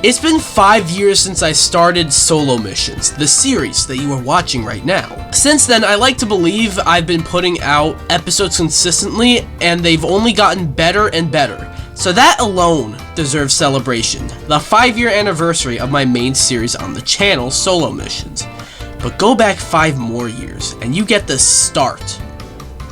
It's been 5 years since I started Solo Missions, the series that you are watching right now. Since then, I like to believe I've been putting out episodes consistently, and they've only gotten better and better. So that alone deserves celebration, the 5-year anniversary of my main series on the channel, Solo Missions. But go back 5 more years, and you get the start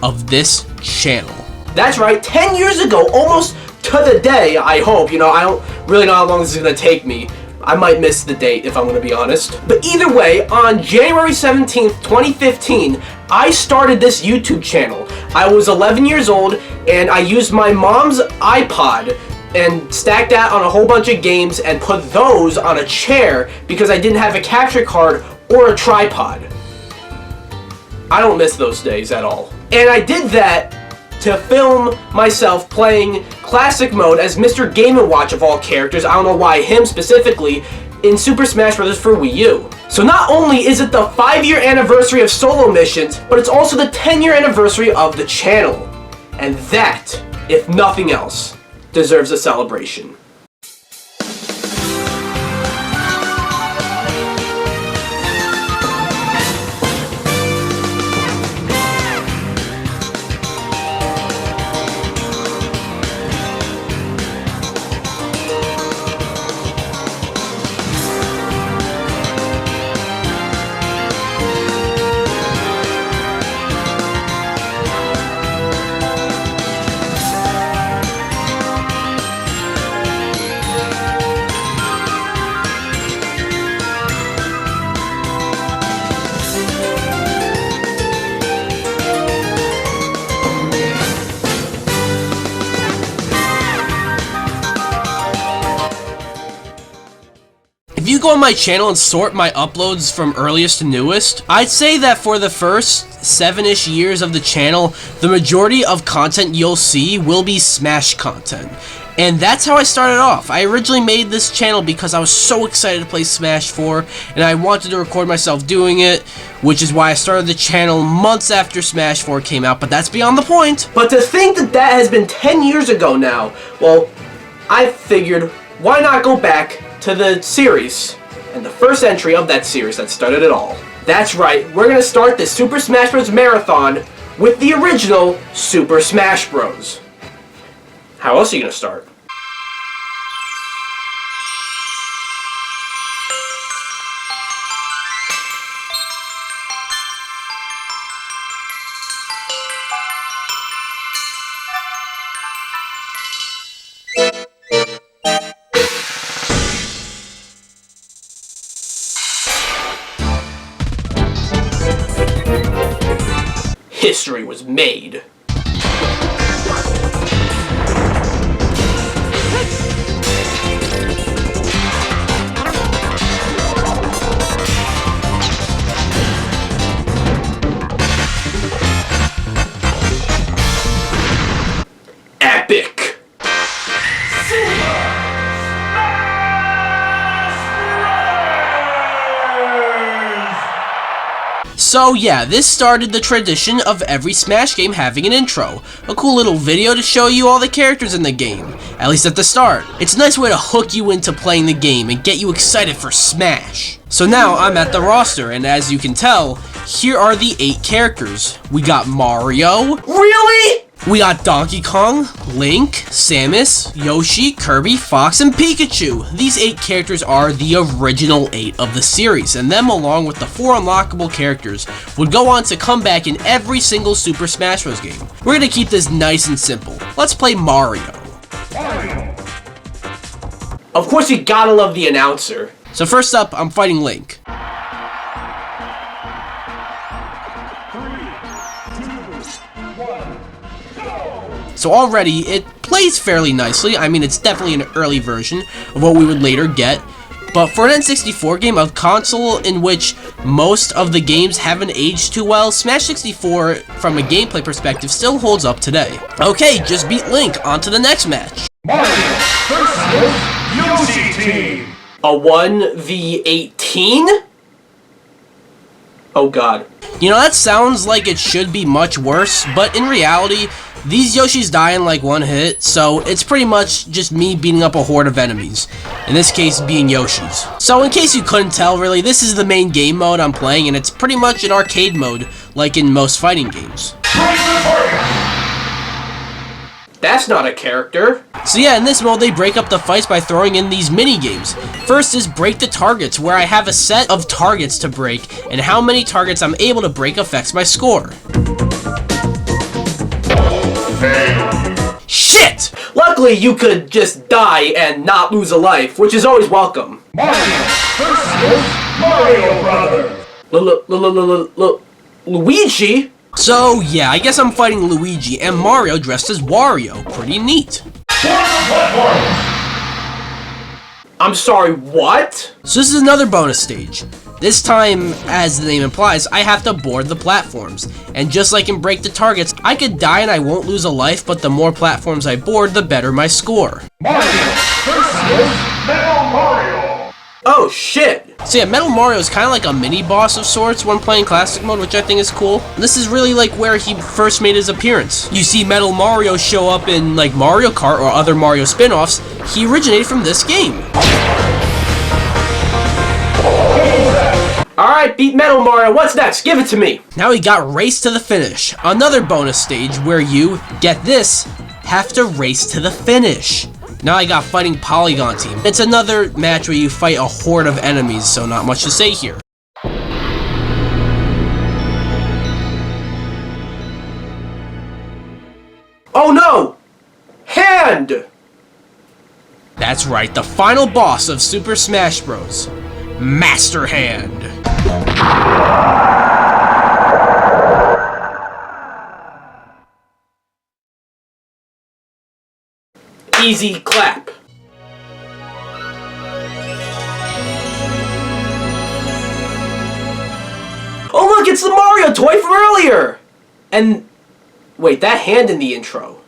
of this channel. That's right, 10 years ago, almost to the day, I hope. I don't really know how long this is going to take me. I might miss the date, if I'm going to be honest. But either way, on January 17th, 2015, I started this YouTube channel. I was 11 years old, and I used my mom's iPod and stacked that on a whole bunch of games and put those on a chair because I didn't have a capture card or a tripod. I don't miss those days at all. And I did that to film myself playing Classic Mode as Mr. Game & Watch of all characters, I don't know why him specifically, in Super Smash Bros. For Wii U. So not only is it the 5-year anniversary of Solo Missions, but it's also the 10-year anniversary of the channel. And that, if nothing else, deserves a celebration. If you go on my channel and sort my uploads from earliest to newest, I'd say that for the first 7-ish years of the channel, the majority of content you'll see will be Smash content. And that's how I started off. I originally made this channel because I was so excited to play Smash 4, and I wanted to record myself doing it, which is why I started the channel months after Smash 4 came out, but that's beyond the point. But to think that that has been 10 years ago now, well, I figured, why not go back to the series, and the first entry of that series that started it all. That's right, we're gonna start the Super Smash Bros. Marathon with the original Super Smash Bros. How else are you gonna start? History was made. Epic. So yeah, this started the tradition of every Smash game having an intro. A cool little video to show you all the characters in the game, at least at the start. It's a nice way to hook you into playing the game and get you excited for Smash. So now I'm at the roster, and as you can tell, here are the 8 characters. We got Mario. Really? We got Donkey Kong, Link, Samus, Yoshi, Kirby, Fox, and Pikachu. These 8 characters are the original 8 of the series, and them along with the 4 unlockable characters would go on to come back in every single Super Smash Bros. Game. We're gonna keep this nice and simple. Let's play Mario. Of course you gotta love the announcer. So first up, I'm fighting Link. So already, it plays fairly nicely. I mean, it's definitely an early version of what we would later get. But for an N64 game, a console in which most of the games haven't aged too well, Smash 64, from a gameplay perspective, still holds up today. Okay, just beat Link, on to the next match. Mario versus Yoshi team. A 1v18? Oh god. You know, that sounds like it should be much worse, but in reality, these Yoshis die in like one hit, so it's pretty much just me beating up a horde of enemies. In this case, being Yoshis. So in case you couldn't tell, really, this is the main game mode I'm playing, and it's pretty much an arcade mode, like in most fighting games. That's not a character. So yeah, in this mode, they break up the fights by throwing in these mini-games. First is break the targets, where I have a set of targets to break, and how many targets I'm able to break affects my score. Shit! Luckily, you could just die and not lose a life, which is always welcome. Mario versus Mario Brothers. Luigi? So yeah, I guess I'm fighting Luigi and Mario dressed as Wario. Pretty neat. I'm sorry, what? So this is another bonus stage. This time, as the name implies, I have to board the platforms. And just like in Break the Targets, I could die and I won't lose a life, but the more platforms I board, the better my score. Mario versus Metal Mario. Oh shit! So yeah, Metal Mario is kind of like a mini-boss of sorts when playing Classic Mode, which I think is cool. This is really like where he first made his appearance. You see Metal Mario show up in like Mario Kart or other Mario spin-offs. He originated from this game. Alright, beat Metal Mario, what's next? Give it to me! Now we got Race to the Finish, another bonus stage where you, get this, have to race to the finish. Now I got Fighting Polygon Team. It's another match where you fight a horde of enemies, so not much to say here. Oh no! Hand! That's right, the final boss of Super Smash Bros. Master Hand. Easy clap. Oh look, it's the Mario toy from earlier! And, wait, that hand in the intro,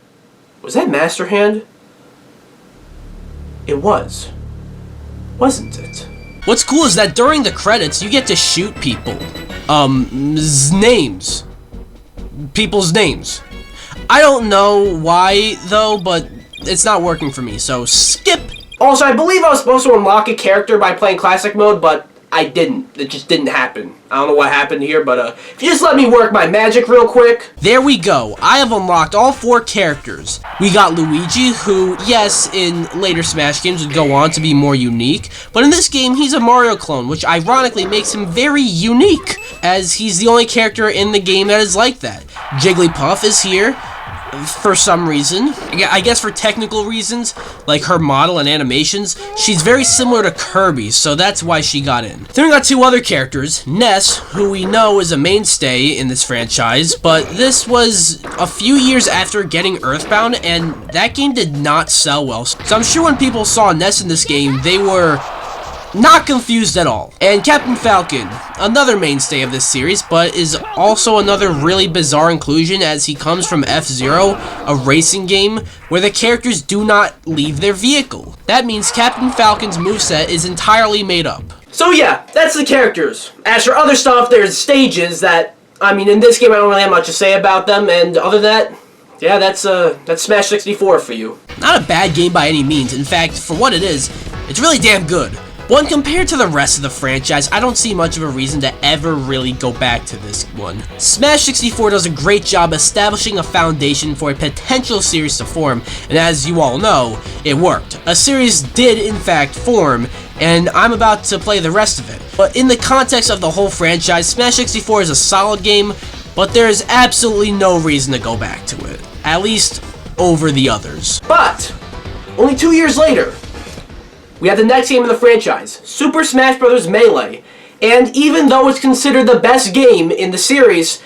was that Master Hand? It was. Wasn't it? What's cool is that during the credits, you get to shoot people. Names. People's names. I don't know why, though, but it's not working for me, so skip! Also, I believe I was supposed to unlock a character by playing Classic Mode, but I didn't. It just didn't happen. I don't know what happened here, but if you just let me work my magic real quick. There we go. I have unlocked all 4 characters. We got Luigi, who, yes, in later Smash games would go on to be more unique, but in this game, he's a Mario clone, which ironically makes him very unique, as he's the only character in the game that is like that. Jigglypuff is here. For some reason, I guess for technical reasons, like her model and animations, she's very similar to Kirby, so that's why she got in. Then we got 2 other characters, Ness, who we know is a mainstay in this franchise, but this was a few years after getting Earthbound, and that game did not sell well. So I'm sure when people saw Ness in this game, they were not confused at all. And Captain Falcon, another mainstay of this series, but is also another really bizarre inclusion as he comes from F-Zero, a racing game where the characters do not leave their vehicle. That means Captain Falcon's moveset is entirely made up. So yeah, that's the characters. As for other stuff, there's stages that, I mean, in this game I don't really have much to say about them, and other than that, yeah, that's Smash 64 for you. Not a bad game by any means. In fact, for what it is, it's really damn good. When compared to the rest of the franchise, I don't see much of a reason to ever really go back to this one. Smash 64 does a great job establishing a foundation for a potential series to form, and as you all know, it worked. A series did in fact form, and I'm about to play the rest of it. But in the context of the whole franchise, Smash 64 is a solid game, but there is absolutely no reason to go back to it. At least over the others. But, only 2 years later, we have the next game in the franchise, Super Smash Bros. Melee. And even though it's considered the best game in the series,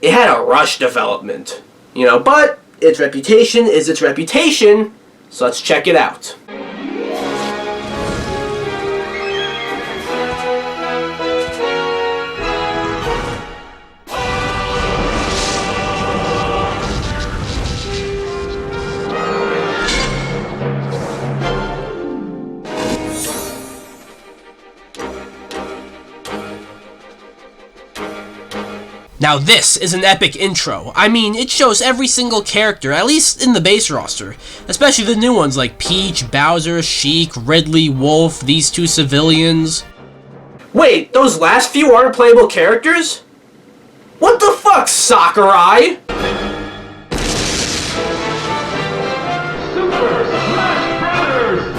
it had a rush development. You know, but its reputation is its reputation, so let's check it out. Now this is an epic intro. I mean, it shows every single character, at least in the base roster. Especially the new ones like Peach, Bowser, Sheik, Ridley, Wolf, these two civilians. Wait, those last few aren't playable characters? What the fuck, Sakurai? Super Smash Brothers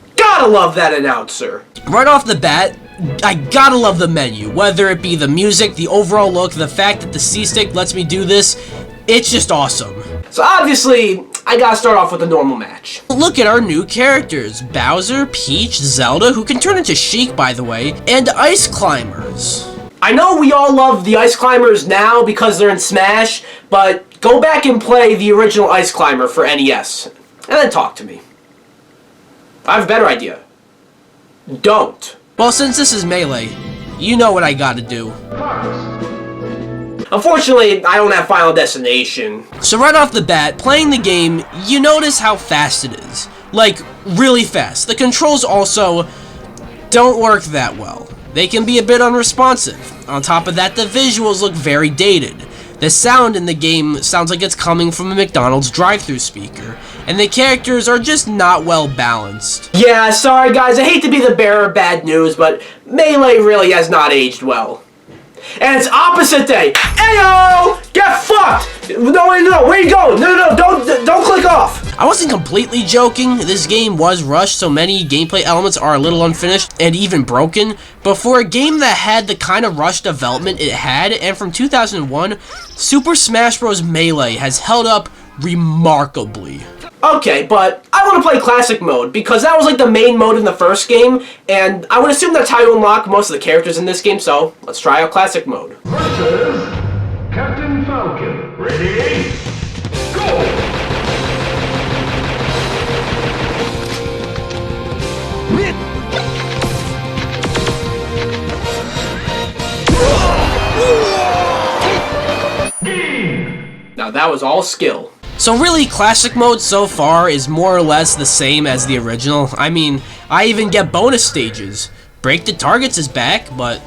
Melee! Gotta love that announcer. Right off the bat, I gotta love the menu. Whether it be the music, the overall look, the fact that the C-Stick lets me do this, it's just awesome. So obviously, I gotta start off with a normal match. Look at our new characters. Bowser, Peach, Zelda, who can turn into Sheik by the way, and Ice Climbers. I know we all love the Ice Climbers now because they're in Smash, but go back and play the original Ice Climber for NES, and then talk to me. I have a better idea. Don't. Well, since this is Melee, you know what I gotta do. Unfortunately, I don't have Final Destination. So right off the bat, playing the game, you notice how fast it is. Like, really fast. The controls also don't work that well. They can be a bit unresponsive. On top of that, the visuals look very dated. The sound in the game sounds like it's coming from a McDonald's drive-thru speaker, and the characters are just not well balanced. Yeah, sorry guys, I hate to be the bearer of bad news, but Melee really has not aged well. And it's opposite day. Ayo! Get fucked! No, where you going? No, don't click off. I wasn't completely joking. This game was rushed, so many gameplay elements are a little unfinished and even broken. But for a game that had the kind of rushed development it had, and from 2001, Super Smash Bros. Melee has held up remarkably. Okay, but I want to play Classic Mode, because that was like the main mode in the first game, and I would assume that's how you unlock most of the characters in this game, so let's try out Classic Mode. Versus Captain Falcon. Ready? Go! Now that was all skill. So really, Classic Mode so far is more or less the same as the original. I mean, I even get bonus stages. Break the Targets is back, but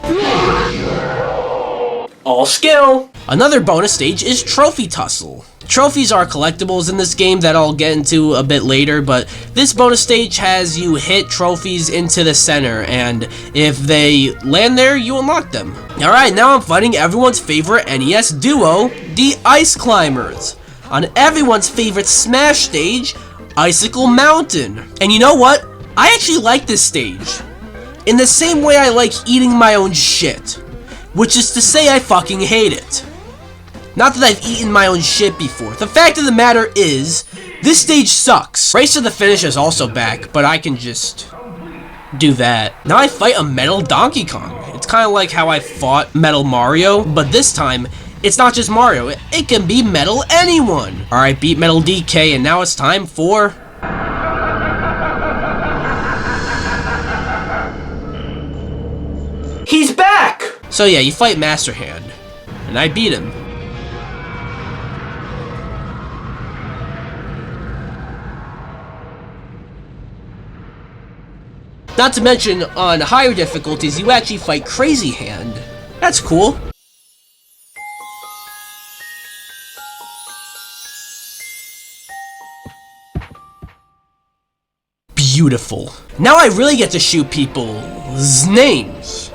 all skill. Another bonus stage is Trophy Tussle. Trophies are collectibles in this game that I'll get into a bit later, but this bonus stage has you hit trophies into the center, and if they land there, you unlock them. Alright, now I'm fighting everyone's favorite NES duo, the Ice Climbers, on everyone's favorite Smash stage, Icicle Mountain. And you know what? I actually like this stage. In the same way I like eating my own shit. Which is to say I fucking hate it. Not that I've eaten my own shit before. The fact of the matter is, this stage sucks. Race to the Finish is also back, but I can just do that. Now I fight a Metal Donkey Kong. It's kind of like how I fought Metal Mario, but this time, it's not just Mario. It can be Metal anyone. Alright, beat Metal DK, and now it's time for... He's back! So yeah, you fight Master Hand, and I beat him. Not to mention, on higher difficulties, you actually fight Crazy Hand. That's cool. Beautiful. Now I really get to shoot people's names.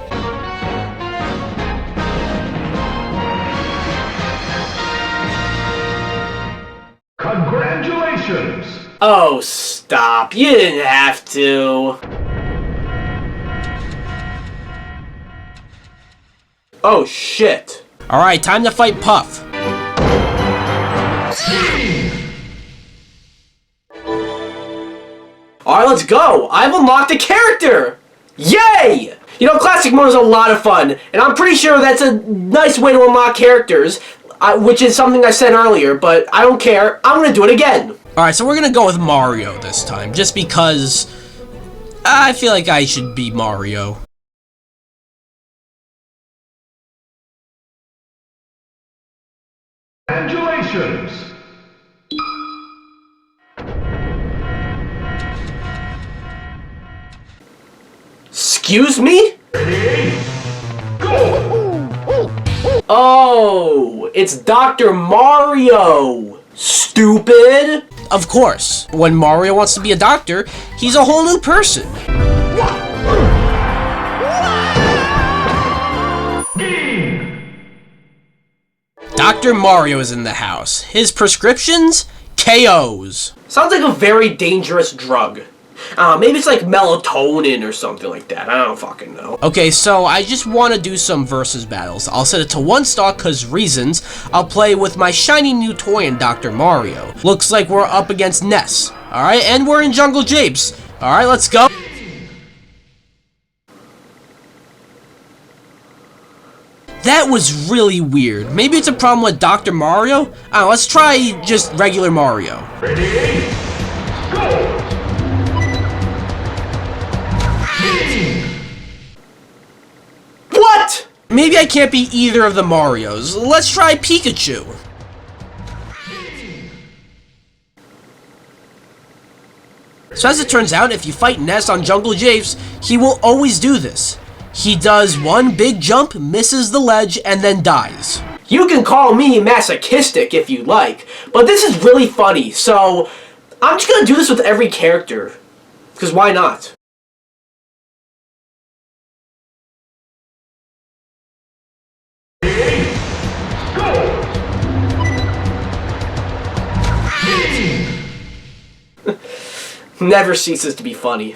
Congratulations! Oh, stop. You didn't have to. Oh, shit. Alright, time to fight Puff. Alright, let's go. I've unlocked a character. Yay! You know, Classic Mode is a lot of fun, and I'm pretty sure that's a nice way to unlock characters, which is something I said earlier, but I don't care. I'm gonna do it again. Alright, so we're gonna go with Mario this time, just because I feel like I should be Mario. Congratulations! Excuse me? Oh, it's Dr. Mario. Stupid. Of course, when Mario wants to be a doctor, he's a whole new person. Dr. Mario is in the house. His prescriptions? KOs. Sounds like a very dangerous drug. Maybe it's like melatonin or something like that. I don't fucking know. Okay, so I just want to do some versus battles. I'll set it to one stock because reasons. I'll play with my shiny new toy in Dr. Mario. Looks like we're up against Ness. Alright, and we're in Jungle Japes. Alright, let's go. That was really weird. Maybe it's a problem with Dr. Mario? Let's try just regular Mario. Ready? Go! What? Maybe I can't be either of the Marios. Let's try Pikachu. So as it turns out, if you fight Ness on Jungle Japes, he will always do this. He does one big jump, misses the ledge, and then dies. You can call me masochistic if you like, but this is really funny, so I'm just gonna do this with every character. Because why not? Never ceases to be funny.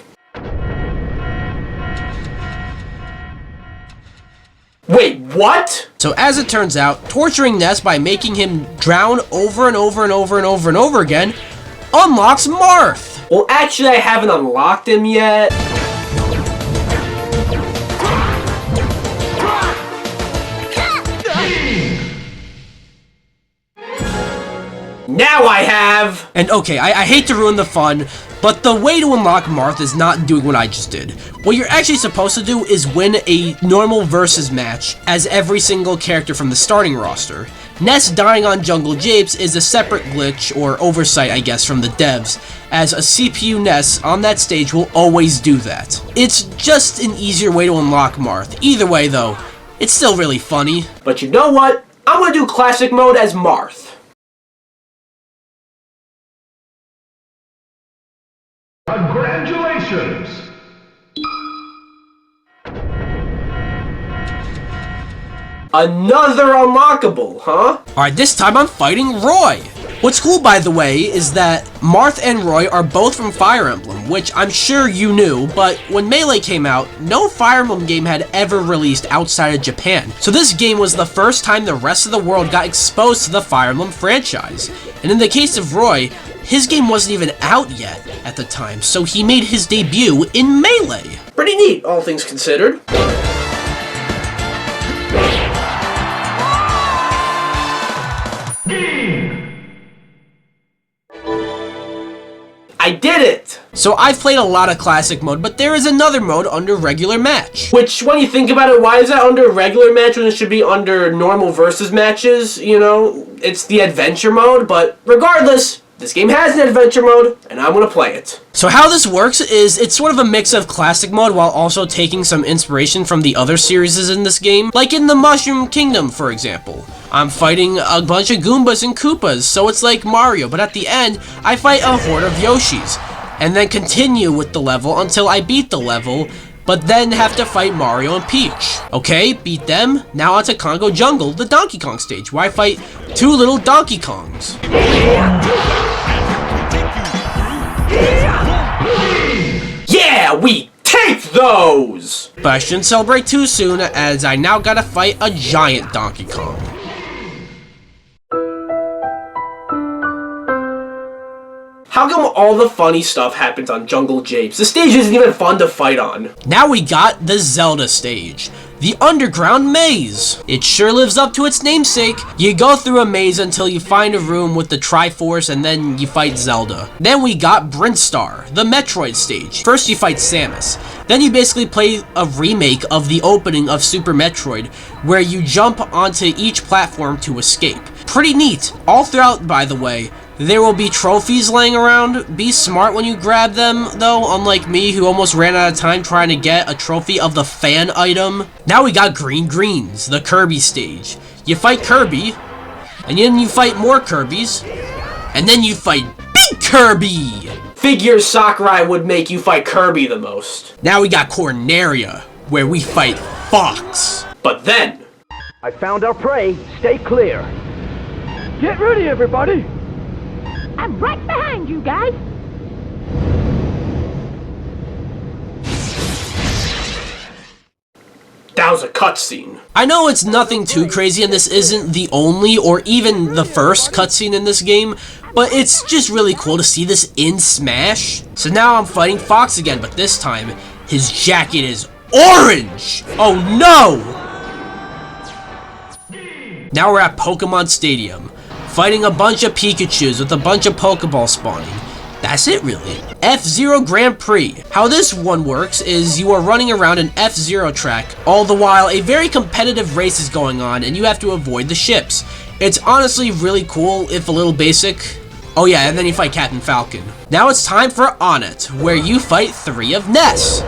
Wait, what? So as it turns out, torturing Ness by making him drown over and over and over and over and over again unlocks Marth. Well, actually, I haven't unlocked him yet. Now I have! And okay, I hate to ruin the fun, but the way to unlock Marth is not doing what I just did. What you're actually supposed to do is win a normal versus match as every single character from the starting roster. Ness dying on Jungle Japes is a separate glitch, or oversight I guess, from the devs, as a CPU Ness on that stage will always do that. It's just an easier way to unlock Marth. Either way though, it's still really funny. But you know what? I'm gonna do classic mode as Marth. Congratulations! Another unlockable, huh? Alright, this time I'm fighting Roy! What's cool, by the way, is that Marth and Roy are both from Fire Emblem, which I'm sure you knew, but when Melee came out, no Fire Emblem game had ever released outside of Japan. So this game was the first time the rest of the world got exposed to the Fire Emblem franchise. And in the case of Roy, his game wasn't even out yet at the time, so he made his debut in Melee. Pretty neat, all things considered. I did it! So I've played a lot of classic mode, but there is another mode under regular match. Which, when you think about it, why is that under regular match when it should be under normal versus matches? You know, it's the adventure mode, but regardless, this game has an adventure mode, and I'm gonna play it. So how this works is it's sort of a mix of classic mode while also taking some inspiration from the other series in this game. Like in the Mushroom Kingdom, for example. I'm fighting a bunch of Goombas and Koopas, so it's like Mario, but at the end, I fight a horde of Yoshis, and then continue with the level until I beat the level, but then have to fight Mario and Peach. Okay, beat them, now onto Congo Jungle, the Donkey Kong stage, where I fight two little Donkey Kongs. Yeah, we take those! But I shouldn't celebrate too soon, as I now gotta fight a giant Donkey Kong. How come all the funny stuff happens on Jungle Japes? The stage isn't even fun to fight on. Now we got the Zelda stage. The underground maze. It sure lives up to its namesake. You go through a maze until you find a room with the Triforce and then you fight Zelda. Then we got Brintstar, the Metroid stage. First you fight Samus. Then you basically play a remake of the opening of Super Metroid, where you jump onto each platform to escape. Pretty neat. All throughout, by the way, there will be trophies laying around. Be smart when you grab them, though, unlike me who almost ran out of time trying to get a trophy of the fan item. Now we got Green Greens, the Kirby stage. you fight Kirby, and then you fight more Kirbys, and then you fight Big Kirby! Figures Sakurai would make you fight Kirby the most. Now we got Corneria, where we fight Fox. But then... I found our prey. Stay clear. Get ready, everybody! I'm right behind you guys. That was a cutscene. I know it's nothing too crazy and this isn't the only or even the first cutscene in this game, but it's just really cool to see this in Smash. So now I'm fighting Fox again, but this time his jacket is orange! Oh no! Now we're at Pokemon Stadium, fighting a bunch of Pikachus with a bunch of Pokeballs spawning. That's it really. F-Zero Grand Prix. How this one works is you are running around an F-Zero track, all the while a very competitive race is going on and you have to avoid the ships. It's honestly really cool, if a little basic. Oh yeah, and then you fight Captain Falcon. Now it's time for On It, where you fight 3 of Ness.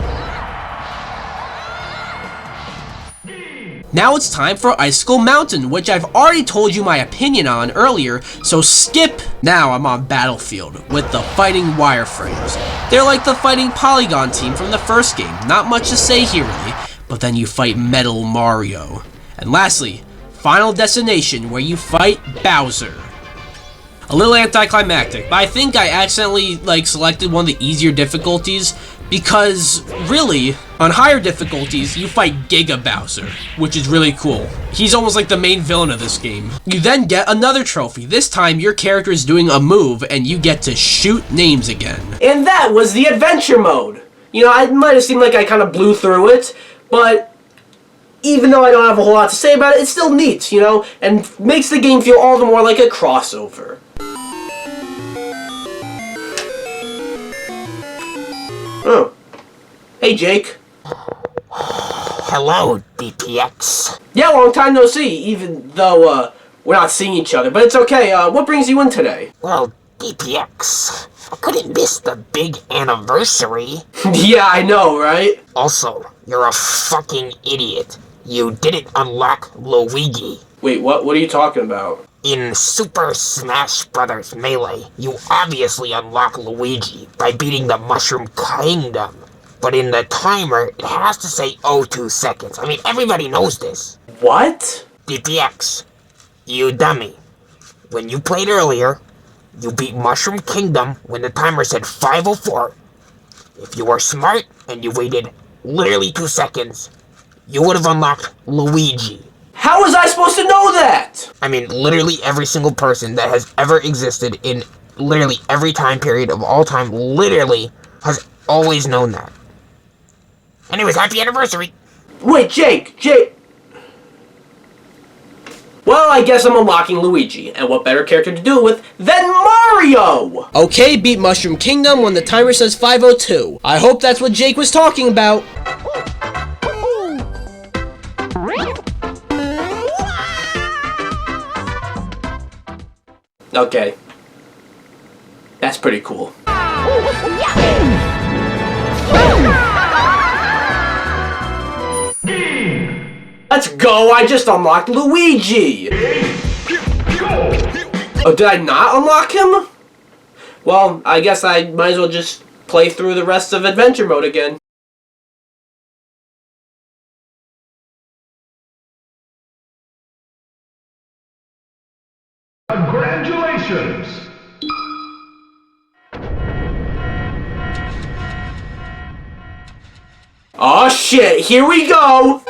Now it's time for Icicle Mountain, which I've already told you my opinion on earlier, so skip! Now I'm on Battlefield, with the Fighting Wireframes. They're like the Fighting Polygon team from the first game, not much to say here really, but then you fight Metal Mario. And lastly, Final Destination, where you fight Bowser. A little anticlimactic, but I think I accidentally selected one of the easier difficulties, because, really, on higher difficulties, you fight Giga Bowser, which is really cool. He's almost like the main villain of this game. You then get another trophy. This time, your character is doing a move, and you get to shoot names again. And that was the adventure mode. You know, it might have seemed like I kind of blew through it, but even though I don't have a whole lot to say about it, it's still neat, you know, and makes the game feel all the more like a crossover. Oh. Hey, Jake. Hello, DPX. Yeah, long time no see, even though, we're not seeing each other, but it's okay. What brings you in today? Well, DPX, I couldn't miss the big anniversary. Yeah, I know, right? Also, you're a fucking idiot. You didn't unlock Luigi. Wait, what are you talking about? In Super Smash Bros. Melee, you obviously unlock Luigi by beating the Mushroom Kingdom. But in the timer, it has to say 02 seconds. I mean, everybody knows this. What? DPX, you dummy. When you played earlier, you beat Mushroom Kingdom when the timer said 5:04. If you were smart and you waited literally 2 seconds, you would have unlocked Luigi. How was I supposed to know that? I mean, literally every single person that has ever existed in literally every time period of all time literally has always known that. Anyways, happy anniversary! Wait, Jake! Well, I guess I'm unlocking Luigi, and what better character to do it with than Mario! Okay, beat Mushroom Kingdom when the timer says 5:02. I hope that's what Jake was talking about. Okay. That's pretty cool. Let's go! I just unlocked Luigi! Oh, did I not unlock him? Well, I guess I might as well just play through the rest of Adventure Mode again. Congratulations! Oh shit, here we go!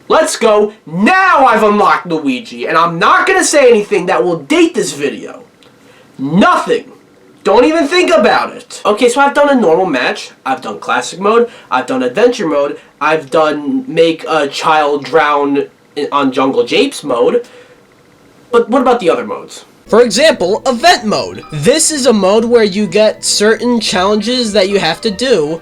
Let's go! Now I've unlocked Luigi, and I'm not gonna say anything that will date this video. Nothing! Don't even think about it! Okay, so I've done a normal match, I've done classic mode, I've done adventure mode, I've done make a child drown on Jungle Japes mode, but what about the other modes? For example, Event Mode. This is a mode where you get certain challenges that you have to do.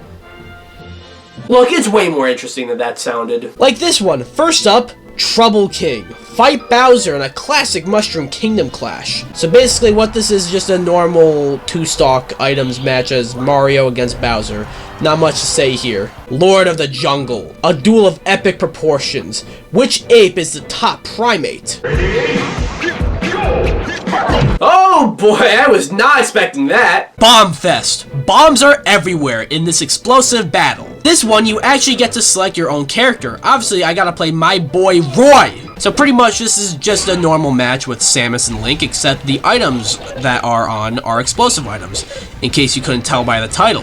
Look, it's way more interesting than that sounded. Like this one. First up, Trouble King. Fight Bowser in a classic Mushroom Kingdom clash. So basically what this is just a normal 2-stock items match as Mario against Bowser. Not much to say here. Lord of the Jungle. A duel of epic proportions. Which ape is the top primate? Oh boy, I was not expecting that. Bomb Fest. Bombs are everywhere in this explosive battle. This one, you actually get to select your own character. Obviously, I gotta play my boy Roy. So pretty much this is just a normal match with Samus and Link, except the items that are on are explosive items, in case you couldn't tell by the title.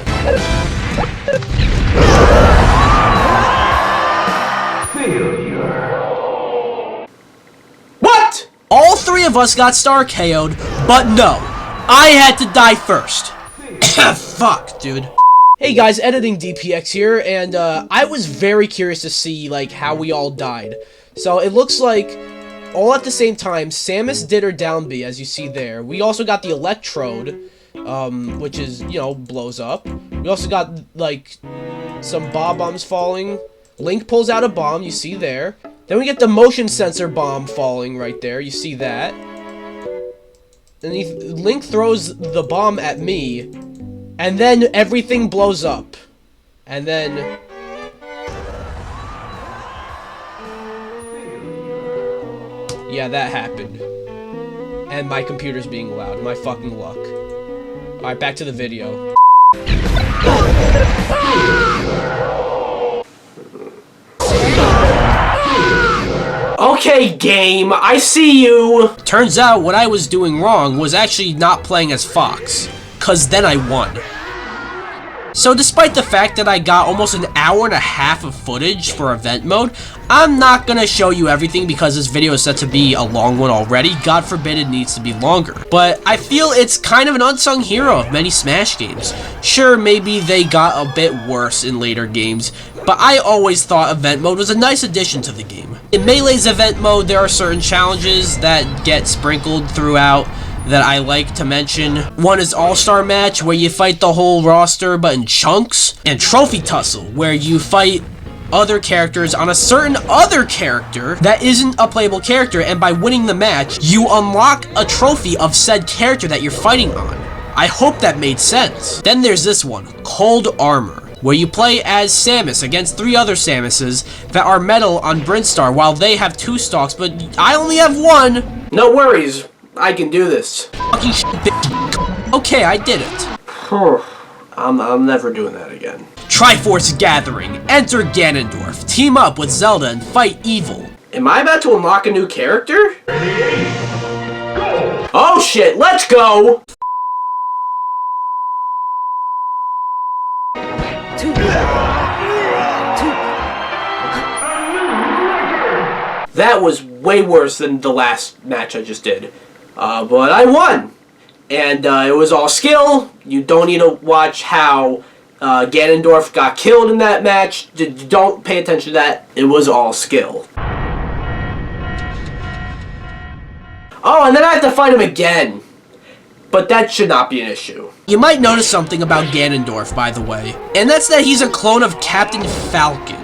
What? All three of us got star KO'd, but no, I had to die first. Fuck, dude. Hey guys, Editing DPX here, and I was very curious to see, like, how we all died. So it looks like, all at the same time, Samus did her down B, as you see there. We also got the Electrode, which is, you know, blows up. We also got, like, some bombs falling. Link pulls out a bomb, you see there. Then we get the motion sensor bomb falling right there, you see that. And Link throws the bomb at me, and then everything blows up. And then... yeah, that happened. And my computer's being loud, my fucking luck. Alright, back to the video. Okay, game, I see you. Turns out what I was doing wrong was actually not playing as Fox, 'cause then I won. So despite the fact that I got almost an hour and a half of footage for event mode, I'm not gonna show you everything because this video is set to be a long one already. God forbid it needs to be longer. But I feel it's kind of an unsung hero of many Smash games. Sure, maybe they got a bit worse in later games, but I always thought event mode was a nice addition to the game. In Melee's event mode, there are certain challenges that get sprinkled throughout that I like to mention. One is All-Star Match, where you fight the whole roster but in chunks, and Trophy Tussle, where you fight other characters on a certain other character that isn't a playable character, and by winning the match, you unlock a trophy of said character that you're fighting on. I hope that made sense. Then there's this one, Cold Armor, where you play as Samus against 3 other Samuses that are metal on Brinstar, while they have 2 stalks, but I only have 1. No worries, I can do this. Fucking shit, bitch. Okay, I did it. I'm never doing that again. Triforce Gathering. Enter Ganondorf. Team up with Zelda and fight evil. Am I about to unlock a new character? Oh shit, let's go! That was way worse than the last match I just did. But I won! And it was all skill. You don't need to watch how Ganondorf got killed in that match. Don't pay attention to that. It was all skill. Oh, and then I have to fight him again. But that should not be an issue. You might notice something about Ganondorf, by the way. And that's that he's a clone of Captain Falcon.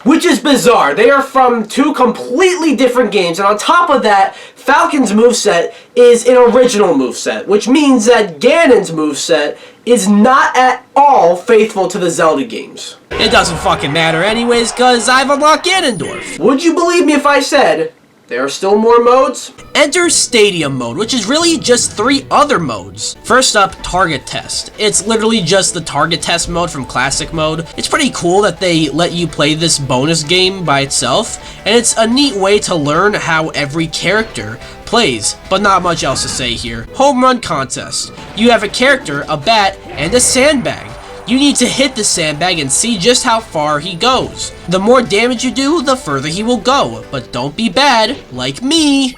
Which is bizarre. They are from 2 completely different games, and on top of that, Falcon's moveset is an original moveset, which means that Ganon's moveset is not at all faithful to the Zelda games. It doesn't fucking matter anyways, cause I've unlocked Ganondorf. Would you believe me if I said there are still more modes? Enter Stadium mode, which is really just 3 other modes. First up, Target Test. It's literally just the Target Test mode from Classic mode. It's pretty cool that they let you play this bonus game by itself, and it's a neat way to learn how every character plays, but not much else to say here. Home Run Contest. You have a character, a bat, and a sandbag. You need to hit the sandbag and see just how far he goes. The more damage you do, the further he will go. But don't be bad, like me.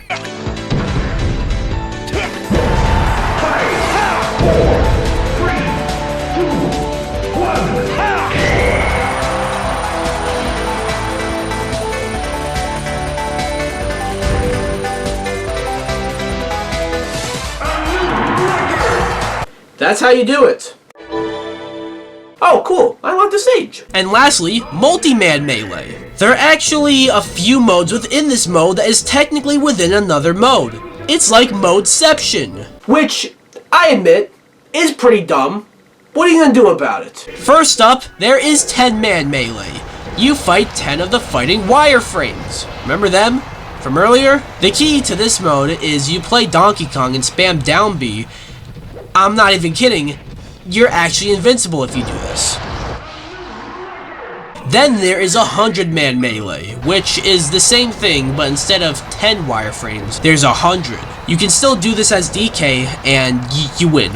That's how you do it. Oh, cool. I love the stage. And lastly, multi-man melee. There are actually a few modes within this mode that is technically within another mode. It's like Modeception. Which, I admit, is pretty dumb. What are you gonna do about it? First up, there is 10-man melee. You fight 10 of the fighting wireframes. Remember them from earlier? The key to this mode is you play Donkey Kong and spam down B. I'm not even kidding. You're actually invincible if you do this. Then there is 100-man melee, which is the same thing, but instead of 10 wireframes, there's 100. You can still do this as DK, and you win.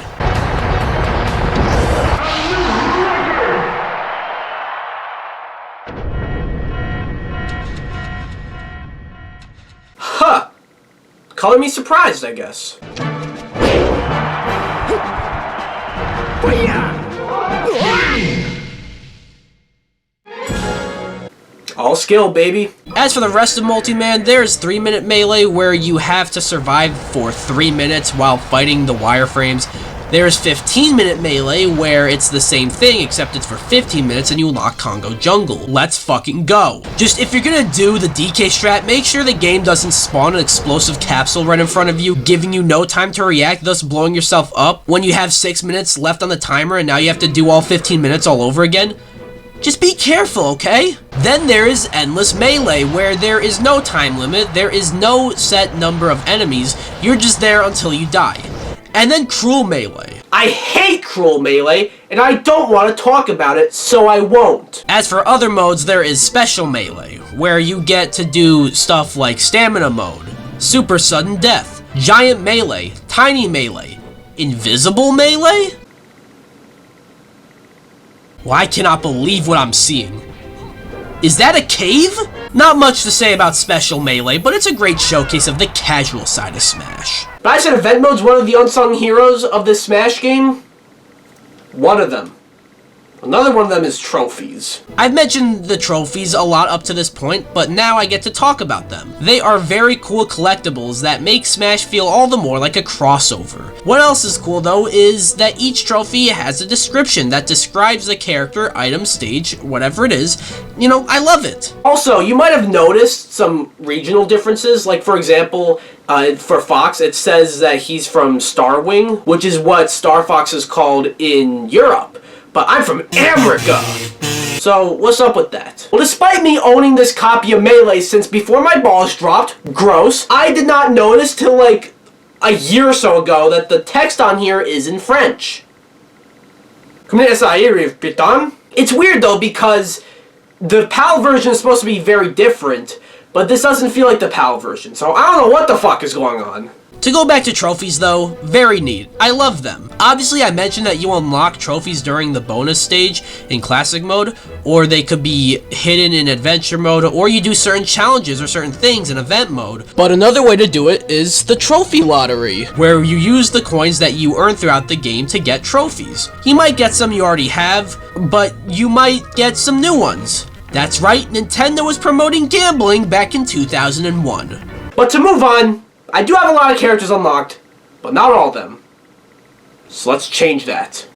Huh. Color me surprised, I guess. All skill, baby. As for the rest of Multi-Man, there's 3-minute melee where you have to survive for 3 minutes while fighting the wireframes. There's 15-minute melee where it's the same thing except it's for 15 minutes and you unlock Congo Jungle. Let's fucking go. Just if you're gonna do the DK strat, make sure the game doesn't spawn an explosive capsule right in front of you, giving you no time to react, thus blowing yourself up when you have 6 minutes left on the timer and now you have to do all 15 minutes all over again. Just be careful, okay? Then there is Endless Melee, where there is no time limit, there is no set number of enemies, you're just there until you die. And then Cruel Melee. I hate Cruel Melee, and I don't want to talk about it, so I won't. As for other modes, there is Special Melee, where you get to do stuff like Stamina Mode, Super Sudden Death, Giant Melee, Tiny Melee, Invisible Melee? Well, I cannot believe what I'm seeing. Is that a cave? Not much to say about Special Melee, but it's a great showcase of the casual side of Smash. But I said Event Mode's one of the unsung heroes of this Smash game. One of them. Another one of them is trophies. I've mentioned the trophies a lot up to this point, but now I get to talk about them. They are very cool collectibles that make Smash feel all the more like a crossover. What else is cool though is that each trophy has a description that describes the character, item, stage, whatever it is. You know, I love it. Also, you might have noticed some regional differences. Like, for example, for Fox, it says that he's from Starwing, which is what Star Fox is called in Europe. But I'm from America! So, what's up with that? Well, despite me owning this copy of Melee since before my balls dropped, gross, I did not notice till like a year or so ago that the text on here is in French. It's weird though because the PAL version is supposed to be very different, but this doesn't feel like the PAL version, so I don't know what the fuck is going on. To go back to trophies though, very neat. I love them. Obviously I mentioned that you unlock trophies during the bonus stage in classic mode, or they could be hidden in adventure mode, or you do certain challenges or certain things in event mode. But another way to do it is the trophy lottery, where you use the coins that you earn throughout the game to get trophies. You might get some you already have, but you might get some new ones. That's right, Nintendo was promoting gambling back in 2001. But to move on, I do have a lot of characters unlocked, but not all of them. So let's change that.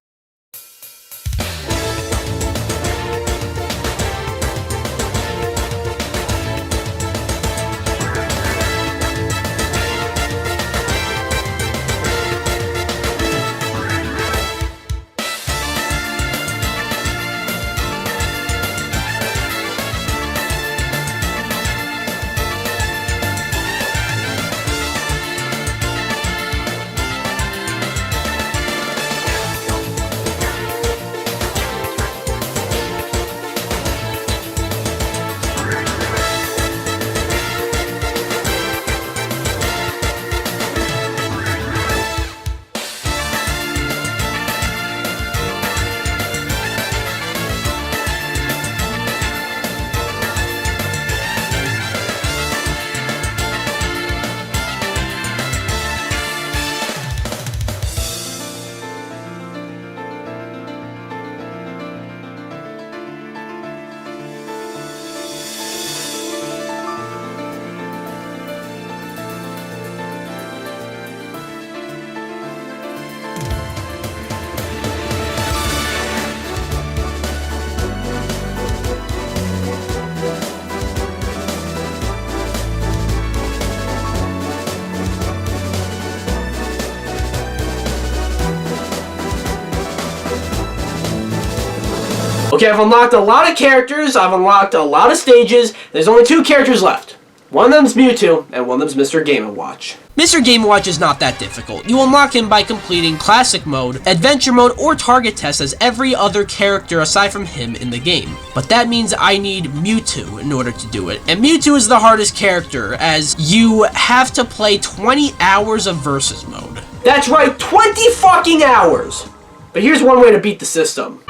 Okay, I've unlocked a lot of characters, I've unlocked a lot of stages, there's only 2 characters left. One of them's Mewtwo, and one of them's Mr. Game & Watch. Mr. Game & Watch is not that difficult. You unlock him by completing Classic Mode, Adventure Mode, or Target Test as every other character aside from him in the game. But that means I need Mewtwo in order to do it. And Mewtwo is the hardest character, as you have to play 20 hours of Versus Mode. That's right, 20 fucking hours! But here's one way to beat the system.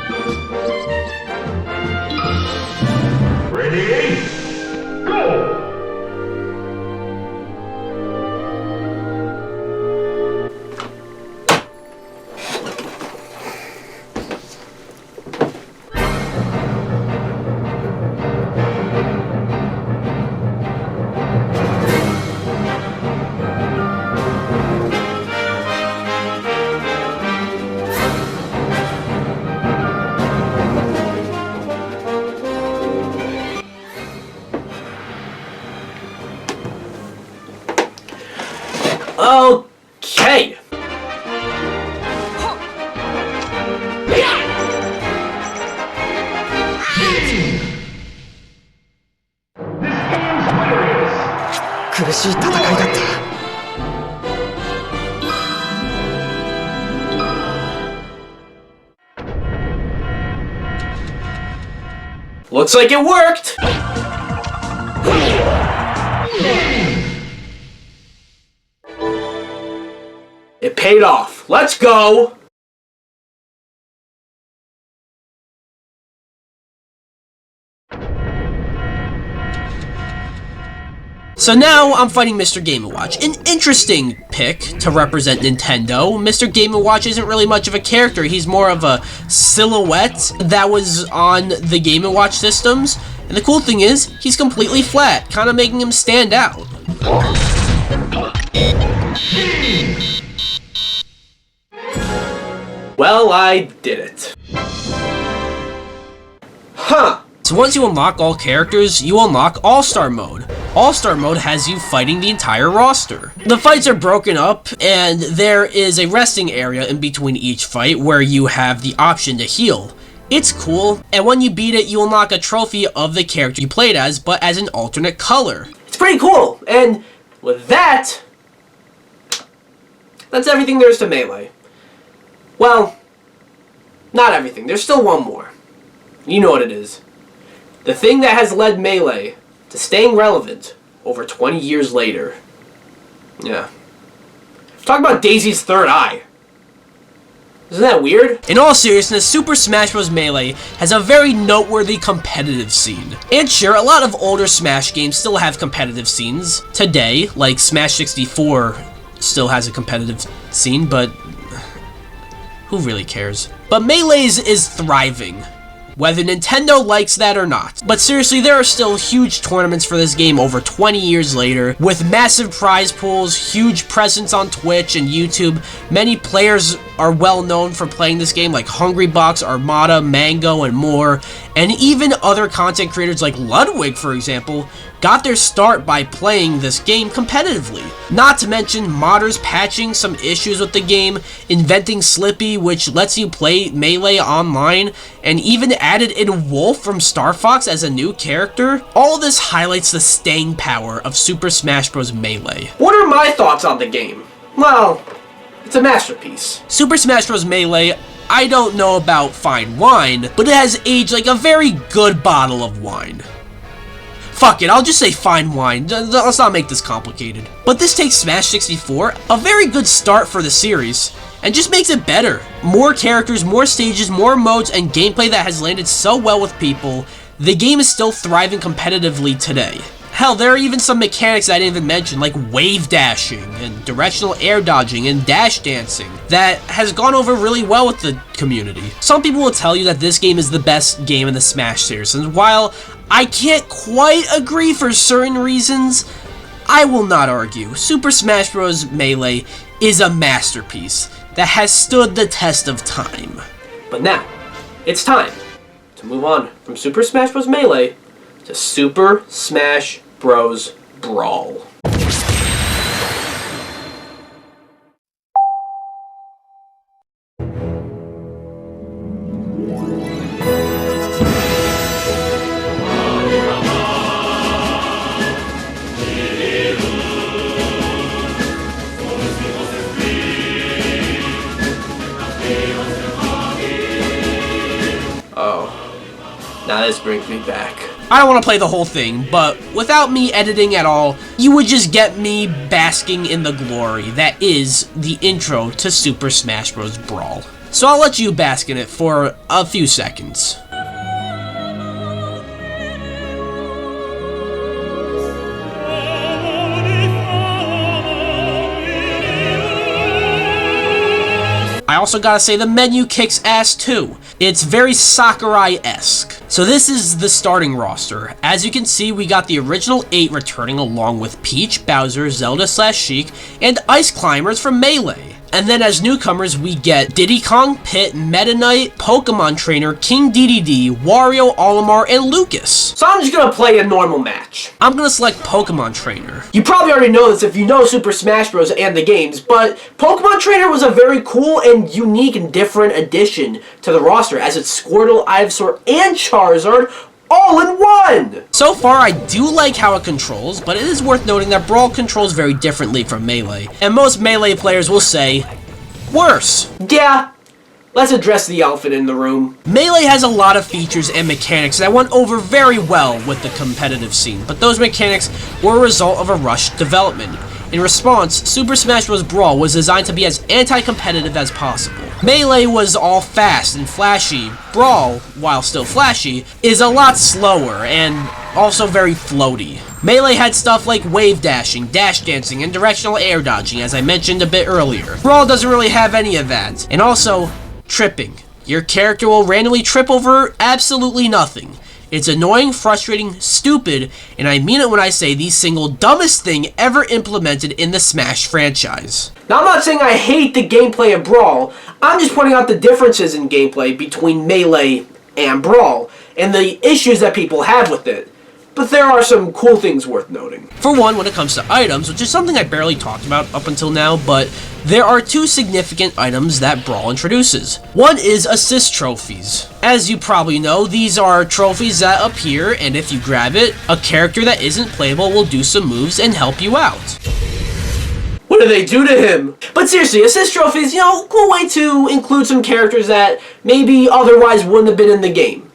Ready? Go! Okay. Looks like it worked! It paid off. Let's go! So now I'm fighting Mr. Game & Watch. An interesting pick to represent Nintendo. Mr. Game & Watch isn't really much of a character. He's more of a silhouette that was on the Game & Watch systems. And the cool thing is, he's completely flat, kind of making him stand out. Well, I did it. Huh. So once you unlock all characters, you unlock All-Star Mode. All-Star Mode has you fighting the entire roster. The fights are broken up, and there is a resting area in between each fight where you have the option to heal. It's cool, and when you beat it, you unlock a trophy of the character you played as, but as an alternate color. It's pretty cool, and with that, that's everything there is to Melee. Well, not everything. There's still one more. You know what it is. The thing that has led Melee to staying relevant over 20 years later. Yeah. Talk about Daisy's third eye. Isn't that weird? In all seriousness, Super Smash Bros. Melee has a very noteworthy competitive scene. And sure, a lot of older Smash games still have competitive scenes today, like Smash 64 still has a competitive scene, but who really cares? But Melee is thriving, whether Nintendo likes that or not. But seriously, there are still huge tournaments for this game over 20 years later, with massive prize pools, huge presence on Twitch and YouTube. Many players are well known for playing this game, like Hungrybox, Armada, Mango, and more. And even other content creators like Ludwig, for example, got their start by playing this game competitively. Not to mention modders patching some issues with the game, inventing Slippy, which lets you play Melee online, and even added in Wolf from Star Fox as a new character. All this highlights the staying power of Super Smash Bros. Melee. What are my thoughts on the game? Well, it's a masterpiece. Super Smash Bros. Melee, I don't know about fine wine, but it has aged like a very good bottle of wine. Fuck it, I'll just say fine wine. Let's not make this complicated. But this takes Smash 64, a very good start for the series, and just makes it better. More characters, more stages, more modes, and gameplay that has landed so well with people. The game is still thriving competitively today. Hell, there are even some mechanics I didn't even mention, like wave dashing, and directional air dodging, and dash dancing, that has gone over really well with the community. Some people will tell you that this game is the best game in the Smash series, and while I can't quite agree for certain reasons, I will not argue. Super Smash Bros. Melee is a masterpiece that has stood the test of time. But now, it's time to move on from Super Smash Bros. Melee to Super Smash Bros. Brawl. Now this brings me back. I don't want to play the whole thing, but without me editing at all, you would just get me basking in the glory that is the intro to Super Smash Bros. Brawl. So I'll let you bask in it for a few seconds. I also gotta say the menu kicks ass too. It's very Sakurai-esque. So this is the starting roster. As you can see, we got the original 8 returning along with Peach, Bowser, Zelda/Sheik, and Ice Climbers from Melee. And then as newcomers, we get Diddy Kong, Pit, Meta Knight, Pokemon Trainer, King DDD, Wario, Olimar, and Lucas. So I'm just gonna play a normal match. I'm gonna select Pokemon Trainer. You probably already know this if you know Super Smash Bros. And the games, but Pokemon Trainer was a very cool and unique and different addition to the roster, as it's Squirtle, Ivysaur, and Charizard all in one! So far, I do like how it controls, but it is worth noting that Brawl controls very differently from Melee, and most Melee players will say, worse. Yeah, let's address the elephant in the room. Melee has a lot of features and mechanics that went over very well with the competitive scene, but those mechanics were a result of a rushed development. In response, Super Smash Bros. Brawl was designed to be as anti-competitive as possible. Melee was all fast and flashy. Brawl, while still flashy, is a lot slower and also very floaty. Melee had stuff like wave dashing, dash dancing, and directional air dodging, as I mentioned a bit earlier. Brawl doesn't really have any of that. And also, tripping. Your character will randomly trip over absolutely nothing. It's annoying, frustrating, stupid, and I mean it when I say the single dumbest thing ever implemented in the Smash franchise. Now, I'm not saying I hate the gameplay of Brawl, I'm just pointing out the differences in gameplay between Melee and Brawl, and the issues that people have with it. But there are some cool things worth noting. For one, when it comes to items, which is something I barely talked about up until now, but there are 2 significant items that Brawl introduces. One is assist trophies. As you probably know, these are trophies that appear, and if you grab it, a character that isn't playable will do some moves and help you out. What do they do to him? But seriously, assist trophies, cool way to include some characters that maybe otherwise wouldn't have been in the game,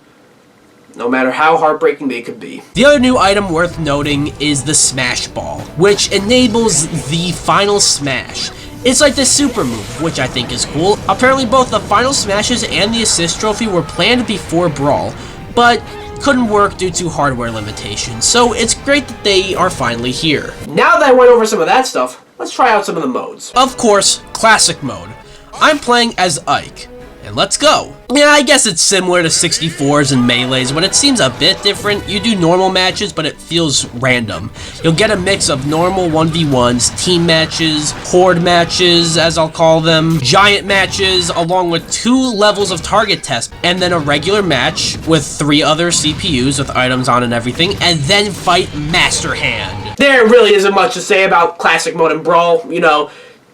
no matter how heartbreaking they could be. The other new item worth noting is the Smash Ball, which enables the final smash. It's like the super move, which I think is cool. Apparently both the final smashes and the assist trophy were planned before Brawl, but couldn't work due to hardware limitations, so it's great that they are finally here. Now that I went over some of that stuff, let's try out some of the modes. Of course, Classic Mode. I'm playing as Ike. And let's go. Yeah, I guess it's similar to 64s and Melees, but it seems a bit different. You do normal matches, but it feels random. You'll get a mix of normal 1v1s, team matches, horde matches, as I'll call them, giant matches, along with 2 levels of target test, and then a regular match with 3 other CPUs with items on and everything, and then fight Master Hand. There really isn't much to say about Classic Mode and Brawl.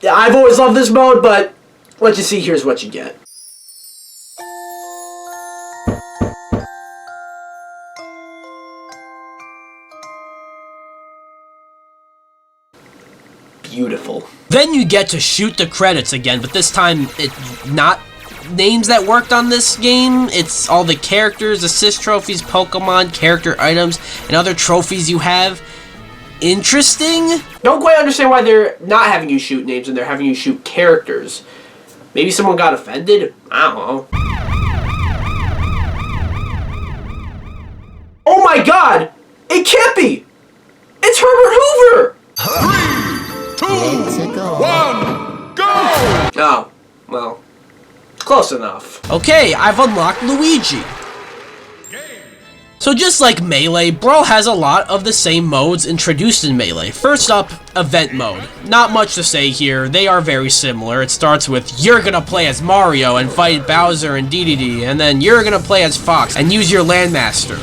I've always loved this mode, but what you see, here's what you get. Beautiful. Then you get to shoot the credits again, but this time it's not names that worked on this game. It's all the characters, assist trophies, Pokemon, character items, and other trophies you have. Interesting? Don't quite understand why they're not having you shoot names and they're having you shoot characters. Maybe someone got offended? I don't know. Oh my god! It can't be! It's Herbert Hoover! 3, 2, 1, go! Oh, well, close enough. Okay, I've unlocked Luigi. So just like Melee, Brawl has a lot of the same modes introduced in Melee. First up, Event Mode. Not much to say here, they are very similar. It starts with, you're gonna play as Mario and fight Bowser and DDD, and then you're gonna play as Fox and use your Landmaster.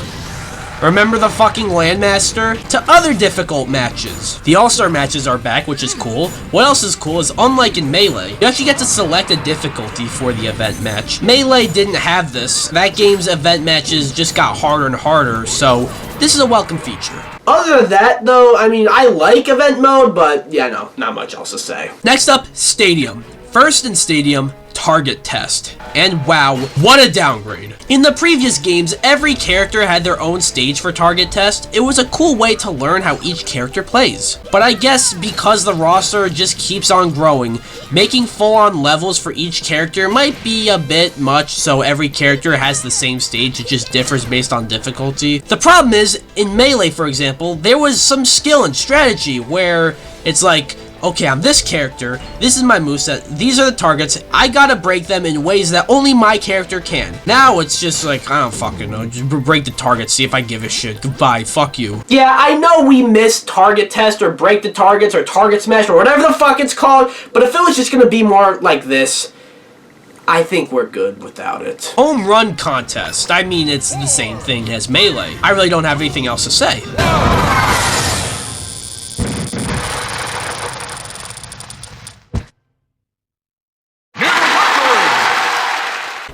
Remember the fucking Landmaster? To other difficult matches. The All-Star matches are back, which is cool. What else is cool is, unlike in Melee, you actually get to select a difficulty for the event match. Melee didn't have this. That game's event matches just got harder and harder, so this is a welcome feature. Other than that, though, I like event mode, but yeah, no, not much else to say. Next up, Stadium. First in Stadium, Target Test. And wow, what a downgrade. In the previous games, every character had their own stage for Target Test. It was a cool way to learn how each character plays. But I guess because the roster just keeps on growing, making full-on levels for each character might be a bit much, so every character has the same stage, it just differs based on difficulty. The problem is, in Melee for example, there was some skill and strategy where it's like, okay, I'm this character, this is my moveset, these are the targets, I gotta break them in ways that only my character can. Now it's just like, I don't fucking know, just break the targets, see if I give a shit, goodbye, fuck you. Yeah, I know we missed Target Test or Break the Targets or Target Smash or whatever the fuck it's called, but if it was just gonna be more like this, I think we're good without it. Home Run Contest, I mean, it's the same thing as Melee. I really don't have anything else to say.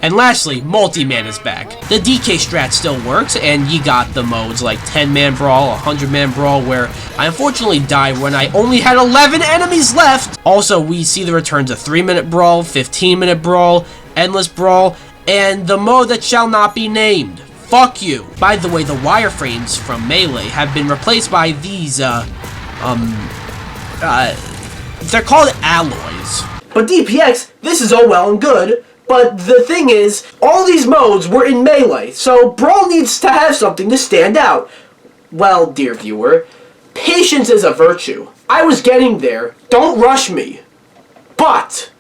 And lastly, Multi-Man is back. The DK strat still works, and you got the modes like 10-man Brawl, 100-man Brawl, where I unfortunately died when I only had 11 enemies left! Also, we see the returns of 3-minute Brawl, 15-minute Brawl, Endless Brawl, and the mode that shall not be named. Fuck you! By the way, the wireframes from Melee have been replaced by these, they're called alloys. But DPX, this is all well and good, but the thing is, all these modes were in Melee, so Brawl needs to have something to stand out. Well, dear viewer, patience is a virtue. I was getting there, don't rush me. But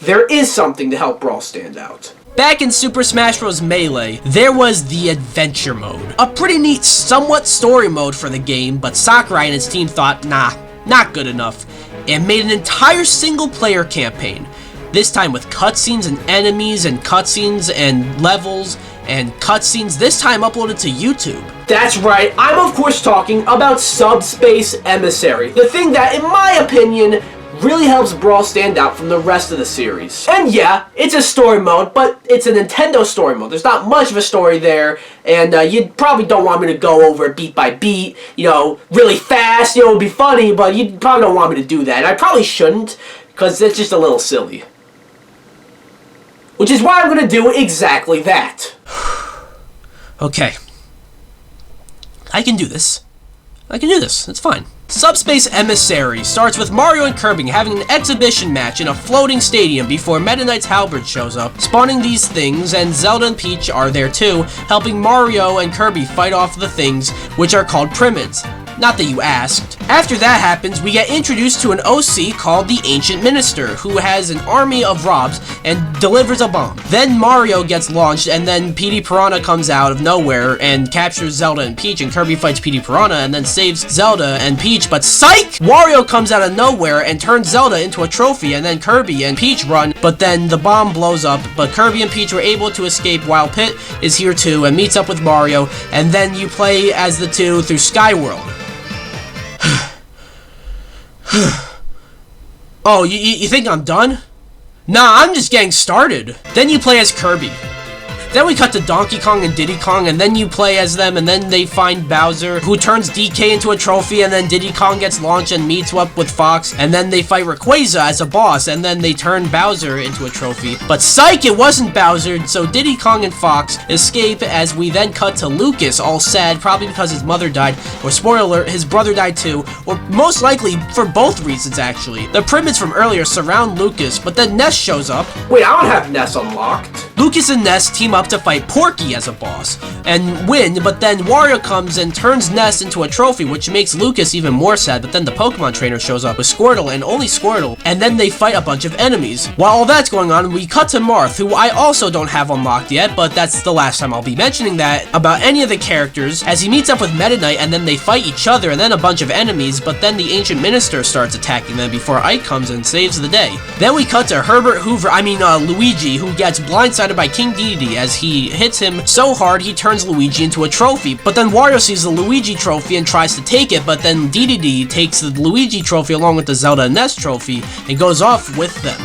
there is something to help Brawl stand out. Back in Super Smash Bros. Melee, there was the Adventure Mode. A pretty neat, somewhat story mode for the game, but Sakurai and his team thought, nah, not good enough, and made an entire single-player campaign. This time with cutscenes and enemies and cutscenes and levels and cutscenes, this time uploaded to YouTube. That's right, I'm of course talking about Subspace Emissary, the thing that, in my opinion, really helps Brawl stand out from the rest of the series. And yeah, it's a story mode, but it's a Nintendo story mode. There's not much of a story there, and you probably don't want me to go over it beat by beat, you know, really fast, you know, it would be funny, but you probably don't want me to do that. And I probably shouldn't, because it's just a little silly. Which is why I'm going to do exactly that. Okay. I can do this. It's fine. Subspace Emissary starts with Mario and Kirby having an exhibition match in a floating stadium before Meta Knight's Halberd shows up, spawning these things, and Zelda and Peach are there too, helping Mario and Kirby fight off the things, which are called Primids. Not that you asked. After that happens, we get introduced to an OC called the Ancient Minister, who has an army of Robs and delivers a bomb. Then Mario gets launched, and then Petey Piranha comes out of nowhere and captures Zelda and Peach, and Kirby fights Petey Piranha and then saves Zelda and Peach, but psych! Wario comes out of nowhere and turns Zelda into a trophy, and then Kirby and Peach run, but then the bomb blows up, but Kirby and Peach were able to escape while Pit is here too and meets up with Mario, and then you play as the two through Skyworld. Oh, you think I'm done? Nah, I'm just getting started. Then you play as Kirby. Then we cut to Donkey Kong and Diddy Kong, and then you play as them, and then they find Bowser, who turns DK into a trophy, and then Diddy Kong gets launched and meets up with Fox, and then they fight Rayquaza as a boss, and then they turn Bowser into a trophy. But psych, it wasn't Bowser, so Diddy Kong and Fox escape as we then cut to Lucas, all sad, probably because his mother died, or spoiler alert, his brother died too, or most likely for both reasons actually. The Primids from earlier surround Lucas, but then Ness shows up. Wait, I don't have Ness unlocked. Lucas and Ness team up to fight Porky as a boss, and win, but then Wario comes and turns Ness into a trophy, which makes Lucas even more sad, but then the Pokemon trainer shows up with Squirtle, and only Squirtle, and then they fight a bunch of enemies. While all that's going on, we cut to Marth, who I also don't have unlocked yet, but that's the last time I'll be mentioning that about any of the characters, as he meets up with Meta Knight, and then they fight each other, and then a bunch of enemies, but then the Ancient Minister starts attacking them before Ike comes and saves the day. Then we cut to Luigi, who gets blindsided by King Dedede as he hits him so hard he turns Luigi into a trophy, but then Wario sees the Luigi trophy and tries to take it, but then Dedede takes the Luigi trophy along with the Zelda and Ness trophy and goes off with them.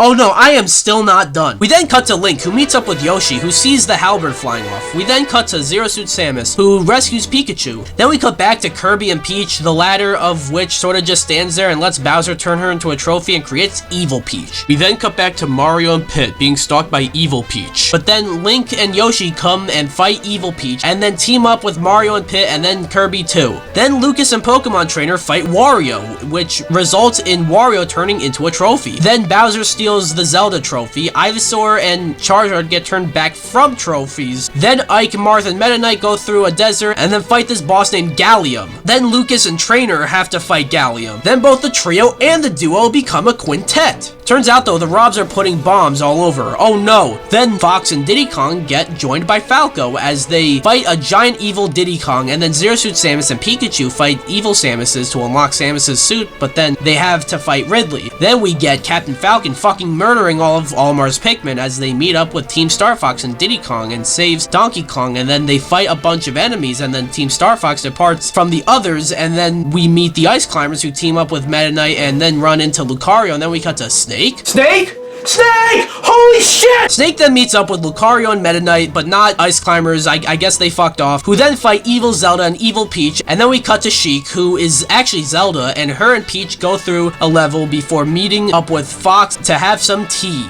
Oh no, I am still not done. We then cut to Link, who meets up with Yoshi, who sees the halberd flying off. We then cut to Zero Suit Samus, who rescues Pikachu. Then we cut back to Kirby and Peach, the latter of which sort of just stands there and lets Bowser turn her into a trophy and creates Evil Peach. We then cut back to Mario and Pit being stalked by Evil Peach. But then Link and Yoshi come and fight Evil Peach, and then team up with Mario and Pit, and then Kirby too. Then Lucas and Pokemon Trainer fight Wario, which results in Wario turning into a trophy. Then Bowser steals the Zelda trophy. Ivysaur and Charizard get turned back from trophies. Then Ike, Marth, and Meta Knight go through a desert and then fight this boss named Gallium. Then Lucas and Trainer have to fight Gallium. Then both the trio and the duo become a quintet. Turns out though, the Robs are putting bombs all over. Oh no. Then Fox and Diddy Kong get joined by Falco as they fight a giant evil Diddy Kong, and then Zero Suit Samus and Pikachu fight evil Samuses to unlock Samus's suit, but then they have to fight Ridley. Then we get Captain Falcon fucking murdering all of Olimar's Pikmin as they meet up with Team Star Fox and Diddy Kong and saves Donkey Kong, and then they fight a bunch of enemies, and then Team Star Fox departs from the others, and then we meet the Ice Climbers who team up with Meta Knight and then run into Lucario, and then we cut to Snake. Snake? Snake! Holy shit! Snake then meets up with Lucario and Meta Knight, but not Ice Climbers. I guess they fucked off, who then fight Evil Zelda and Evil Peach, and then we cut to Sheik, who is actually Zelda, and her and Peach go through a level before meeting up with Fox to have some tea.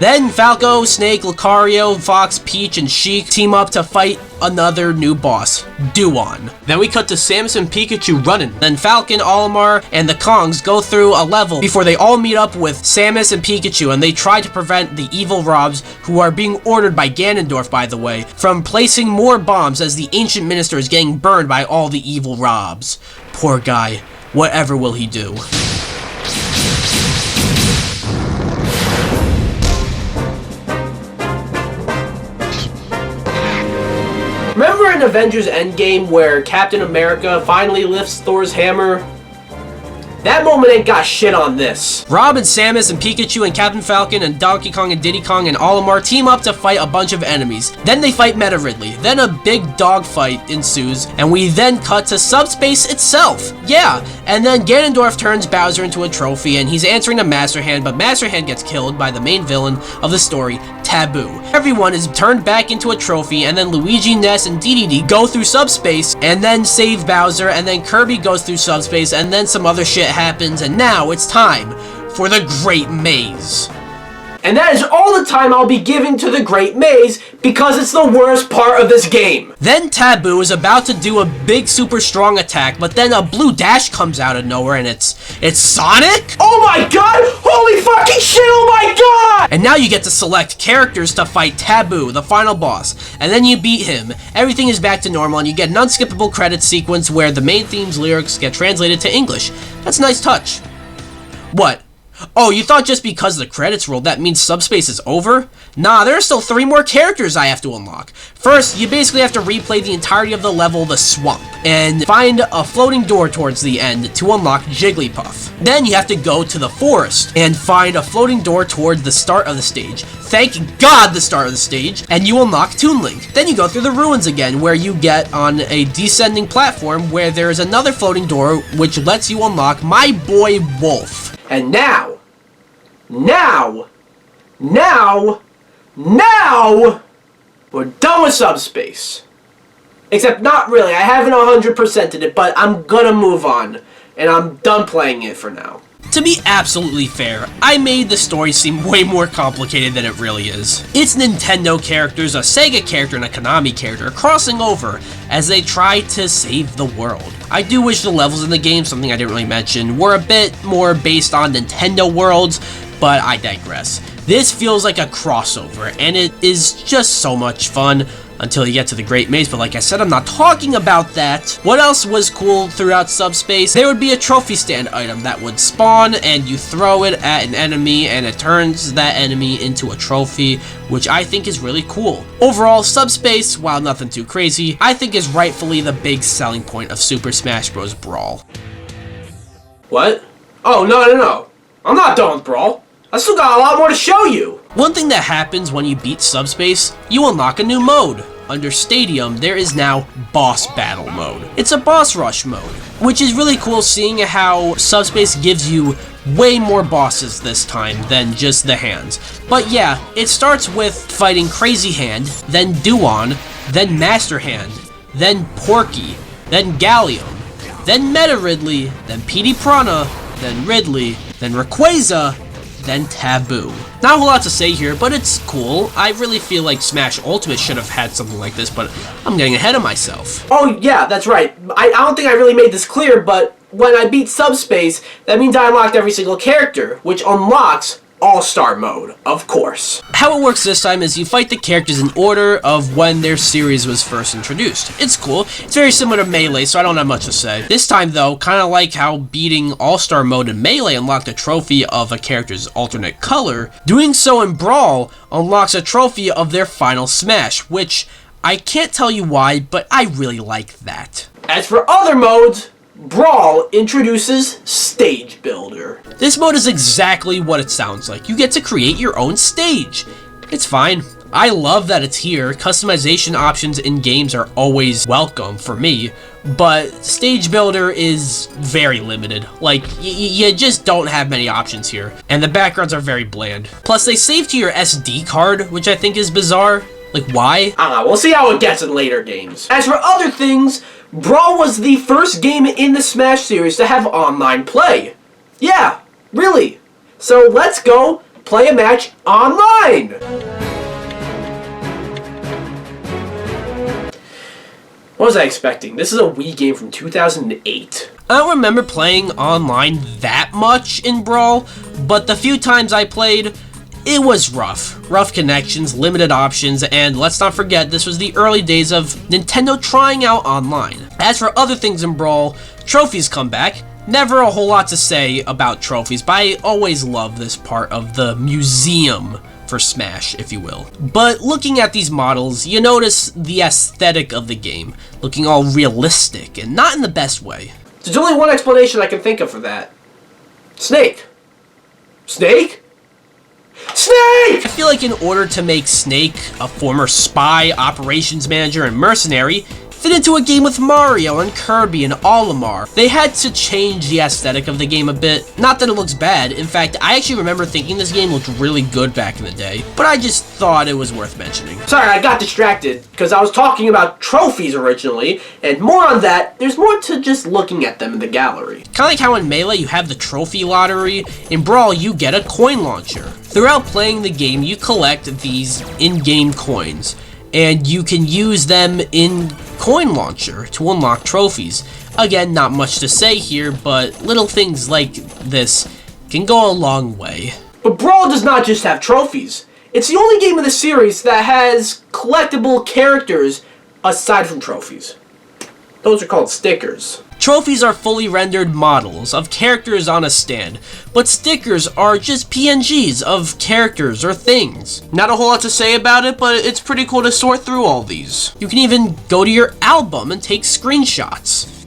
Then Falco, Snake, Lucario, Fox, Peach, and Sheik team up to fight another new boss, Duon. Then we cut to Samus and Pikachu running. Then Falcon, Olimar, and the Kongs go through a level before they all meet up with Samus and Pikachu, and they try to prevent the evil Robs, who are being ordered by Ganondorf, by the way, from placing more bombs as the ancient minister is getting burned by all the evil Robs. Poor guy. Whatever will he do? Remember in Avengers Endgame where Captain America finally lifts Thor's hammer? That moment ain't got shit on this. Rob and Samus and Pikachu and Captain Falcon and Donkey Kong and Diddy Kong and Olimar team up to fight a bunch of enemies. Then they fight Meta Ridley. Then a big dog fight ensues, and we then cut to subspace itself. Yeah, and then Ganondorf turns Bowser into a trophy, and he's answering to Master Hand, but Master Hand gets killed by the main villain of the story, Taboo. Everyone is turned back into a trophy, and then Luigi, Ness, and DDD go through subspace, and then save Bowser, and then Kirby goes through subspace, and then some other shit happens, and now it's time for the Great Maze. And that is all the time I'll be giving to the Great Maze because it's the worst part of this game. Then Taboo is about to do a big super strong attack, but then a blue dash comes out of nowhere and it's Sonic? Oh my god! Holy fucking shit, oh my god! And now you get to select characters to fight Taboo, the final boss, and then you beat him. Everything is back to normal and you get an unskippable credit sequence where the main theme's lyrics get translated to English. That's a nice touch. What? Oh, you thought just because the credits rolled that means subspace is over? Nah, there are still 3 more characters I have to unlock. First, you basically have to replay the entirety of the level, the swamp, and find a floating door towards the end to unlock Jigglypuff. Then you have to go to the forest and find a floating door towards the start of the stage. Thank God the start of the stage, and you unlock Toon Link. Then you go through the ruins again, where you get on a descending platform where there is another floating door which lets you unlock my boy Wolf. And now, we're done with subspace. Except not really, I haven't 100%ed it, but I'm gonna move on. And I'm done playing it for now. To be absolutely fair, I made the story seem way more complicated than it really is. It's Nintendo characters, a Sega character, and a Konami character crossing over as they try to save the world. I do wish the levels in the game, something I didn't really mention, were a bit more based on Nintendo worlds, but I digress. This feels like a crossover, and it is just so much fun until you get to the Great Maze, but like I said, I'm not talking about that. What else was cool throughout subspace? There would be a trophy stand item that would spawn, and you throw it at an enemy, and it turns that enemy into a trophy, which I think is really cool. Overall, subspace, while nothing too crazy, I think is rightfully the big selling point of Super Smash Bros. Brawl. What? Oh, no. I'm not done with Brawl. I still got a lot more to show you. One thing that happens when you beat subspace, you unlock a new mode. under Stadium, there is now Boss Battle Mode. It's a boss rush mode, which is really cool seeing how Subspace gives you way more bosses this time than just the hands. But yeah, it starts with fighting Crazy Hand, then Duon, then Master Hand, then Porky, then Gallium, then Meta Ridley, then PD Piranha, then Ridley, then Rayquaza, then Taboo. Not a whole lot to say here, but it's cool. I really feel like Smash Ultimate should have had something like this, but I'm getting ahead of myself. Oh yeah, that's right. I don't think I really made this clear, but when I beat Subspace, that means I unlocked every single character, which unlocks All-Star Mode, of course. How it works this time is you fight the characters in order of when their series was first introduced. It's cool. It's very similar to Melee, so I don't have much to say. This time, though, kind of like how beating All-Star Mode in Melee unlocked a trophy of a character's alternate color, doing so in Brawl unlocks a trophy of their final smash, which I can't tell you why, but I really like that. As for other modes, Brawl introduces Stage Builder. This mode is exactly what it sounds like. You get to create your own stage. It's fine. I love that it's here. Customization options in games are always welcome for me, but Stage Builder is very limited. Like, you just don't have many options here, and the backgrounds are very bland. Plus, they save to your SD card, which I think is bizarre. Like, why? I don't know, we'll see how it gets in later games. As for other things, Brawl was the first game in the Smash series to have online play. Yeah, really. So let's go play a match online! What was I expecting? This is a Wii game from 2008. I don't remember playing online that much in Brawl, but the few times I played, it was rough. Rough connections, limited options, and let's not forget, this was the early days of Nintendo trying out online. As for other things in Brawl, trophies come back. Never a whole lot to say about trophies, but I always love this part of the museum for Smash, if you will. But looking at these models, you notice the aesthetic of the game, looking all realistic, and not in the best way. There's only one explanation I can think of for that. Snake. Snake? Snake! I feel like in order to make Snake, a former spy, operations manager, and mercenary, fit into a game with Mario and Kirby and Olimar, they had to change the aesthetic of the game a bit. Not that it looks bad, in fact, I actually remember thinking this game looked really good back in the day, but I just thought it was worth mentioning. Sorry, I got distracted, because I was talking about trophies originally, and more on that, there's more to just looking at them in the gallery. Kinda like how in Melee you have the trophy lottery, in Brawl you get a coin launcher. Throughout playing the game, you collect these in-game coins, and you can use them in Coin Launcher to unlock trophies. Again, not much to say here, but little things like this can go a long way. But Brawl does not just have trophies. It's the only game in the series that has collectible characters aside from trophies. Those are called stickers. Trophies are fully rendered models of characters on a stand, but stickers are just PNGs of characters or things. Not a whole lot to say about it, but it's pretty cool to sort through all these. You can even go to your album and take screenshots.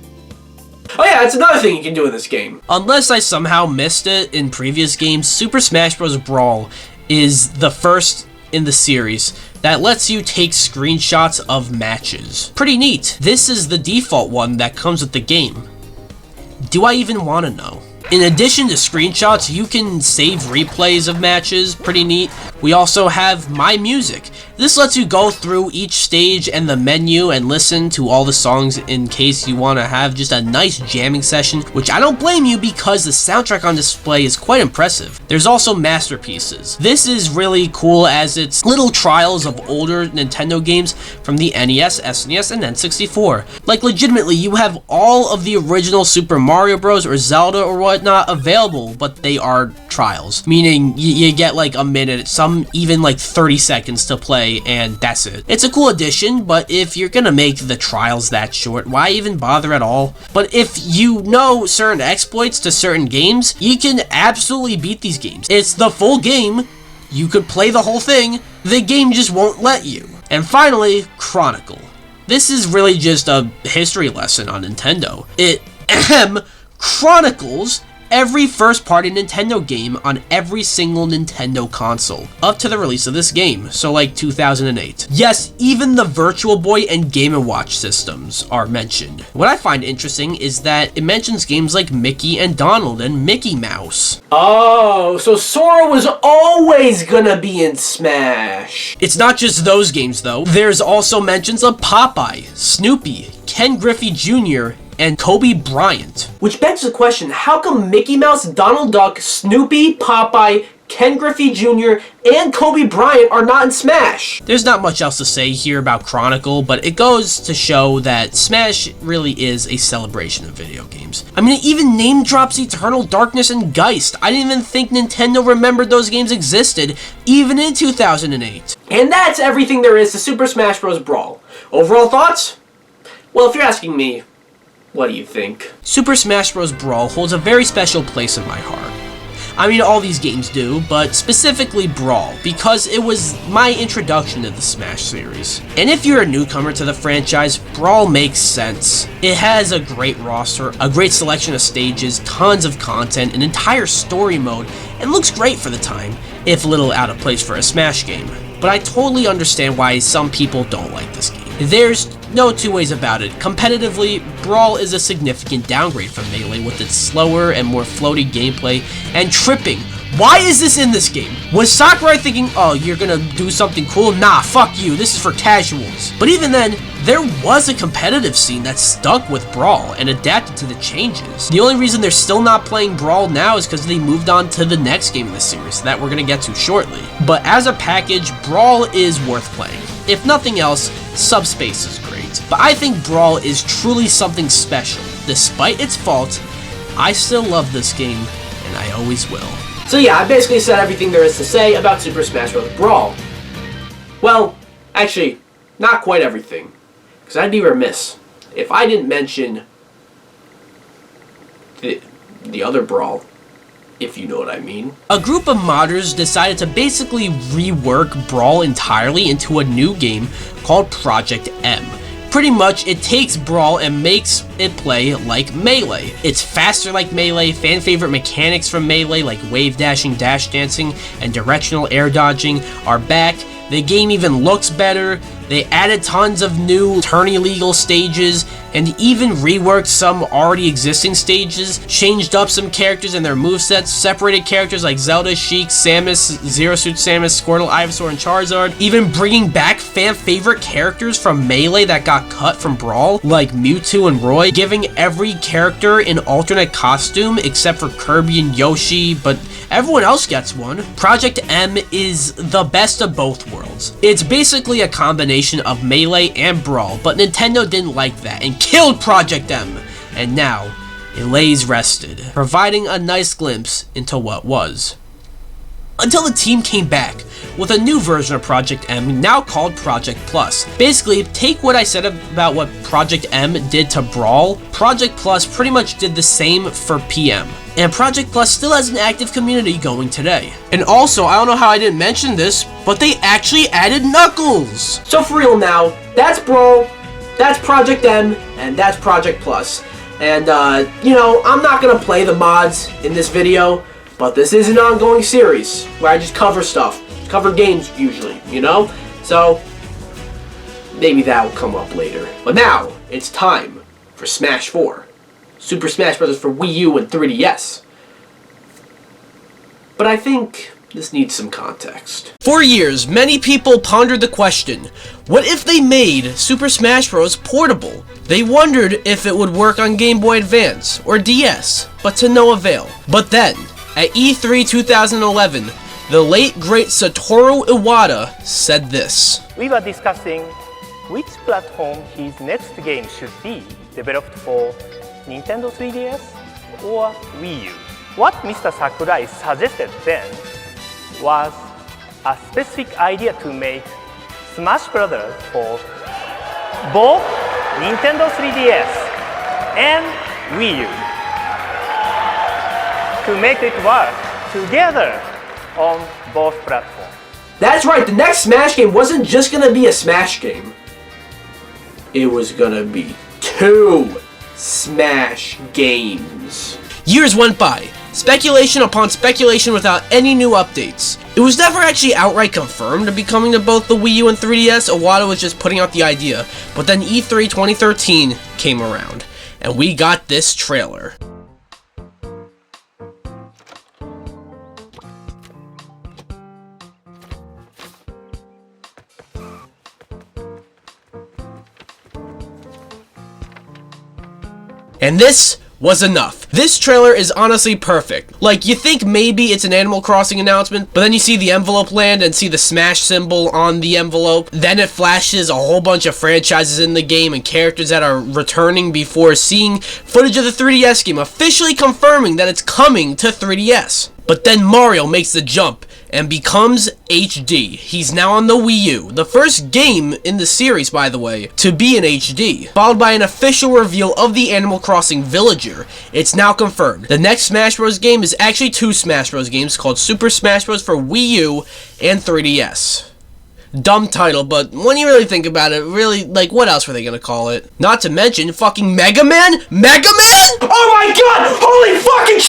Oh yeah, that's another thing you can do in this game. Unless I somehow missed it in previous games, Super Smash Bros. Brawl is the first in the series that lets you take screenshots of matches. Pretty neat. This is the default one that comes with the game. Do I even want to know? In addition to screenshots, you can save replays of matches, pretty neat. We also have My Music. This lets you go through each stage and the menu and listen to all the songs in case you want to have just a nice jamming session, which I don't blame you because the soundtrack on display is quite impressive. There's also masterpieces. This is really cool as it's little trials of older Nintendo games from the NES, SNES, and N64. Like legitimately, you have all of the original Super Mario Bros. Or Zelda or whatnot available, but they are trials, meaning you get like a minute, some even like 30 seconds to play, and that's it. It's a cool addition, but if you're gonna make the trials that short, why even bother at all? But if you know certain exploits to certain games, you can absolutely beat these games. It's the full game. You could play the whole thing. The game just won't let you. And finally, Chronicle. This is really just a history lesson on Nintendo. It chronicles every first-party Nintendo game on every single Nintendo console, up to the release of this game, so like 2008. Yes, even the Virtual Boy and Game & Watch systems are mentioned. What I find interesting is that it mentions games like Mickey and Donald and Mickey Mouse. Oh, so Sora was always gonna be in Smash. It's not just those games though. There's also mentions of Popeye, Snoopy, Ken Griffey Jr., and Kobe Bryant. Which begs the question, how come Mickey Mouse, Donald Duck, Snoopy, Popeye, Ken Griffey Jr., and Kobe Bryant are not in Smash? There's not much else to say here about Chronicle, but it goes to show that Smash really is a celebration of video games. I mean, it even name drops Eternal Darkness and Geist. I didn't even think Nintendo remembered those games existed, even in 2008. And that's everything there is to Super Smash Bros. Brawl. Overall thoughts? Well, if you're asking me, what do you think? Super Smash Bros. Brawl holds a very special place in my heart. I mean, all these games do, but specifically Brawl, because it was my introduction to the Smash series. And if you're a newcomer to the franchise, Brawl makes sense. It has a great roster, a great selection of stages, tons of content, an entire story mode, and looks great for the time, if a little out of place for a Smash game. But I totally understand why some people don't like this game. There's no two ways about it. Competitively, Brawl is a significant downgrade from Melee with its slower and more floaty gameplay and tripping. Why is this in this game? Was Sakurai thinking, oh, you're gonna do something cool? Nah, fuck you, this is for casuals. But even then, there was a competitive scene that stuck with Brawl and adapted to the changes. The only reason they're still not playing Brawl now is because they moved on to the next game in the series that we're gonna get to shortly. But as a package, Brawl is worth playing. If nothing else, Subspace is great. But I think Brawl is truly something special. Despite its faults, I still love this game, and I always will. So yeah, I basically said everything there is to say about Super Smash Bros. Brawl. Well, actually, not quite everything. Because I'd be remiss if I didn't mention the other Brawl, if you know what I mean. A group of modders decided to basically rework Brawl entirely into a new game called Project M. Pretty much, it takes Brawl and makes it play like Melee. It's faster like Melee, fan favorite mechanics from Melee like wave dashing, dash dancing, and directional air dodging are back. The game even looks better. They added tons of new turn-illegal stages and even reworked some already existing stages, changed up some characters and their movesets, separated characters like Zelda, Sheik, Samus, Zero Suit Samus, Squirtle, Ivysaur, and Charizard, even bringing back fan-favorite characters from Melee that got cut from Brawl, like Mewtwo and Roy, giving every character an alternate costume except for Kirby and Yoshi, but everyone else gets one. Project M is the best of both worlds. It's basically a combination of Melee and Brawl, but Nintendo didn't like that and killed Project M, and now it lays rested, providing a nice glimpse into what was. Until the team came back with a new version of Project M, now called Project Plus. Basically, take what I said about what Project M did to Brawl, Project Plus pretty much did the same for PM. And Project Plus still has an active community going today. And also, I don't know how I didn't mention this, but they actually added Knuckles! So for real now, that's Brawl, that's Project M, and that's Project Plus. And, you know, I'm not gonna play the mods in this video, but this is an ongoing series where I just cover stuff. Cover games, usually, you know? So, maybe that will come up later. But now, it's time for Smash 4. Super Smash Bros. For Wii U and 3DS. But I think this needs some context. For years, many people pondered the question, what if they made Super Smash Bros. Portable? They wondered if it would work on Game Boy Advance or DS, but to no avail. But then, at E3 2011, the late great Satoru Iwata said this. We were discussing which platform his next game should be developed for Nintendo 3DS or Wii U. What Mr. Sakurai suggested then was a specific idea to make Smash Brothers for both Nintendo 3DS and Wii U, to make it work together on both platforms. That's right, the next Smash game wasn't just gonna be a Smash game. It was gonna be 2 Smash games. Years went by, speculation upon speculation without any new updates. It was never actually outright confirmed to be coming to both the Wii U and 3DS. Iwata was just putting out the idea, but then E3 2013 came around, and we got this trailer. And this was enough. This trailer is honestly perfect. Like, you think maybe it's an Animal Crossing announcement, but then you see the envelope land and see the Smash symbol on the envelope. Then it flashes a whole bunch of franchises in the game and characters that are returning before seeing footage of the 3DS game, officially confirming that it's coming to 3DS. But then Mario makes the jump and becomes HD. He's now on the Wii U, the first game in the series, by the way, to be in HD, followed by an official reveal of the Animal Crossing Villager. It's now confirmed. The next Smash Bros. Game is actually 2 Smash Bros. Games called Super Smash Bros. For Wii U and 3DS. Dumb title, but when you really think about it, really, like, what else were they gonna call it? Not to mention fucking Mega Man? Mega Man? Oh my god! Holy fucking sh**!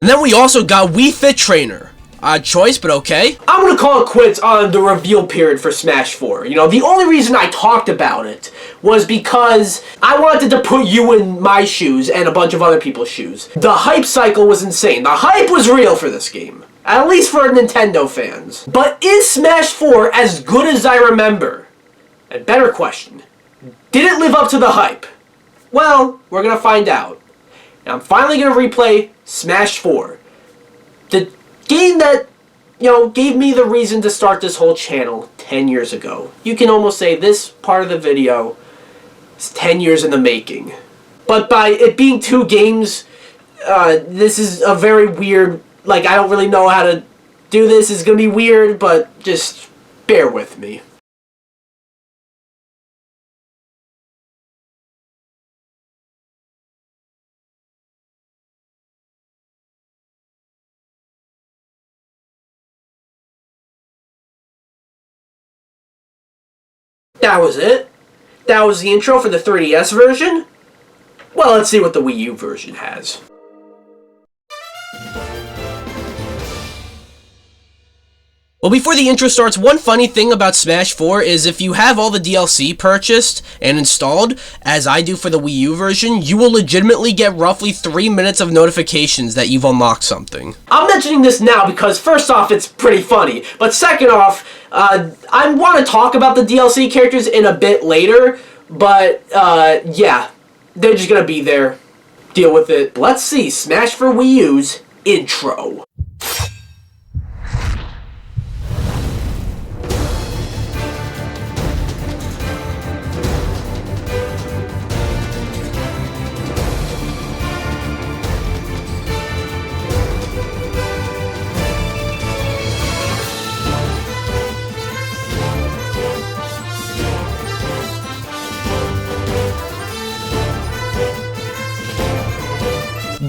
And then we also got Wii Fit Trainer. Odd choice, but okay. I'm gonna call it quits on the reveal period for Smash 4. You know, the only reason I talked about it was because I wanted to put you in my shoes and a bunch of other people's shoes. The hype cycle was insane. The hype was real for this game. At least for Nintendo fans. But is Smash 4 as good as I remember? And better question, did it live up to the hype? Well, we're gonna find out. And I'm finally gonna replay Smash 4. The game that, you know, gave me the reason to start this whole channel 10 years ago. You can almost say this part of the video is 10 years in the making. But by it being 2 games, this is a very weird, like, I don't really know how to do this. It's gonna be weird, but just bear with me. That was it. That was the intro for the 3DS version. Well, let's see what the Wii U version has. Well, before the intro starts, one funny thing about Smash 4 is if you have all the DLC purchased and installed, as I do for the Wii U version, you will legitimately get roughly 3 minutes of notifications that you've unlocked something. I'm mentioning this now because first off, it's pretty funny, but second off, I want to talk about the DLC characters in a bit later, but yeah, they're just gonna be there. Deal with it. Let's see Smash for Wii U's intro.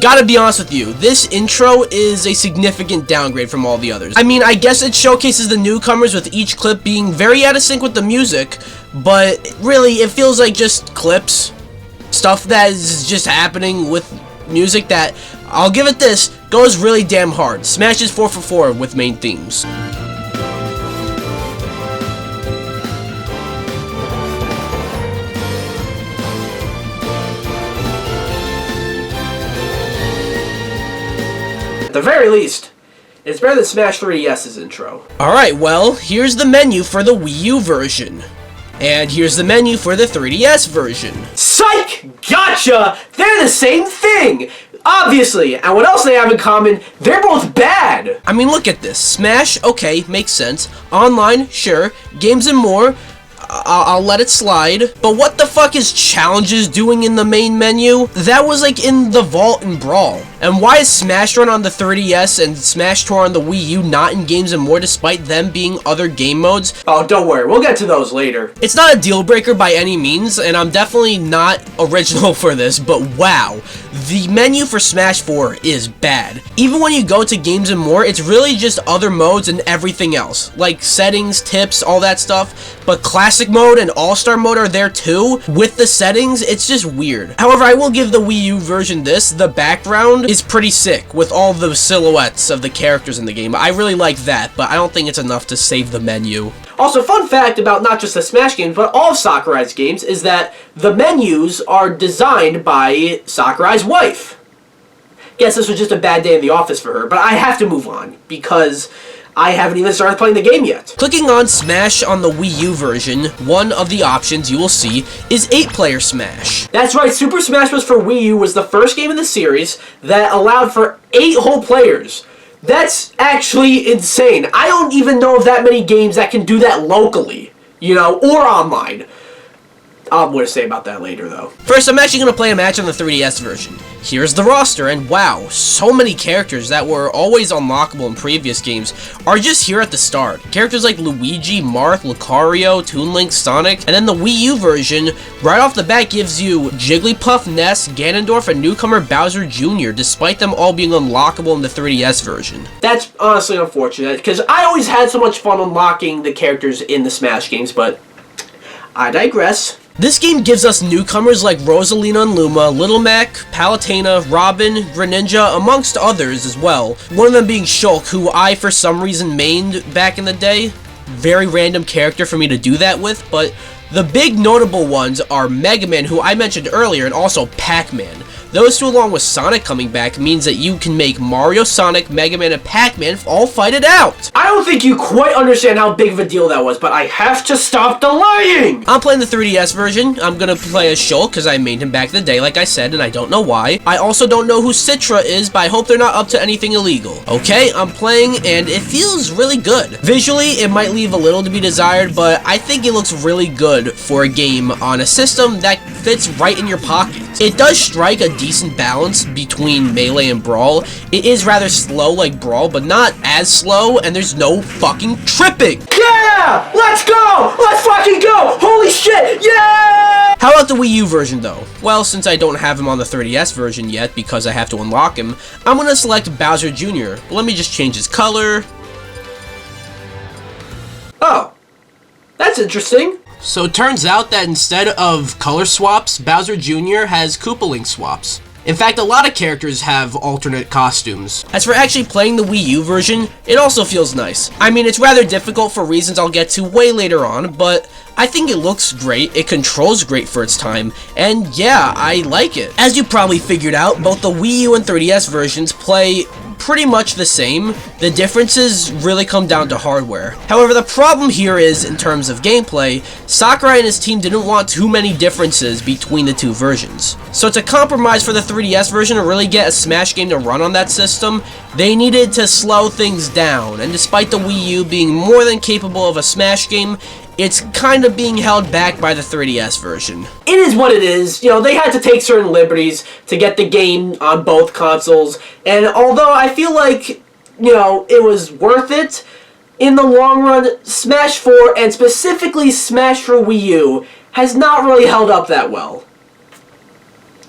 Gotta be honest with you, this intro is a significant downgrade from all the others. I mean, I guess it showcases the newcomers with each clip being very out of sync with the music, but really, it feels like just clips. Stuff that is just happening with music that, I'll give it this, goes really damn hard. Smash is 4 for 4 with main themes. At the very least, it's better than Smash 3DS's intro. Alright, well, here's the menu for the Wii U version. And here's the menu for the 3DS version. Psych! Gotcha! They're the same thing! Obviously, and what else they have in common, they're both bad! I mean, look at this. Smash, okay, makes sense. Online, sure. Games and more, I'll let it slide. But what the fuck is Challenges doing in the main menu? That was like in the Vault and Brawl. And why is Smash Run on the 3DS and Smash Tour on the Wii U not in Games and More despite them being other game modes? Oh, don't worry, we'll get to those later. It's not a deal breaker by any means, and I'm definitely not original for this, but wow, the menu for Smash 4 is bad. Even when you go to Games and More, it's really just other modes and everything else, like settings, tips, all that stuff, but classic mode and all-star mode are there too, with the settings, it's just weird. However, I will give the Wii U version this. The background is pretty sick with all the silhouettes of the characters in the game. I really like that, but I don't think it's enough to save the menu. Also, fun fact about not just the Smash games, but all of Sakurai's games is that the menus are designed by Sakurai's wife. Guess this was just a bad day in the office for her, but I have to move on because I haven't even started playing the game yet. Clicking on Smash on the Wii U version, one of the options you will see is 8-player Smash. That's right, Super Smash Bros. For Wii U was the first game in the series that allowed for 8 whole players. That's actually insane. I don't even know of that many games that can do that locally, you know, or online. I'll have more to say about that later, though. First, I'm actually going to play a match on the 3DS version. Here's the roster, and wow, so many characters that were always unlockable in previous games are just here at the start. Characters like Luigi, Marth, Lucario, Toon Link, Sonic, and then the Wii U version, right off the bat, gives you Jigglypuff, Ness, Ganondorf, and newcomer Bowser Jr., despite them all being unlockable in the 3DS version. That's honestly unfortunate, because I always had so much fun unlocking the characters in the Smash games, but I digress. This game gives us newcomers like Rosalina and Luma, Little Mac, Palutena, Robin, Greninja, amongst others as well. One of them being Shulk, who I for some reason mained back in the day. Very random character for me to do that with, but the big notable ones are Mega Man, who I mentioned earlier, and also Pac-Man. Those two, along with Sonic coming back, means that you can make Mario, Sonic, Mega Man, and Pac-Man all fight it out. I don't think you quite understand how big of a deal that was, but I have to stop delaying! I'm playing the 3DS version. I'm gonna play as Shulk, because I made him back in the day, like I said, and I don't know why. I also don't know who Xtra is, but I hope they're not up to anything illegal. Okay, I'm playing, and it feels really good. Visually, it might leave a little to be desired, but I think it looks really good for a game on a system that fits right in your pocket. It does strike a decent balance between Melee and Brawl. It is rather slow like Brawl, but not as slow, and there's no fucking tripping. Yeah! Let's go! Let's fucking go! Holy shit! Yeah! How about the Wii U version, though? Well, since I don't have him on the 3DS version yet because I have to unlock him, I'm gonna select Bowser Jr. Let me just change his color. Oh. That's interesting. So it turns out that instead of color swaps, Bowser Jr. has Koopa Link swaps. In fact, a lot of characters have alternate costumes. As for actually playing the Wii U version, it also feels nice. I mean, it's rather difficult for reasons I'll get to way later on, but I think it looks great, it controls great for its time, and yeah, I like it. As you probably figured out, both the Wii U and 3DS versions play pretty much the same. The differences really come down to hardware. However, the problem here is, in terms of gameplay, Sakurai and his team didn't want too many differences between the two versions. So to compromise for the 3DS version to really get a Smash game to run on that system, they needed to slow things down, and despite the Wii U being more than capable of a Smash game, it's kind of being held back by the 3DS version. It is what it is. You know, they had to take certain liberties to get the game on both consoles, and although I feel like, you know, it was worth it, in the long run, Smash 4, and specifically Smash for Wii U, has not really held up that well.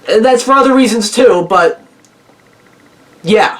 And that's for other reasons too, but yeah.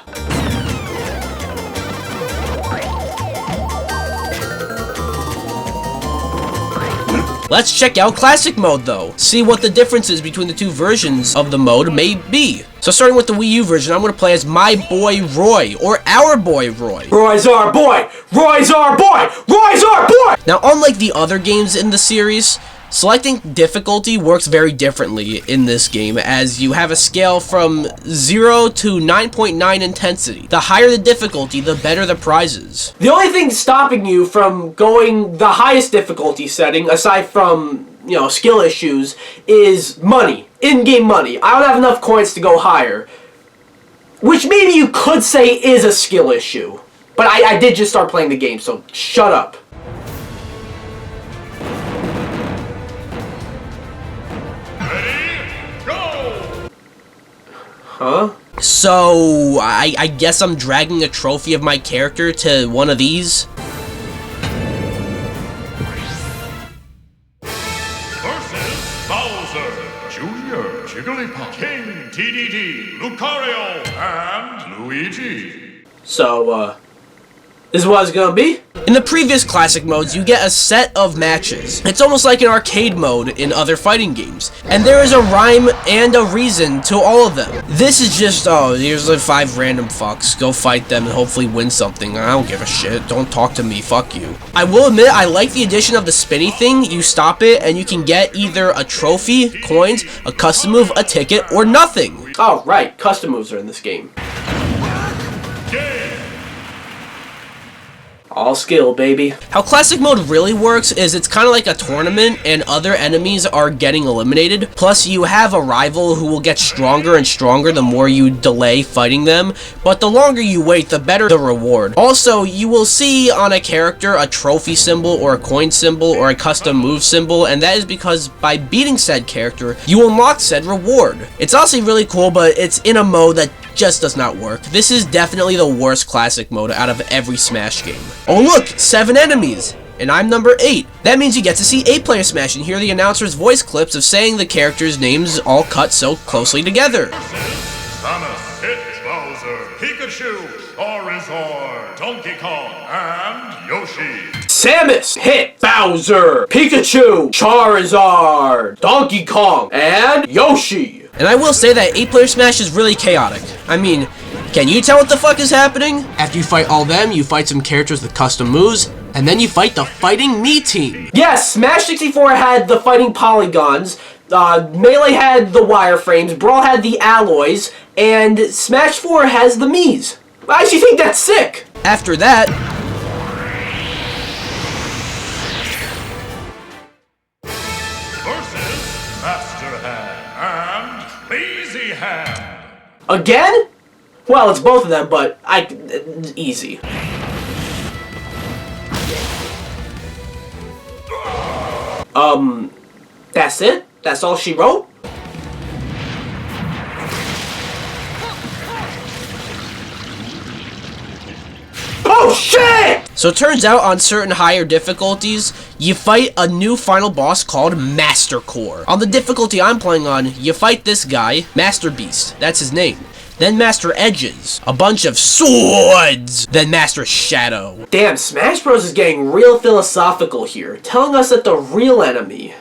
Let's check out Classic Mode though, see what the differences between the two versions of the mode may be. So starting with the Wii U version, I'm going to play as my boy Roy, or our boy Roy. Roy's our boy! Roy's our boy! Roy's our boy! Now, unlike the other games in the series, selecting difficulty works very differently in this game, as you have a scale from 0 to 9.9 intensity. The higher the difficulty, the better the prizes. The only thing stopping you from going the highest difficulty setting, aside from, you know, skill issues, is money. In-game money. I don't have enough coins to go higher. Which maybe you could say is a skill issue. But I did just start playing the game, so shut up. Huh? So, I guess I'm dragging a trophy of my character to one of these? Versus Bowser, Jr., Jigglypuff, King, TDD, Lucario, and Luigi. So, this is what it's gonna be? In the previous classic modes, you get a set of matches. It's almost like an arcade mode in other fighting games. And there is a rhyme and a reason to all of them. This is just, oh, here's like 5 random fucks. Go fight them and hopefully win something. I don't give a shit. Don't talk to me. Fuck you. I will admit, I like the addition of the spinny thing. You stop it and you can get either a trophy, coins, a custom move, a ticket, or nothing. Oh, right. Custom moves are in this game. All skill, baby. How classic mode really works is it's kind of like a tournament and other enemies are getting eliminated. Plus you have a rival who will get stronger and stronger the more you delay fighting them. But the longer you wait, the better the reward. Also, you will see on a character a trophy symbol or a coin symbol or a custom move symbol. And that is because by beating said character, you unlock said reward. It's honestly really cool, but it's in a mode that just does not work. This is definitely the worst classic mode out of every Smash game. Oh look, 7 enemies, and I'm number 8. That means you get to see 8-player Smash and hear the announcer's voice clips of saying the characters' names all cut so closely together. Samus, hit Bowser, Pikachu, Charizard, Donkey Kong, and Yoshi. Samus hit Bowser, Pikachu, Charizard, Donkey Kong, and Yoshi. And I will say that 8-player Smash is really chaotic. I mean, can you tell what the fuck is happening? After you fight all them, you fight some characters with custom moves, and then you fight the Fighting Mii team. Yes, Smash 64 had the fighting polygons, Melee had the wireframes, Brawl had the alloys, and Smash 4 has the Miis. I actually think that's sick. After that, Versus Master Hand and Lazy Hand. Again? Well, it's both of them, but easy. That's it? That's all she wrote? Oh shit! so it turns out on certain higher difficulties, you fight a new final boss called Master Core. On the difficulty I'm playing on, you fight this guy, Master Beast, that's his name. Then Master Edges, a bunch of swords. Then Master Shadow. Damn, Smash Bros is getting real philosophical here, telling us that the real enemy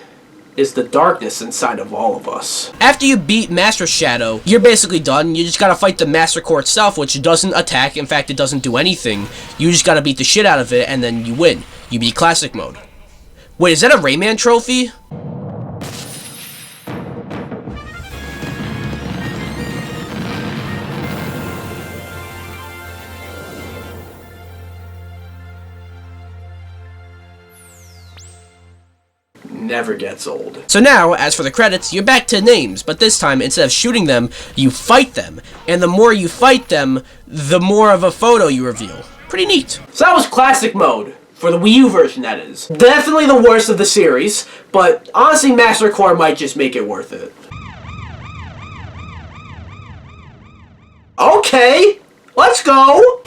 is the darkness inside of all of us. After you beat Master Shadow, you're basically done. You just gotta fight the Master Core itself, which doesn't attack. In fact, it doesn't do anything. You just gotta beat the shit out of it, and then you win. You beat Classic Mode. Wait, is that a Rayman trophy? Never gets old. So now, as for the credits, you're back to names, but this time, instead of shooting them, you fight them. And the more you fight them, the more of a photo you reveal. Pretty neat. So that was Classic Mode, for the Wii U version that is. Definitely the worst of the series, but honestly Master Core might just make it worth it. Okay, let's go!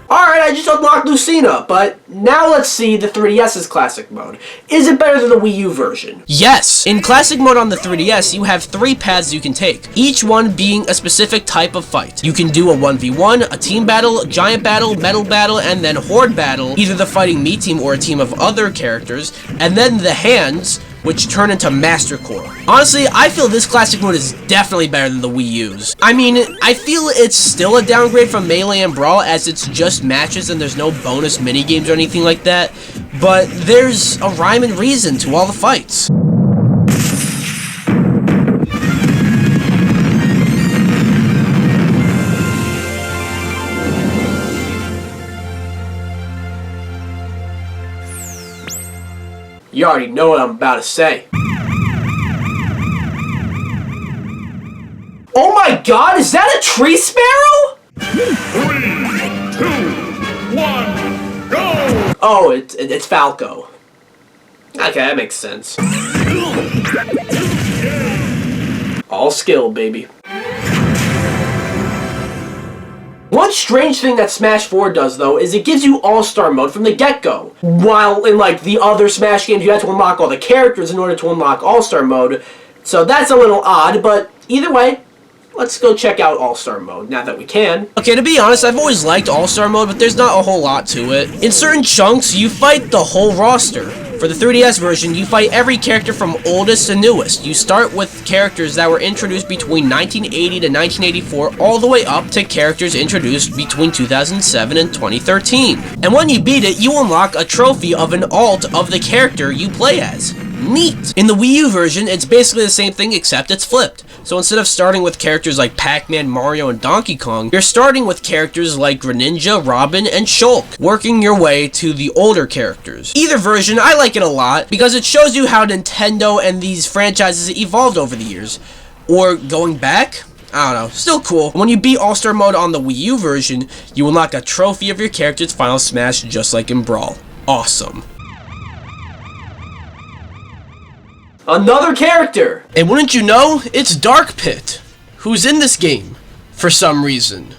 Alright, I just unlocked Lucina, but now let's see the 3DS's Classic Mode. Is it better than the Wii U version? Yes! In Classic Mode on the 3DS, you have 3 paths you can take, each one being a specific type of fight. You can do a 1v1, a team battle, giant battle, metal battle, and then horde battle, either the Fighting Mii team or a team of other characters, and then the hands, which turn into Master Core. Honestly, I feel this Classic Mode is definitely better than the Wii U's. I mean, I feel it's still a downgrade from Melee and Brawl, as it's just matches and there's no bonus minigames or anything like that, but there's a rhyme and reason to all the fights. You already know what I'm about to say. Oh my god, is that a tree sparrow? 3, 2, 1, go! Oh, it's Falco. Okay, that makes sense. All skill, baby. One strange thing that Smash 4 does, though, is it gives you All-Star Mode from the get-go. While in, like, the other Smash games, you have to unlock all the characters in order to unlock All-Star Mode. So that's a little odd, but either way, let's go check out All-Star Mode, now that we can. Okay, to be honest, I've always liked All-Star Mode, but there's not a whole lot to it. In certain chunks, you fight the whole roster. For the 3DS version, you fight every character from oldest to newest. You start with characters that were introduced between 1980 to 1984, all the way up to characters introduced between 2007 and 2013. And when you beat it, you unlock a trophy of an alt of the character you play as. Neat! In the Wii U version, it's basically the same thing except it's flipped. So instead of starting with characters like Pac-Man, Mario, and Donkey Kong, you're starting with characters like Greninja, Robin, and Shulk, working your way to the older characters. Either version, I like it a lot, because it shows you how Nintendo and these franchises evolved over the years. Or going back? I don't know, still cool. When you beat All-Star Mode on the Wii U version, you unlock a trophy of your character's final smash just like in Brawl. Awesome. Another character! And wouldn't you know, it's Dark Pit, who's in this game, for some reason.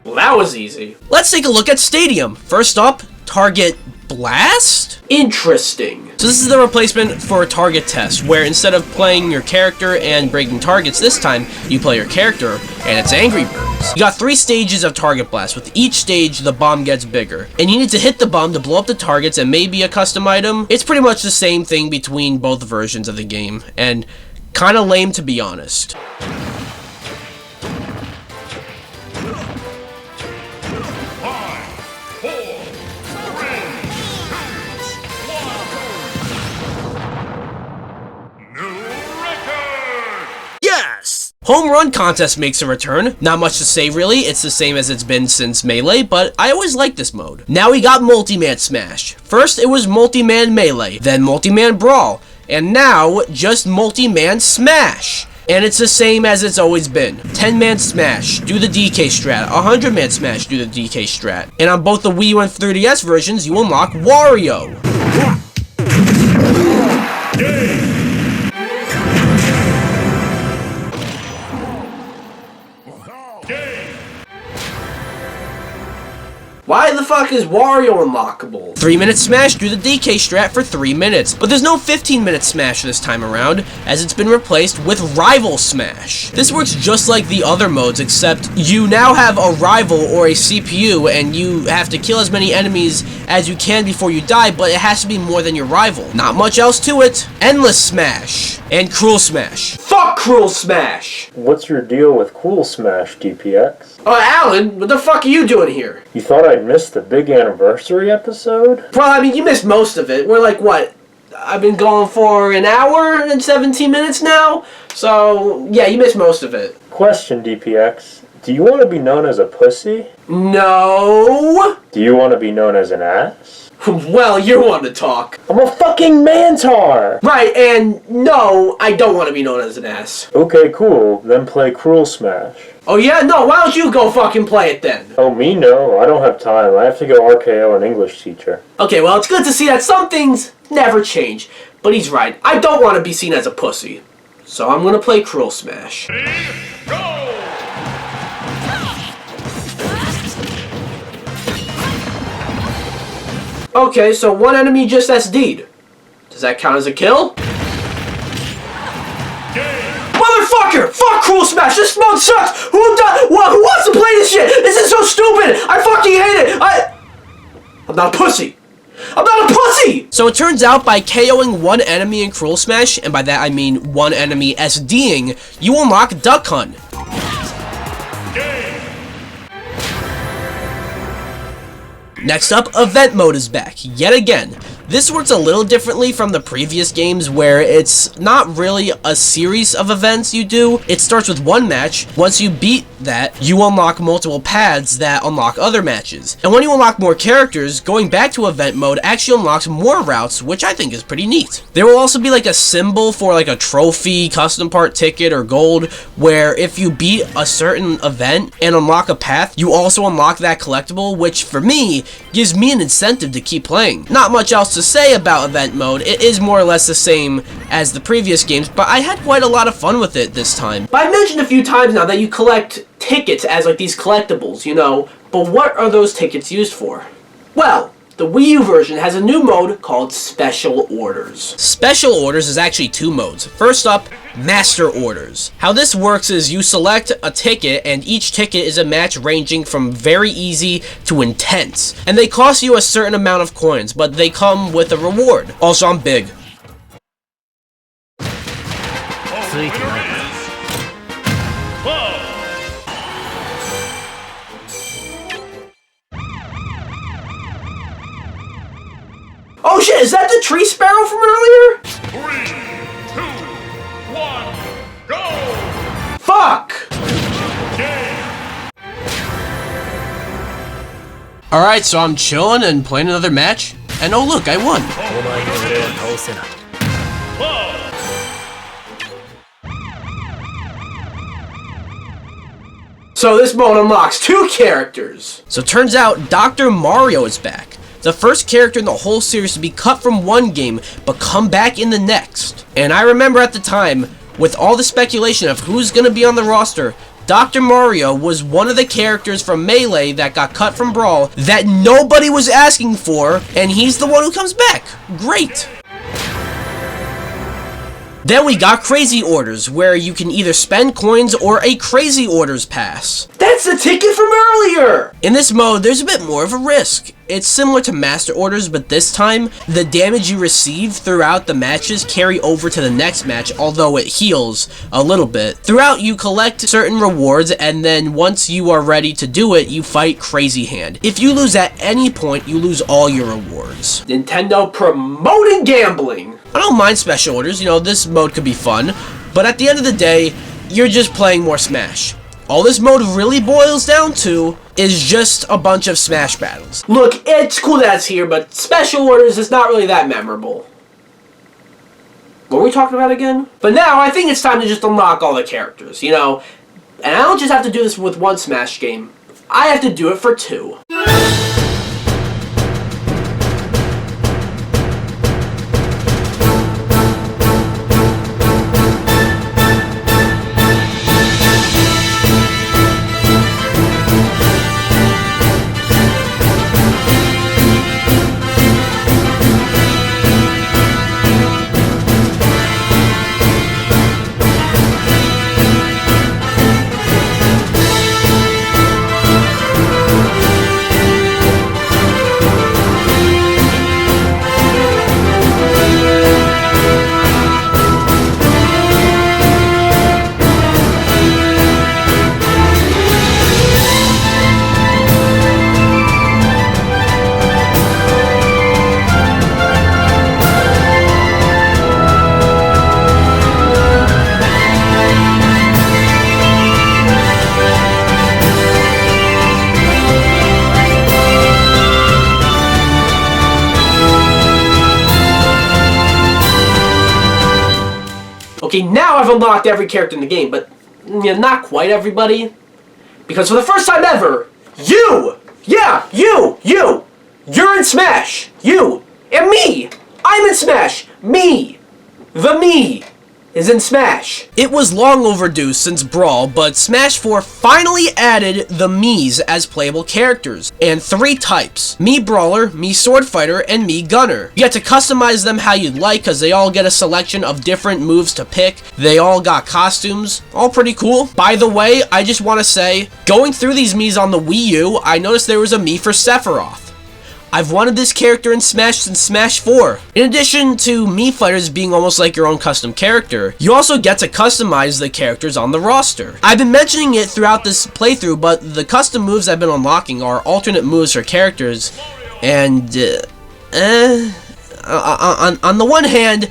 Well, that was easy. Let's take a look at Stadium. First up, Target Blast? Interesting. So this is the replacement for a target test, where instead of playing your character and breaking targets this time, you play your character, and it's Angry Birds. You got 3 stages of Target Blast. With each stage, the bomb gets bigger, and you need to hit the bomb to blow up the targets and maybe a custom item. It's pretty much the same thing between both versions of the game, and kinda lame to be honest. Home Run Contest makes a return. Not much to say really, it's the same as it's been since Melee, but I always liked this mode. Now we got Multi-Man Smash. First it was Multi-Man Melee, then Multi-Man Brawl, and now just Multi-Man Smash. And it's the same as it's always been. 10-man Smash, do the DK strat. 100-man Smash, do the DK strat. And on both the Wii U and 3DS versions, you unlock Wario. Why the fuck is Wario unlockable? 3-minute Smash, do the DK strat for 3 minutes. But there's no 15-minute Smash this time around, as it's been replaced with Rival Smash. This works just like the other modes, except you now have a rival or a CPU, and you have to kill as many enemies as you can before you die, but it has to be more than your rival. Not much else to it. Endless Smash and Cruel Smash. Fuck Cruel Smash! What's your deal with Cool Smash, DPX? Oh, Alan, what the fuck are you doing here? You thought I'd missed the big anniversary episode? Well, I mean, you missed most of it. We're like, what? I've been going for an hour and 17 minutes now? So, yeah, you missed most of it. Question, DPX. Do you want to be known as a pussy? No! Do you want to be known as an ass? Well, you're one to talk. I'm a fucking mantar! Right, and no, I don't want to be known as an ass. Okay, cool. Then play Cruel Smash. Oh yeah? No, why don't you go fucking play it then? Oh, me? No. I don't have time. I have to go RKO an English teacher. Okay, well, it's good to see that some things never change. But he's right. I don't want to be seen as a pussy. So I'm gonna play Cruel Smash. Go! Okay, so one enemy just SD'd. Does that count as a kill? Motherfucker! Fuck Cruel Smash! This mode sucks! Who wants to play this shit? This is so stupid! I fucking hate it! I'm not a pussy! I'm not a pussy! So it turns out by KOing one enemy in Cruel Smash, and by that I mean one enemy SDing, you unlock Duck Hunt. Next up, Event Mode is back, yet again. This works a little differently from the previous games where it's not really a series of events you do. It starts with one match. Once you beat that, you unlock multiple paths that unlock other matches. And when you unlock more characters, going back to Event Mode actually unlocks more routes, which I think is pretty neat. There will also be like a symbol for like a trophy, custom part ticket, or gold, where if you beat a certain event and unlock a path, you also unlock that collectible, which for me, gives me an incentive to keep playing. Not much else to say about Event Mode. It is more or less the same as the previous games, but I had quite a lot of fun with it this time. But I mentioned a few times now that you collect tickets as like these collectibles, you know, but what are those tickets used for? Well, the Wii U version has a new mode called Special Orders. Special Orders is actually 2 modes. First up, Master Orders. How this works is you select a ticket, and each ticket is a match ranging from very easy to intense. And they cost you a certain amount of coins, but they come with a reward. Also, I'm big. Oh shit, is that the tree sparrow from earlier? 3, 2, 1, go! Fuck! Alright, so I'm chilling and playing another match, and oh look, I won. So this mode unlocks 2 characters. So turns out Dr. Mario is back. The first character in the whole series to be cut from one game, but come back in the next. And I remember at the time, with all the speculation of who's gonna be on the roster, Dr. Mario was one of the characters from Melee that got cut from Brawl that nobody was asking for, and he's the one who comes back. Great! Then we got Crazy Orders, where you can either spend coins or a Crazy Orders pass. That's the ticket from earlier! In this mode, there's a bit more of a risk. It's similar to Master Orders, but this time, the damage you receive throughout the matches carry over to the next match, although it heals a little bit. Throughout, you collect certain rewards, and then once you are ready to do it, you fight Crazy Hand. If you lose at any point, you lose all your rewards. Nintendo promoting gambling! I don't mind Special Orders, you know, this mode could be fun, but at the end of the day, you're just playing more Smash. All this mode really boils down to is just a bunch of Smash battles. Look, it's cool that it's here, but Special Orders is not really that memorable. What were we talking about again? But now, I think it's time to just unlock all the characters, you know? And I don't just have to do this with one Smash game. I have to do it for 2. Okay, now I've unlocked every character in the game, but not quite everybody. Because for the first time ever, you're in Smash! You! And me! I'm in Smash! Me! The me! Is in Smash. It was long overdue since Brawl, but Smash 4 finally added the Miis as playable characters, and 3 types: Mii Brawler, Mii Sword Fighter, and Mii Gunner. You get to customize them how you'd like, because they all get a selection of different moves to pick. They all got costumes, all pretty cool. By the way, I just want to say, going through these Miis on the Wii U, I noticed there was a Mii for Sephiroth. I've wanted this character in Smash since Smash 4. In addition to Mii Fighters being almost like your own custom character, you also get to customize the characters on the roster. I've been mentioning it throughout this playthrough, but the custom moves I've been unlocking are alternate moves for characters, and on the one hand,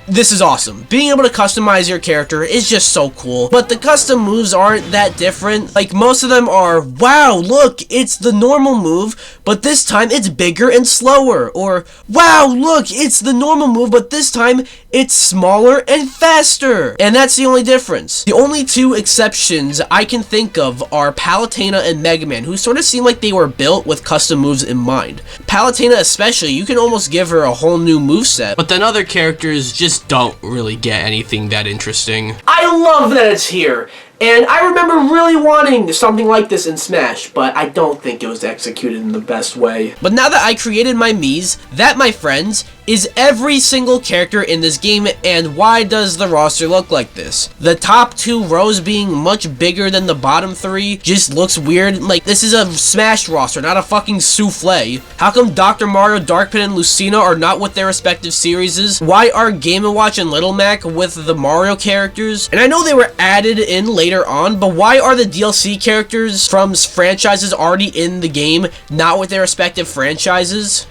this is awesome. Being able to customize your character is just so cool, but the custom moves aren't that different. Like, most of them are, wow, look, it's the normal move, but this time it's bigger and slower. Or, wow, look, it's the normal move, but this time it's smaller and faster. And that's the only difference. The only 2 exceptions I can think of are Palutena and Mega Man, who sort of seem like they were built with custom moves in mind. Palutena especially, you can almost give her a whole new moveset, but then other characters just don't really get anything that interesting. I love that it's here. And I remember really wanting something like this in Smash, but I don't think it was executed in the best way. But now that I created my Miis, that, my friends, is every single character in this game. And why does the roster look like this? The top 2 rows being much bigger than the bottom 3 just looks weird. Like, this is a Smash roster, not a fucking souffle. How come Dr. Mario, Dark Pit, and Lucina are not with their respective series? Why are Game & Watch and Little Mac with the Mario characters? And I know they were added in later on, but why are the DLC characters from franchises already in the game not with their respective franchises?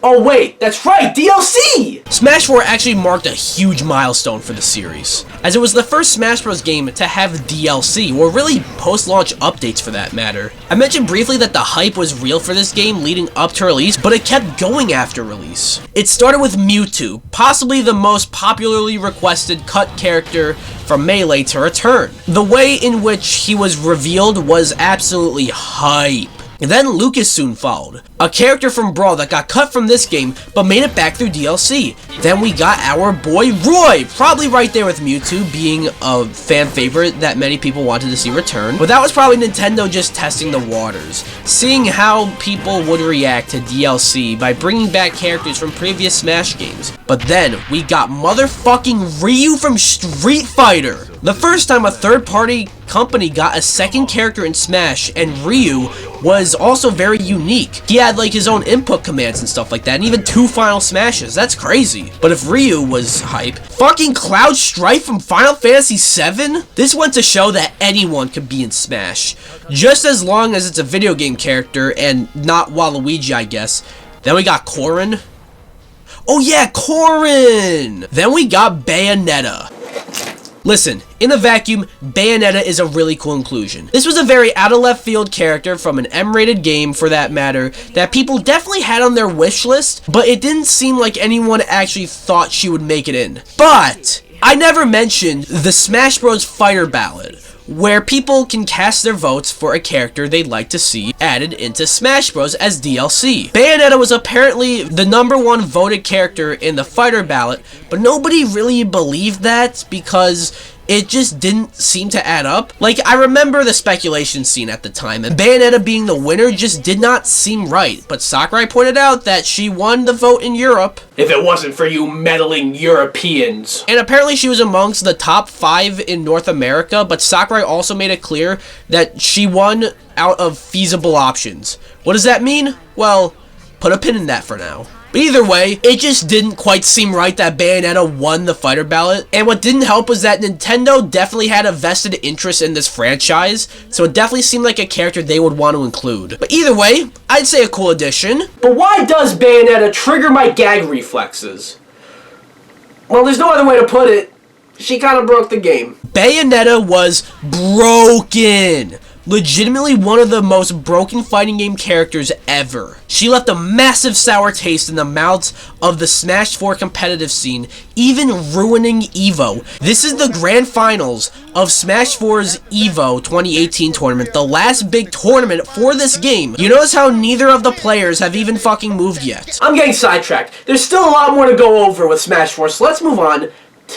Oh wait, that's right, DLC! Smash 4 actually marked a huge milestone for the series, as it was the first Smash Bros. Game to have DLC, or really post-launch updates for that matter. I mentioned briefly that the hype was real for this game leading up to release, but it kept going after release. It started with Mewtwo, possibly the most popularly requested cut character from Melee to return. The way in which he was revealed was absolutely hype. And then Lucas soon followed, a character from Brawl that got cut from this game, but made it back through DLC. Then we got our boy Roy, probably right there with Mewtwo, being a fan favorite that many people wanted to see return. But that was probably Nintendo just testing the waters, seeing how people would react to DLC by bringing back characters from previous Smash games. But then, we got motherfucking Ryu from Street Fighter! The first time a third-party company got a second character in Smash, and Ryu was also very unique. He had like his own input commands and stuff like that, and even 2 Final Smashes. That's crazy. But if Ryu was hype, fucking Cloud Strife from Final Fantasy VII? This went to show that anyone could be in Smash, just as long as it's a video game character and not Waluigi, I guess. Then we got Corrin. Oh yeah, Corrin! Then we got Bayonetta. Listen, in a vacuum, Bayonetta is a really cool inclusion. This was a very out-of-left-field character from an M-rated game, for that matter, that people definitely had on their wish list, but it didn't seem like anyone actually thought she would make it in. But I never mentioned the Smash Bros. Fighter ballot, where people can cast their votes for a character they'd like to see added into Smash Bros. As DLC. Bayonetta was apparently the #1 voted character in the fighter ballot, but nobody really believed that because it just didn't seem to add up. Like, I remember the speculation scene at the time, and Bayonetta being the winner just did not seem right, but Sakurai pointed out that she won the vote in Europe. If it wasn't for you meddling Europeans. And apparently she was amongst the top 5 in North America, but Sakurai also made it clear that she won out of feasible options. What does that mean? Well, put a pin in that for now. But either way, it just didn't quite seem right that Bayonetta won the fighter ballot. And what didn't help was that Nintendo definitely had a vested interest in this franchise, so it definitely seemed like a character they would want to include. But either way, I'd say a cool addition. But why does Bayonetta trigger my gag reflexes? Well, there's no other way to put it. She kind of broke the game. Bayonetta was broken. Legitimately one of the most broken fighting game characters ever. She left a massive sour taste in the mouths of the Smash 4 competitive scene, even ruining EVO. This is the grand finals of Smash 4's EVO 2018 tournament, the last big tournament for this game. You notice how neither of the players have even fucking moved yet. I'm getting sidetracked. There's still a lot more to go over with Smash 4, so let's move on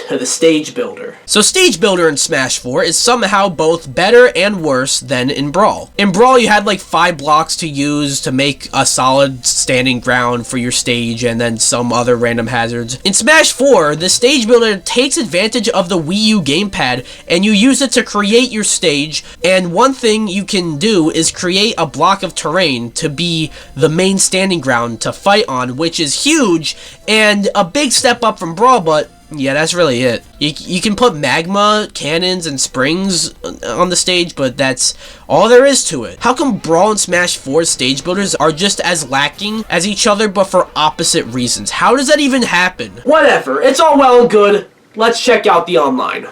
to the Stage Builder. So Stage Builder in Smash 4 is somehow both better and worse than in Brawl. In Brawl, you had like 5 blocks to use to make a solid standing ground for your stage and then some other random hazards. In Smash 4, the Stage Builder takes advantage of the Wii U gamepad and you use it to create your stage, and one thing you can do is create a block of terrain to be the main standing ground to fight on, which is huge and a big step up from Brawl, but yeah, that's really it. You can put magma, cannons, and springs on the stage, but that's all there is to it. How come Brawl and Smash 4's stage builders are just as lacking as each other, but for opposite reasons? How does that even happen? Whatever, it's all well and good. Let's check out the online.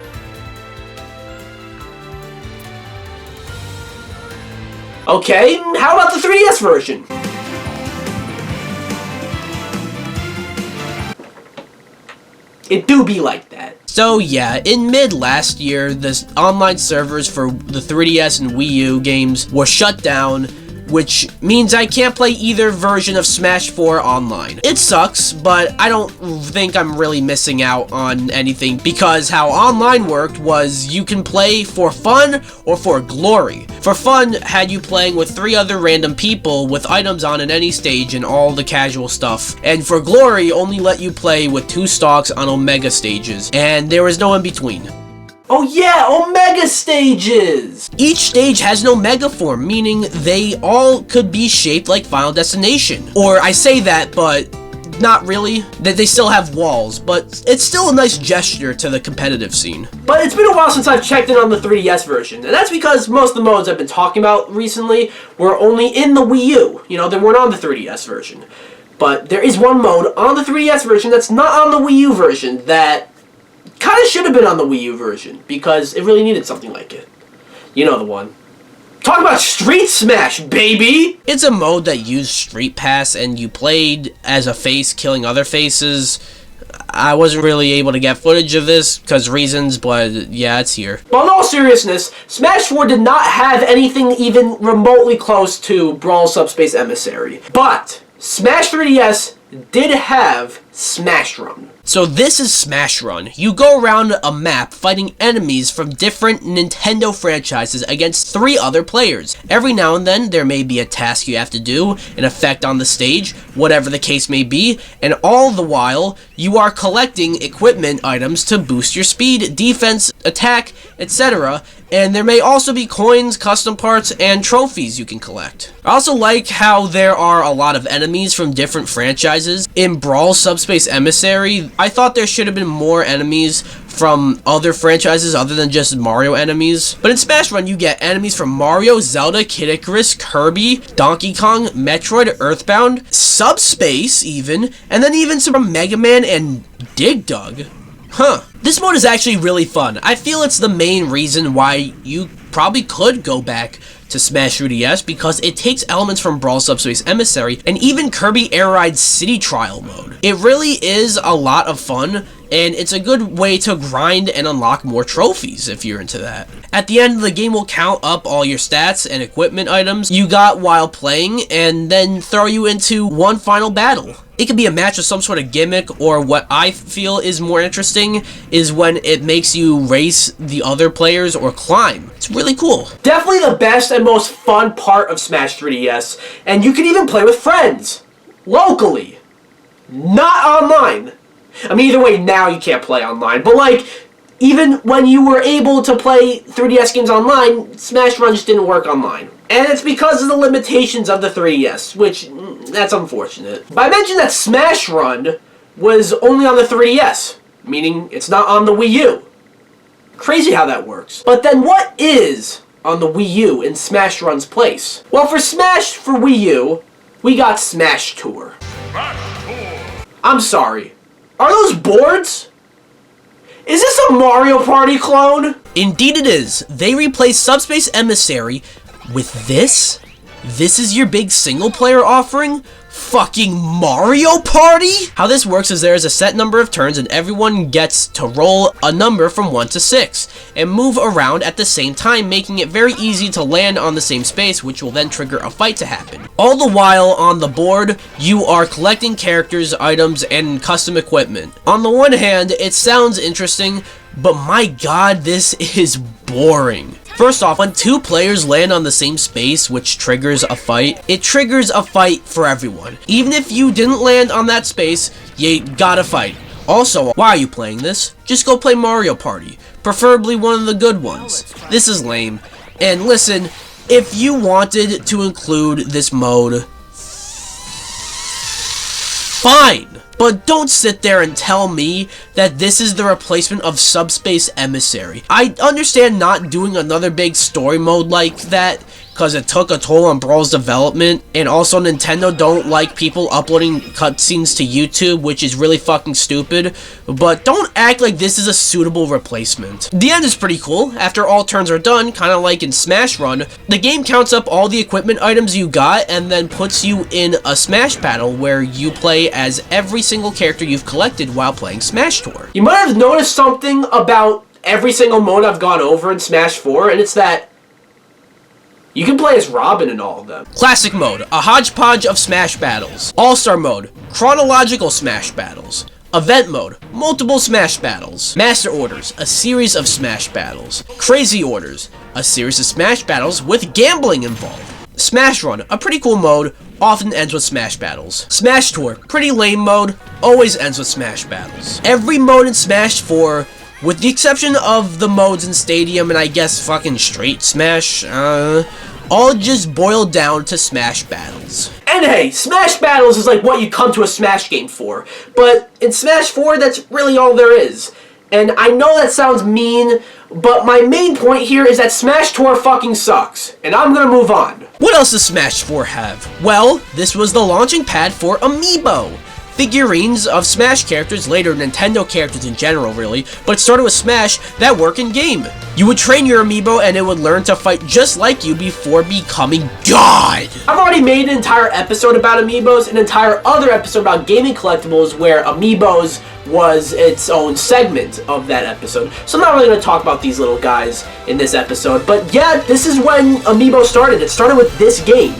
Okay, how about the 3DS version? It do be like that. So yeah, in mid last year, the online servers for the 3DS and Wii U games were shut down, which means I can't play either version of Smash 4 online. It sucks, but I don't think I'm really missing out on anything, because how online worked was you can play for fun or for glory. For fun had you playing with 3 other random people with items on in any stage and all the casual stuff, and for glory only let you play with 2 stocks on Omega stages, and there was no in between. Oh yeah, Omega stages! Each stage has no mega form, meaning they all could be shaped like Final Destination. Or I say that, but not really. That they still have walls, but it's still a nice gesture to the competitive scene. But it's been a while since I've checked in on the 3DS version, and that's because most of the modes I've been talking about recently were only in the Wii U. You know, they weren't on the 3DS version. But there is one mode on the 3DS version that's not on the Wii U version that kind of should have been on the Wii U version, because it really needed something like it. You know the one. Talk about Street Smash, baby! It's a mode that used Street Pass, and you played as a face killing other faces. I wasn't really able to get footage of this because reasons, but yeah, it's here. But in all seriousness, Smash 4 did not have anything even remotely close to Brawl Subspace Emissary. But Smash 3DS did have Smash Run. So this is Smash Run. You go around a map fighting enemies from different Nintendo franchises against 3 other players. Every now and then there may be a task you have to do, an effect on the stage, whatever the case may be, and all the while you are collecting equipment items to boost your speed, defense, attack, etc. And there may also be coins, custom parts, and trophies you can collect. I also like how there are a lot of enemies from different franchises. In Brawl Subspace Emissary, I thought there should have been more enemies from other franchises other than just Mario enemies. But in Smash Run, you get enemies from Mario, Zelda, Kid Icarus, Kirby, Donkey Kong, Metroid, Earthbound, Subspace even, and then even some from Mega Man and Dig Dug. Huh. This mode is actually really fun. I feel it's the main reason why you probably could go back to Smash 3DS, because it takes elements from Brawl Subspace Emissary and even Kirby Air Ride's City Trial mode. It really is a lot of fun, and it's a good way to grind and unlock more trophies if you're into that. At the end, the game will count up all your stats and equipment items you got while playing, and then throw you into one final battle. It could be a match with some sort of gimmick, or what I feel is more interesting is when it makes you race the other players or climb. It's really cool. Definitely the best and most fun part of Smash 3DS, and you can even play with friends. Locally. Not online. I mean, either way, now you can't play online, but like, even when you were able to play 3DS games online, Smash Run just didn't work online. And it's because of the limitations of the 3DS, which, that's unfortunate. But I mentioned that Smash Run was only on the 3DS, meaning it's not on the Wii U. Crazy how that works. But then what is on the Wii U in Smash Run's place? Well, for Smash for Wii U, we got Smash Tour. I'm sorry. Are those boards? Is this a Mario Party clone? Indeed it is. They replaced Subspace Emissary with this? This is your big single player offering? Fucking Mario Party? How this works is there is a set number of turns and everyone gets to roll a number from 1 to 6 and move around at the same time, making it very easy to land on the same space, which will then trigger a fight to happen. All the while on the board, you are collecting characters, items, and custom equipment. On the one hand, it sounds interesting, but my god, this is boring. First off, when 2 players land on the same space, which triggers a fight, it triggers a fight for everyone. Even if you didn't land on that space, you gotta fight. Also, why are you playing this? Just go play Mario Party, preferably one of the good ones. This is lame. And listen, if you wanted to include this mode, fine. But don't sit there and tell me that this is the replacement of Subspace Emissary. I understand not doing another big story mode like that, because it took a toll on Brawl's development, and also Nintendo don't like people uploading cutscenes to YouTube, which is really fucking stupid, but don't act like this is a suitable replacement. The end is pretty cool. After all turns are done, kinda like in Smash Run, the game counts up all the equipment items you got, and then puts you in a Smash battle where you play as every single character you've collected while playing Smash Tour. You might have noticed something about every single mode I've gone over in Smash 4, and it's that You can play as Robin in all of them. Classic mode, a hodgepodge of Smash battles. All-Star mode, chronological Smash battles. Event mode, multiple Smash battles. Master Orders, a series of Smash battles. Crazy Orders, a series of Smash battles with gambling involved. Smash Run, a pretty cool mode, often ends with Smash battles. Smash Tour, pretty lame mode, always ends with Smash battles. Every mode in Smash 4, with the exception of the modes in Stadium and I guess fucking Straight Smash, all just boil down to Smash battles. And hey, Smash Battles is like what you come to a Smash game for. But in Smash 4, that's really all there is. And I know that sounds mean, but my main point here is that Smash Tour fucking sucks. And I'm gonna move on. What else does Smash 4 have? Well, this was the launching pad for Amiibo. Figurines of Smash characters, later Nintendo characters in general really, but it started with Smash that work in game. You would train your Amiibo and it would learn to fight just like you before becoming God. I've already made an entire episode about Amiibos, an entire other episode about gaming collectibles where Amiibos was its own segment of that episode. So I'm not really going to talk about these little guys in this episode, but yeah, this is when Amiibo started. It started with this game,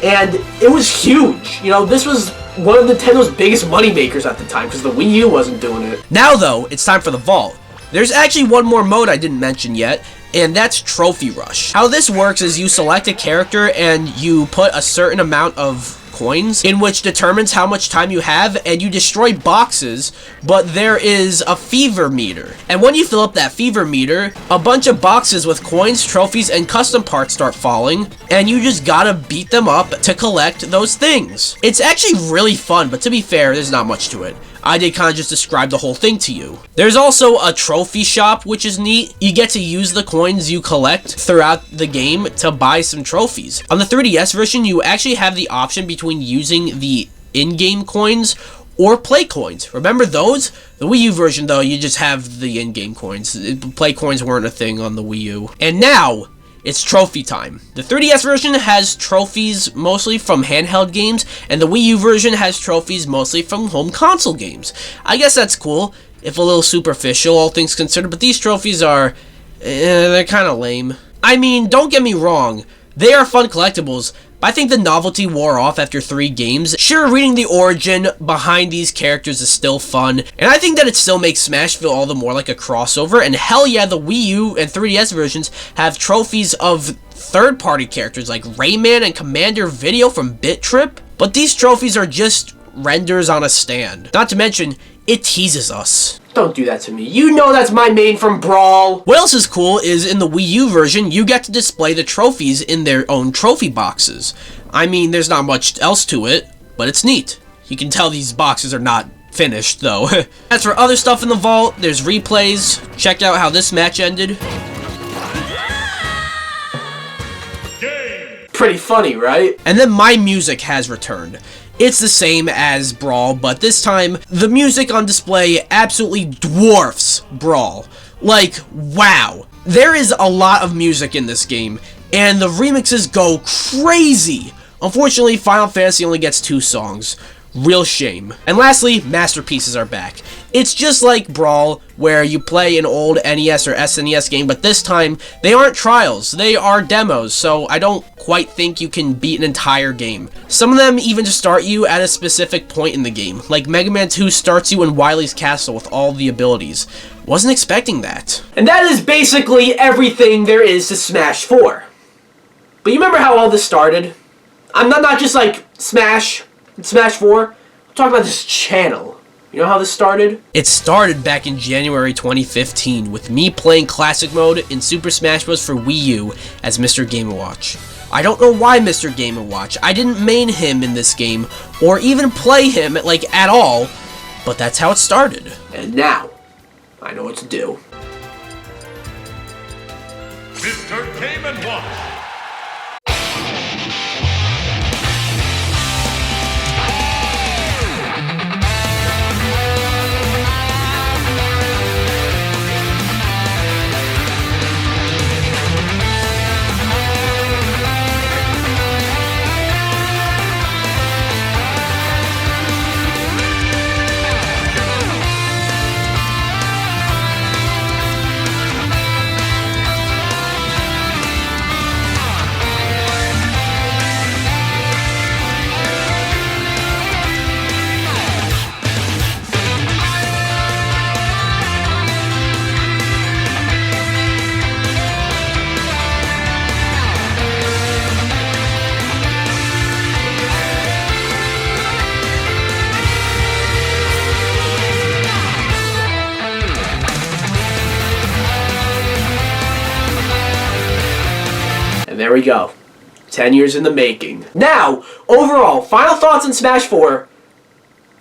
and it was huge. You know, this was one of Nintendo's biggest money makers at the time because the Wii U wasn't doing it. Now though, it's time for the vault. There's actually one more mode I didn't mention yet, and that's Trophy Rush. How this works is you select a character and you put a certain amount of coins in which determines how much time you have, and you destroy boxes, but there is a fever meter. And when you fill up that fever meter, a bunch of boxes with coins, trophies, and custom parts start falling, and you just gotta beat them up to collect those things. It's actually really fun, but to be fair, there's not much to it. I did kind of just describe the whole thing to you. There's also a trophy shop, which is neat. You get to use the coins you collect throughout the game to buy some trophies. On the 3DS version, you actually have the option between using the in-game coins or play coins. Remember those? The Wii U version, though, you just have the in-game coins. Play coins weren't a thing on the Wii U. And now, it's trophy time. The 3DS version has trophies mostly from handheld games, and the Wii U version has trophies mostly from home console games. I guess that's cool, if a little superficial, all things considered, but these trophies are, they're kind of lame. I mean, don't get me wrong, they are fun collectibles, but I think the novelty wore off after 3 games. Sure, reading the origin behind these characters is still fun, and I think that it still makes Smash feel all the more like a crossover, and hell yeah, the Wii U and 3DS versions have trophies of third-party characters like Rayman and Commander Video from Bit Trip, but these trophies are just renders on a stand. Not to mention, it teases us. Don't do that to me. You know that's my main from Brawl. What else is cool is in the Wii U version, you get to display the trophies in their own trophy boxes. I mean, there's not much else to it, but it's neat. You can tell these boxes are not finished, though. As for other stuff in the vault, there's replays. Check out how this match ended. Pretty funny, right? And then My Music has returned. It's the same as Brawl, but this time, the music on display absolutely dwarfs Brawl. Like, wow. There is a lot of music in this game, and the remixes go crazy. Unfortunately, Final Fantasy only gets 2 songs. Real shame. And lastly, masterpieces are back. It's just like Brawl, where you play an old NES or SNES game, but this time, they aren't trials, they are demos, so I don't quite think you can beat an entire game. Some of them even just start you at a specific point in the game, like Mega Man 2 starts you in Wily's castle with all the abilities. Wasn't expecting that. And that is basically everything there is to Smash 4. But you remember how all this started? I'm not just like Smash 4. I'm talking about this channel. You know how this started? It started back in January 2015 with me playing Classic Mode in Super Smash Bros. For Wii U as Mr. Game & Watch. I don't know why Mr. Game & Watch. I didn't main him in this game, or even play him, like, at all, but that's how it started. And now, I know what to do. Mr. Game & Watch. there we go. 10 years in the making. Now, overall, final thoughts on Smash 4.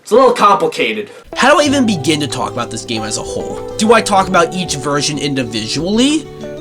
It's a little complicated. How do I even begin to talk about this game as a whole? Do I talk about each version individually?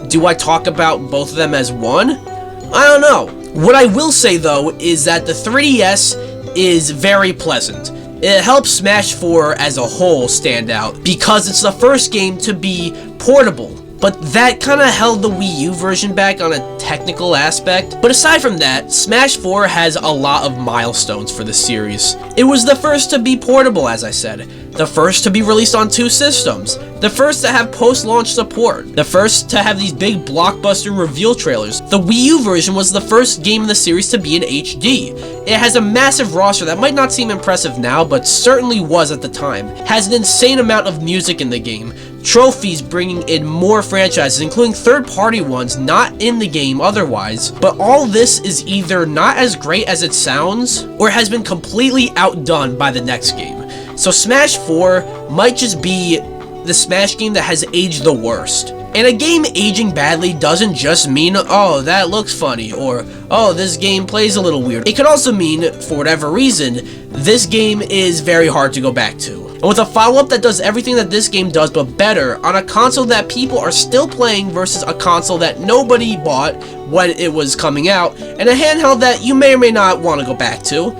Do I talk about both of them as one? I don't know. What I will say though is that the 3DS is very pleasant. It helps Smash 4 as a whole stand out because it's the first game to be portable. But that kind of held the Wii U version back on a technical aspect. But aside from that, Smash 4 has a lot of milestones for the series. It was the first to be portable, as I said. The first to be released on 2 systems. The first to have post-launch support. The first to have these big blockbuster reveal trailers. The Wii U version was the first game in the series to be in HD. It has a massive roster that might not seem impressive now, but certainly was at the time. Has an insane amount of music in the game. Trophies bringing in more franchises, including third-party ones not in the game otherwise. But all this is either not as great as it sounds, or has been completely outdone by the next game. So Smash 4 might just be the Smash game that has aged the worst. And a game aging badly doesn't just mean, oh, that looks funny, or, oh, this game plays a little weird. It could also mean, for whatever reason, this game is very hard to go back to. And with a follow-up that does everything that this game does but better, on a console that people are still playing versus a console that nobody bought when it was coming out, and a handheld that you may or may not want to go back to,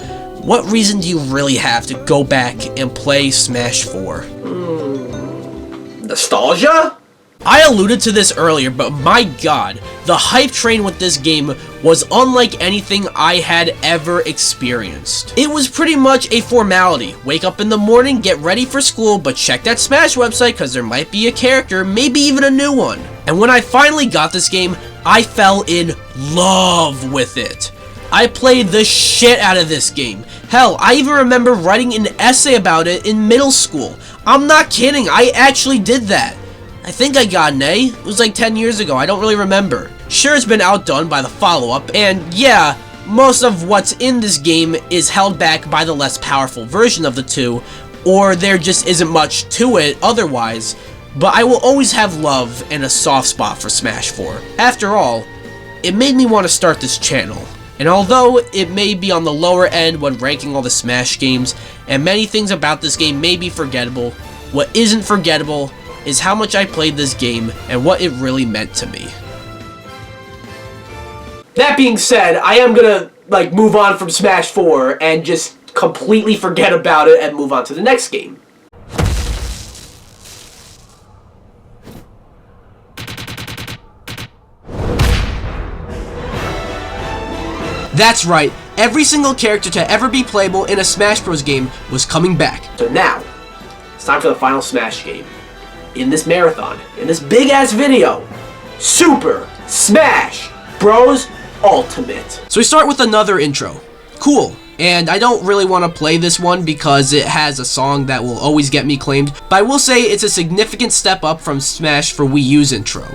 what reason do you really have to go back and play Smash 4? Nostalgia? I alluded to this earlier, but my god, the hype train with this game was unlike anything I had ever experienced. It was pretty much a formality. Wake up in the morning, get ready for school, but check that Smash website because there might be a character, maybe even a new one. And when I finally got this game, I fell in love with it. I played the shit out of this game. Hell, I even remember writing an essay about it in middle school. I'm not kidding, I actually did that. I think I got an A. It was like 10 years ago, I don't really remember. Sure, it's been outdone by the follow-up, and yeah, most of what's in this game is held back by the less powerful version of the two, or there just isn't much to it otherwise, but I will always have love and a soft spot for Smash 4. After all, it made me want to start this channel. And although it may be on the lower end when ranking all the Smash games, and many things about this game may be forgettable, what isn't forgettable is how much I played this game and what it really meant to me. That being said, I am gonna move on from Smash 4 and just completely forget about it and move on to the next game. That's right, every single character to ever be playable in a Smash Bros. Game was coming back. So now, it's time for the final Smash game. In this marathon, in this big-ass video, Super Smash Bros. Ultimate. So we start with another intro. Cool. And I don't really want to play this one because it has a song that will always get me claimed, but I will say it's a significant step up from Smash for Wii U's intro.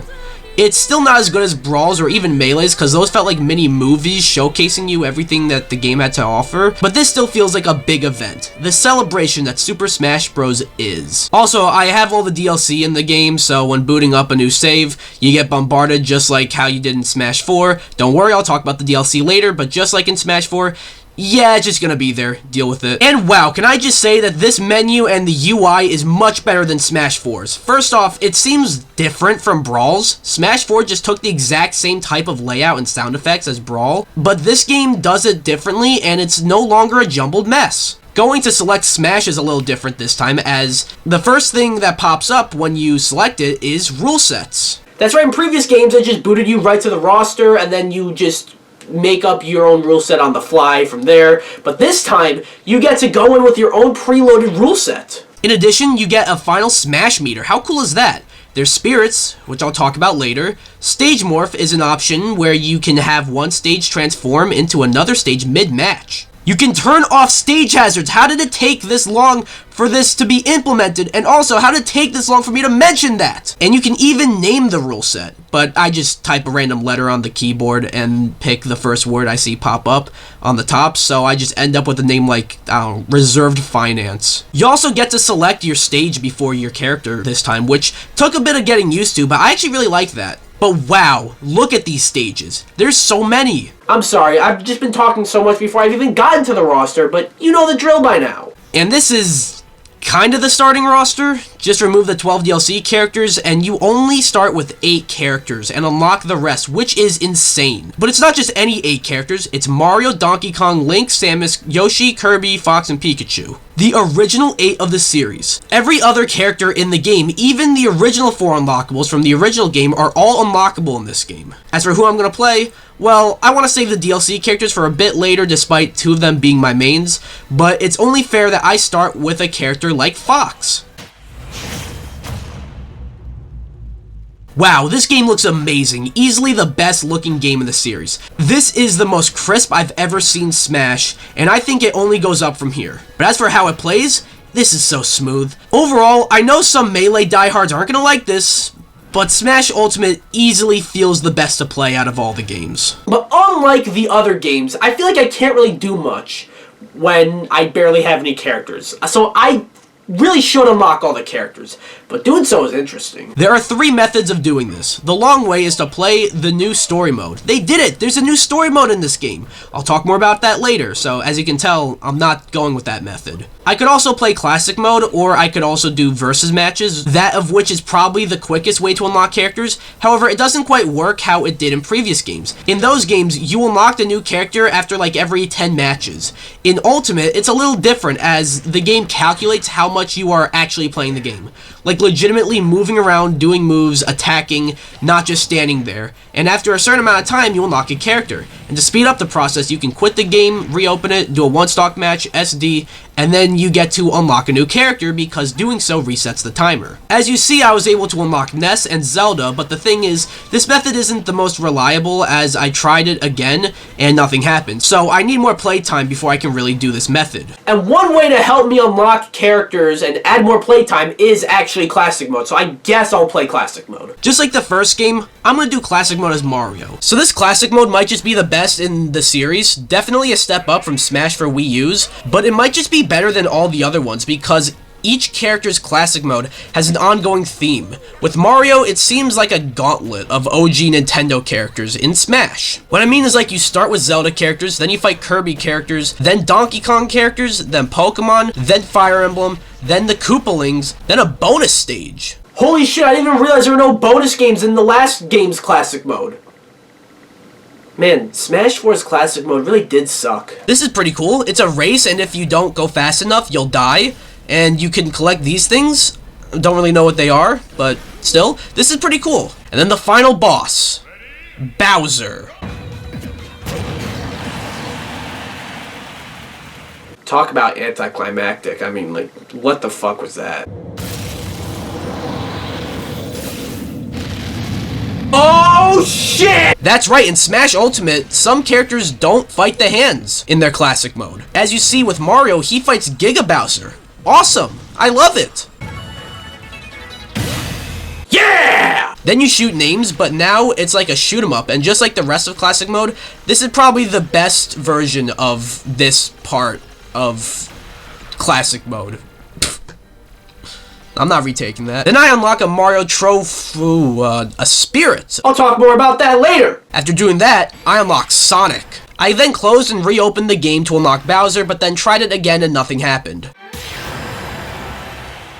It's still not as good as Brawl's or even Melee's because those felt like mini movies showcasing you everything that the game had to offer, but this still feels like a big event, the celebration that Super Smash Bros. Is. Also, I have all the DLC in the game, so when booting up a new save, you get bombarded just like how you did in Smash 4. Don't worry, I'll talk about the DLC later, but just like in Smash 4, yeah, it's just gonna be there. Deal with it. And wow, can I just say that this menu and the UI is much better than Smash 4's. First off, it seems different from Brawl's. Smash 4 just took the exact same type of layout and sound effects as Brawl, but this game does it differently and it's no longer a jumbled mess. Going to select Smash is a little different this time, as the first thing that pops up when you select it is rule sets. That's right, in previous games it just booted you right to the roster and then you just make up your own rule set on the fly from there, but this time you get to go in with your own preloaded rule set. In addition, you get a final Smash meter. How cool is that? There's spirits, which I'll talk about later. Stage morph is an option where you can have one stage transform into another stage mid-match. You can turn off stage hazards. How did it take this long for this to be implemented? And also, how did it take this long for me to mention that? And you can even name the rule set. But I just type a random letter on the keyboard and pick the first word I see pop up on the top. So I just end up with a name like, I don't know, Reserved Finance. You also get to select your stage before your character this time, which took a bit of getting used to, but I actually really like that. But wow, look at these stages. There's so many. I'm sorry, I've just been talking so much before I've even gotten to the roster, but you know the drill by now. And this is kind of the starting roster. Just remove the 12 DLC characters and you only start with 8 characters and unlock the rest, which is insane. But it's not just any 8 characters, it's Mario, Donkey Kong, Link, Samus, Yoshi, Kirby, Fox, and Pikachu. The original 8 of the series. Every other character in the game, even the original 4 unlockables from the original game, are all unlockable in this game. As for who I'm going to play, well, I want to save the DLC characters for a bit later despite 2 of them being my mains, but it's only fair that I start with a character like Fox. Wow, this game looks amazing. Easily the best looking game in the series. This is the most crisp I've ever seen Smash, and I think it only goes up from here. But as for how it plays, this is so smooth. Overall, I know some Melee diehards aren't gonna like this, but Smash Ultimate easily feels the best to play out of all the games. But unlike the other games, I feel like I can't really do much when I barely have any characters. So I really should unlock all the characters, but doing so is interesting. There are 3 methods of doing this. The long way is to play the new story mode. They did it! There's a new story mode in this game. I'll talk more about that later, so as you can tell, I'm not going with that method. I could also play classic mode, or I could also do versus matches, that of which is probably the quickest way to unlock characters. However, it doesn't quite work how it did in previous games. In those games, you unlocked a new character after like every 10 matches. In Ultimate, it's a little different as the game calculates how much you are actually playing the game. Like legitimately moving around, doing moves, attacking, not just standing there. And after a certain amount of time, you unlock a character. And to speed up the process, you can quit the game, reopen it, do a one-stock match, SD, and then you get to unlock a new character because doing so resets the timer. As you see, I was able to unlock Ness and Zelda, but the thing is, this method isn't the most reliable as I tried it again and nothing happened. So I need more playtime before I can really do this method. And one way to help me unlock characters and add more playtime is actually classic mode, so I guess I'll play classic mode. Just like the first game, I'm gonna do classic mode as Mario. So this classic mode might just be the best in the series, definitely a step up from Smash for Wii U's, but it might just be better than all the other ones because each character's classic mode has an ongoing theme. With Mario, it seems like a gauntlet of OG Nintendo characters in Smash. What I mean is like you start with Zelda characters, then you fight Kirby characters, then Donkey Kong characters, then Pokemon, then Fire Emblem, then the Koopalings, then a bonus stage. Holy shit, I didn't even realize there were no bonus games in the last game's classic mode. Man, Smash 4's classic mode really did suck. This is pretty cool. It's a race, and if you don't go fast enough, you'll die. And you can collect these things. Don't really know what they are, but still, this is pretty cool. And then the final boss, Bowser. Talk about anticlimactic. I mean, like, what the fuck was that? Oh shit! That's right, in Smash Ultimate, some characters don't fight the hands in their classic mode. As you see with Mario, he fights Giga Bowser. Awesome! I love it! Yeah! Then you shoot names, but now it's like a shoot 'em up, and just like the rest of classic mode, this is probably the best version of this part of classic mode. I'm not retaking that. Then I unlock a Mario a spirit. I'll talk more about that later. After doing that, I unlock Sonic. I then closed and reopened the game to unlock Bowser, but then tried it again and nothing happened.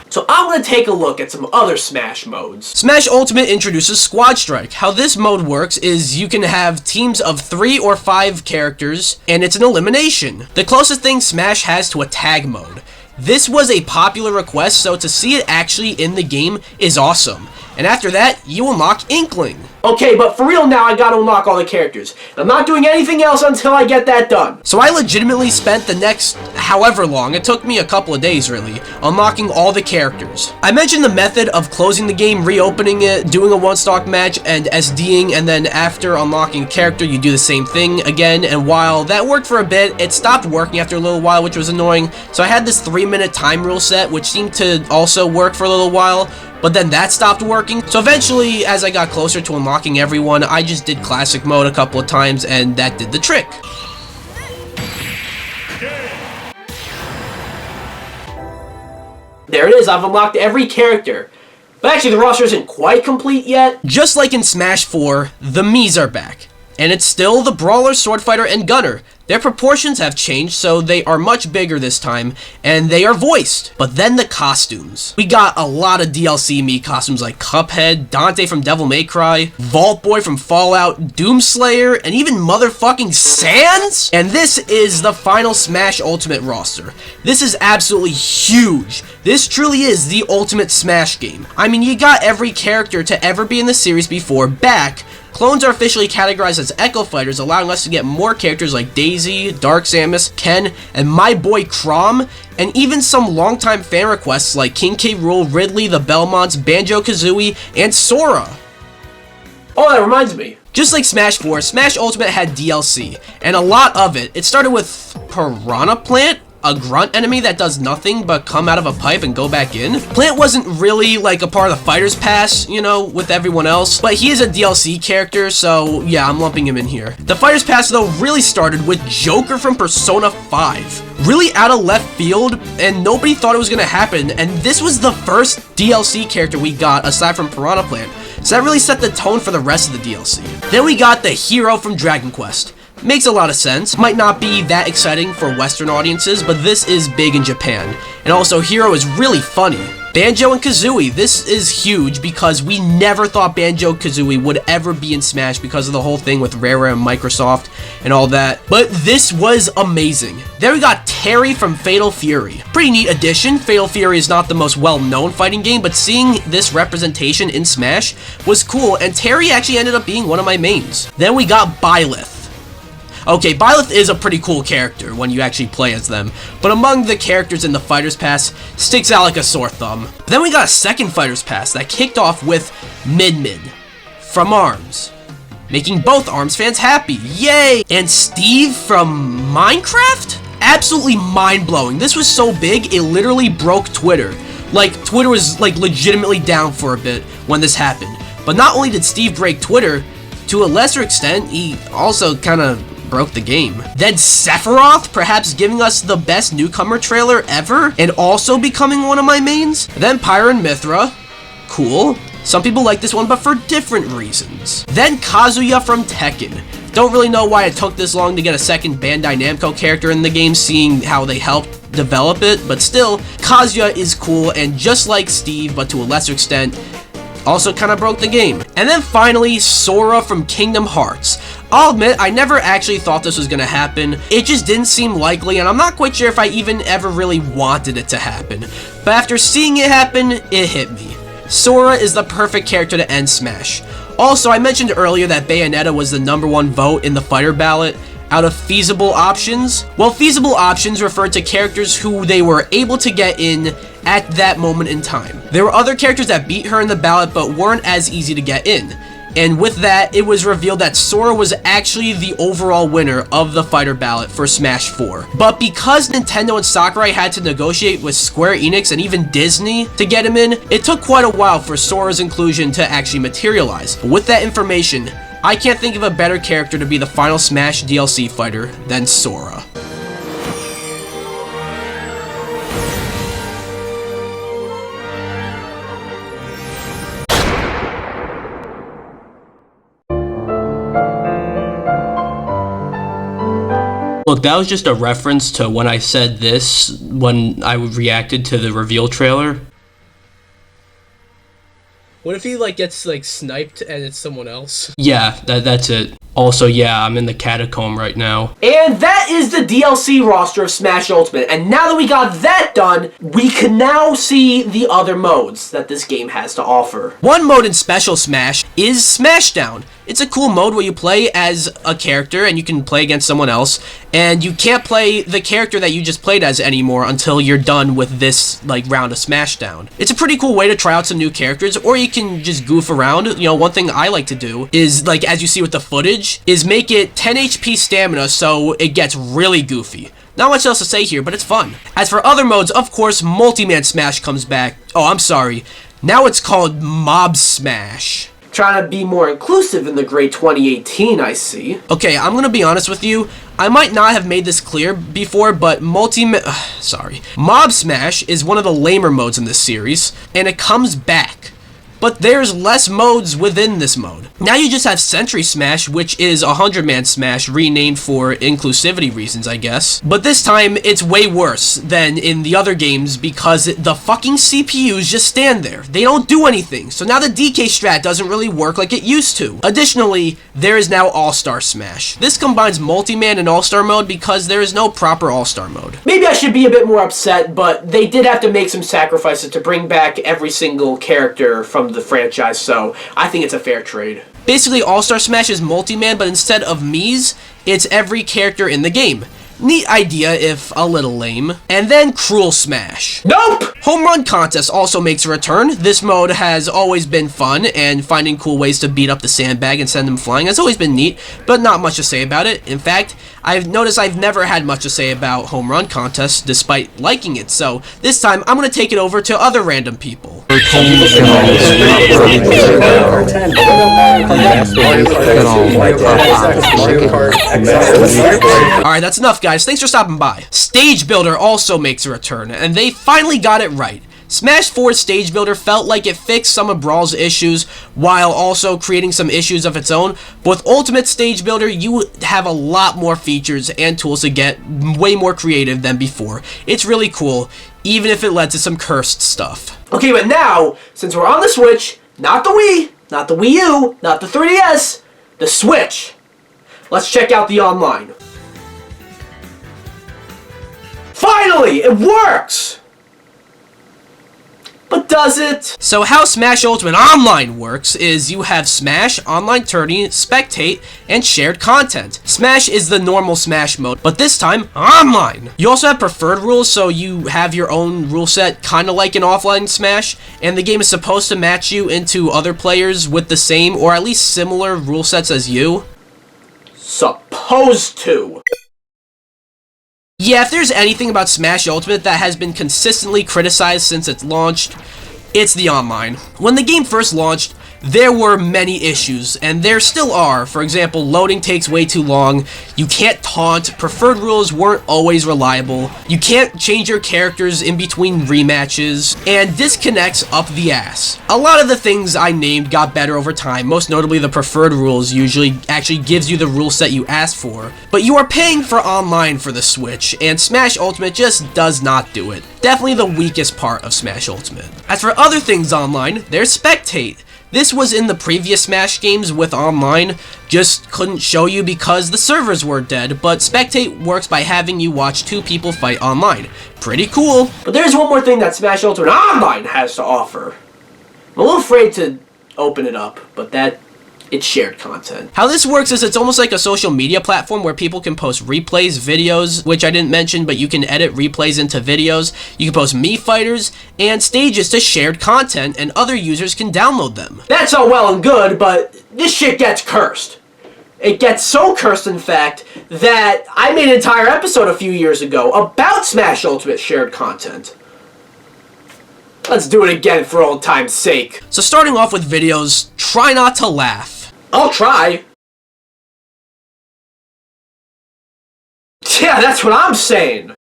So I'm gonna take a look at some other Smash modes. Smash Ultimate introduces Squad Strike. How this mode works is you can have teams of 3 or 5 characters, and it's an elimination. The closest thing Smash has to a tag mode. This was a popular request, so to see it actually in the game is awesome. And after that, you unlock Inkling. Okay, but for real now, I gotta unlock all the characters. I'm not doing anything else until I get that done. So I legitimately spent the next however long, it took me a couple of days really, unlocking all the characters. I mentioned the method of closing the game, reopening it, doing a one-stock match, and SDing, and then after unlocking a character, you do the same thing again, and while that worked for a bit, it stopped working after a little while, which was annoying. So I had this 3-minute time rule set, which seemed to also work for a little while, but then that stopped working. So eventually, as I got closer to unlocking everyone, I just did classic mode a couple of times, and that did the trick. There it is, I've unlocked every character. But actually, the roster isn't quite complete yet. Just like in Smash 4, the Miis are back. And it's still the Brawler, Sword Fighter, and Gunner. Their proportions have changed, so they are much bigger this time, and they are voiced. But then the costumes. We got a lot of DLC Mii costumes like Cuphead, Dante from Devil May Cry, Vault Boy from Fallout, Doomslayer, and even motherfucking Sans? And this is the final Smash Ultimate roster. This is absolutely huge. This truly is the ultimate Smash game. I mean, you got every character to ever be in the series before back. Clones are officially categorized as Echo Fighters, allowing us to get more characters like Daisy, Dark Samus, Ken, and my boy Chrom, and even some longtime fan requests like King K. Rool, Ridley, the Belmonts, Banjo-Kazooie, and Sora. Oh, that reminds me. Just like Smash 4, Smash Ultimate had DLC, and a lot of it. It started with Piranha Plant, a grunt enemy that does nothing but come out of a pipe and go back in. Plant wasn't really like a part of the Fighter's Pass, you know, with everyone else, but he is a DLC character, so yeah, I'm lumping him in here. The Fighter's Pass, though, really started with Joker from Persona 5. Really out of left field, and nobody thought it was gonna happen, and this was the first DLC character we got aside from Piranha Plant, so that really set the tone for the rest of the DLC. Then we got the hero from Dragon Quest. Makes a lot of sense. Might not be that exciting for Western audiences, but this is big in Japan. And also, Hero is really funny. Banjo and Kazooie, this is huge because we never thought Banjo-Kazooie would ever be in Smash because of the whole thing with Rare and Microsoft and all that. But this was amazing. Then we got Terry from Fatal Fury. Pretty neat addition. Fatal Fury is not the most well-known fighting game, but seeing this representation in Smash was cool, and Terry actually ended up being one of my mains. Then we got Byleth. Okay, Byleth is a pretty cool character when you actually play as them, but among the characters in the Fighter's Pass, sticks out like a sore thumb. But then we got a second Fighter's Pass that kicked off with Mid from ARMS, making both ARMS fans happy, yay! And Steve from Minecraft? Absolutely mind-blowing. This was so big, it literally broke Twitter. Like, Twitter was like legitimately down for a bit when this happened. But not only did Steve break Twitter, to a lesser extent, he also kind of broke the game. Then Sephiroth, perhaps giving us the best newcomer trailer ever, and also becoming one of my mains. Then Pyra and Mythra, cool. Some people like this one, but for different reasons. Then Kazuya from Tekken. Don't really know why it took this long to get a second Bandai Namco character in the game, seeing how they helped develop it, but still, Kazuya is cool, and just like Steve, but to a lesser extent, also kind of broke the game. And then finally, Sora from Kingdom Hearts. I'll admit, I never actually thought this was gonna happen. It just didn't seem likely, and I'm not quite sure if I even ever really wanted it to happen. But after seeing it happen, it hit me. Sora is the perfect character to end Smash. Also, I mentioned earlier that Bayonetta was the #1 vote in the fighter ballot. Out of feasible options? Well, feasible options referred to characters who they were able to get in at that moment in time. There were other characters that beat her in the ballot but weren't as easy to get in. And with that, it was revealed that Sora was actually the overall winner of the fighter ballot for Smash 4. But because Nintendo and Sakurai had to negotiate with Square Enix and even Disney to get him in, it took quite a while for Sora's inclusion to actually materialize. But with that information, I can't think of a better character to be the final Smash DLC fighter than Sora. Look, that was just a reference to when I said this, when I reacted to the reveal trailer. What if he, like, gets, like, sniped and it's someone else? Yeah, that's it. Also, yeah, I'm in the catacomb right now. And that is the DLC roster of Smash Ultimate. And now that we got that done, we can now see the other modes that this game has to offer. One mode in Special Smash is Smashdown. It's a cool mode where you play as a character and you can play against someone else, and you can't play the character that you just played as anymore until you're done with this like round of Smashdown. It's a pretty cool way to try out some new characters, or you can just goof around. You know, one thing I like to do is, like, as you see with the footage, is make it 10 HP stamina so it gets really goofy. Not much else to say here, but it's fun. As for other modes, of course, Multi-Man Smash comes back. Oh, I'm sorry. Now it's called Mob Smash. Trying to be more inclusive in the great 2018, I see. Okay, I'm gonna be honest with you. I might not have made this clear before, but Mob Smash is one of the lamer modes in this series, and it comes back. but there's less modes within this mode. Now you just have Century Smash, which is 100-man Smash, renamed for inclusivity reasons, I guess. But this time, it's way worse than in the other games because the fucking CPUs just stand there. They don't do anything, so now the DK strat doesn't really work like it used to. Additionally, there is now All-Star Smash. This combines multi-man and All-Star mode because there is no proper All-Star mode. Maybe I should be a bit more upset, but they did have to make some sacrifices to bring back every single character from the franchise, so I think it's a fair trade. Basically, All-Star Smash is multi-man, but instead of Mii's, it's every character in the game. Neat idea, if a little lame. And then Cruel Smash. Nope! Home Run Contest also makes a return. This mode has always been fun, and finding cool ways to beat up the sandbag and send them flying has always been neat, but not much to say about it. In fact, I've noticed I've never had much to say about Home Run Contest, despite liking it, so this time I'm going to take it over to other random people. Alright, that's enough, guys. Thanks for stopping by. Stage Builder also makes a return, and they finally got it right. Smash 4's Stage Builder felt like it fixed some of Brawl's issues while also creating some issues of its own. But with Ultimate Stage Builder, you have a lot more features and tools to get way more creative than before. It's really cool, even if it led to some cursed stuff. Okay, but now, since we're on the Switch, not the Wii, not the Wii U, not the 3DS, the Switch. Let's check out the online. Finally, it works! But does it? So how Smash Ultimate Online works is you have Smash, Online Tourney, Spectate, and Shared Content. Smash is the normal Smash mode, but this time, online! You also have preferred rules, so you have your own rule set, kinda like an offline Smash, and the game is supposed to match you into other players with the same, or at least similar rule sets as you. Supposed to. Yeah, if there's anything about Smash Ultimate that has been consistently criticized since it's launched, it's the online. When the game first launched, there were many issues, and there still are. For example, loading takes way too long, you can't taunt, preferred rules weren't always reliable, you can't change your characters in between rematches, and disconnects up the ass. A lot of the things I named got better over time, most notably the preferred rules usually actually gives you the rule set you asked for, but you are paying for online for the Switch, and Smash Ultimate just does not do it. Definitely the weakest part of Smash Ultimate. As for other things online, there's Spectate. This was in the previous Smash games with online, just couldn't show you because the servers were dead, but Spectate works by having you watch two people fight online. Pretty cool. But there's one more thing that Smash Ultimate Online has to offer. I'm a little afraid to open it up, but it's shared content. How this works is it's almost like a social media platform where people can post replays, videos, which I didn't mention, but you can edit replays into videos. You can post Mii fighters and stages to shared content, and other users can download them. That's all well and good, but this shit gets cursed. It gets so cursed, in fact, that I made an entire episode a few years ago about Smash Ultimate shared content. Let's do it again for old time's sake. So starting off with videos, try not to laugh. I'll try. Yeah, that's what I'm saying.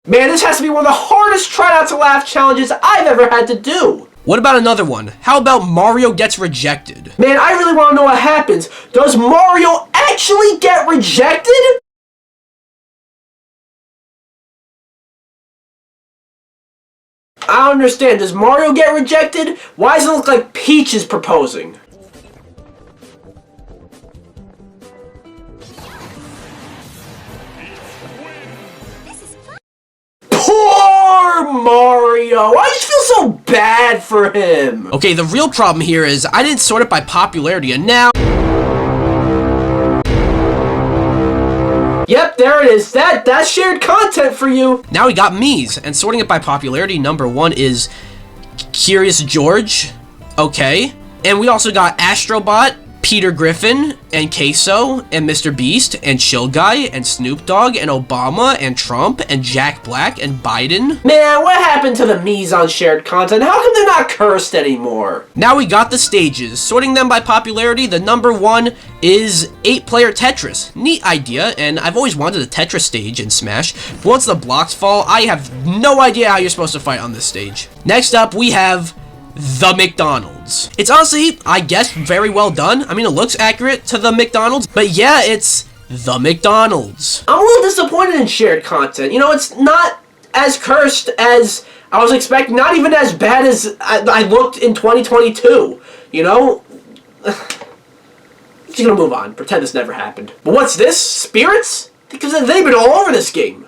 Man, this has to be one of the hardest try not to laugh challenges I've ever had to do. What about another one? How about Mario gets rejected? Man, I really want to know what happens. Does Mario actually get rejected? I don't understand. Does Mario get rejected? Why does it look like Peach is proposing? Poor Mario! I just feel so bad for him! Okay, the real problem here is I didn't sort it by popularity, and now... Yep, there it is. That's shared content for you. Now we got Mii's, and sorting it by popularity, number 1 is Curious George. Okay. And we also got Astrobot, Peter Griffin and Queso and Mr. Beast and Chill Guy and Snoop Dogg and Obama and Trump and Jack Black and Biden. Man, what happened to the Mii's on shared content? How come they're not cursed anymore? Now we got the stages. Sorting them by popularity, the number 1 is 8-player Tetris. Neat idea, and I've always wanted a Tetris stage in Smash. But once the blocks fall, I have no idea how you're supposed to fight on this stage. Next up, we have the McDonald's. It's honestly, I guess, very well done. I mean, it looks accurate to the McDonald's, but yeah, it's the McDonald's. I'm a little disappointed in shared content. You know, it's not as cursed as I was expecting, not even as bad as I looked in 2022, you know? Just gonna move on, pretend this never happened. But what's this? Spirits? Because they've been all over this game.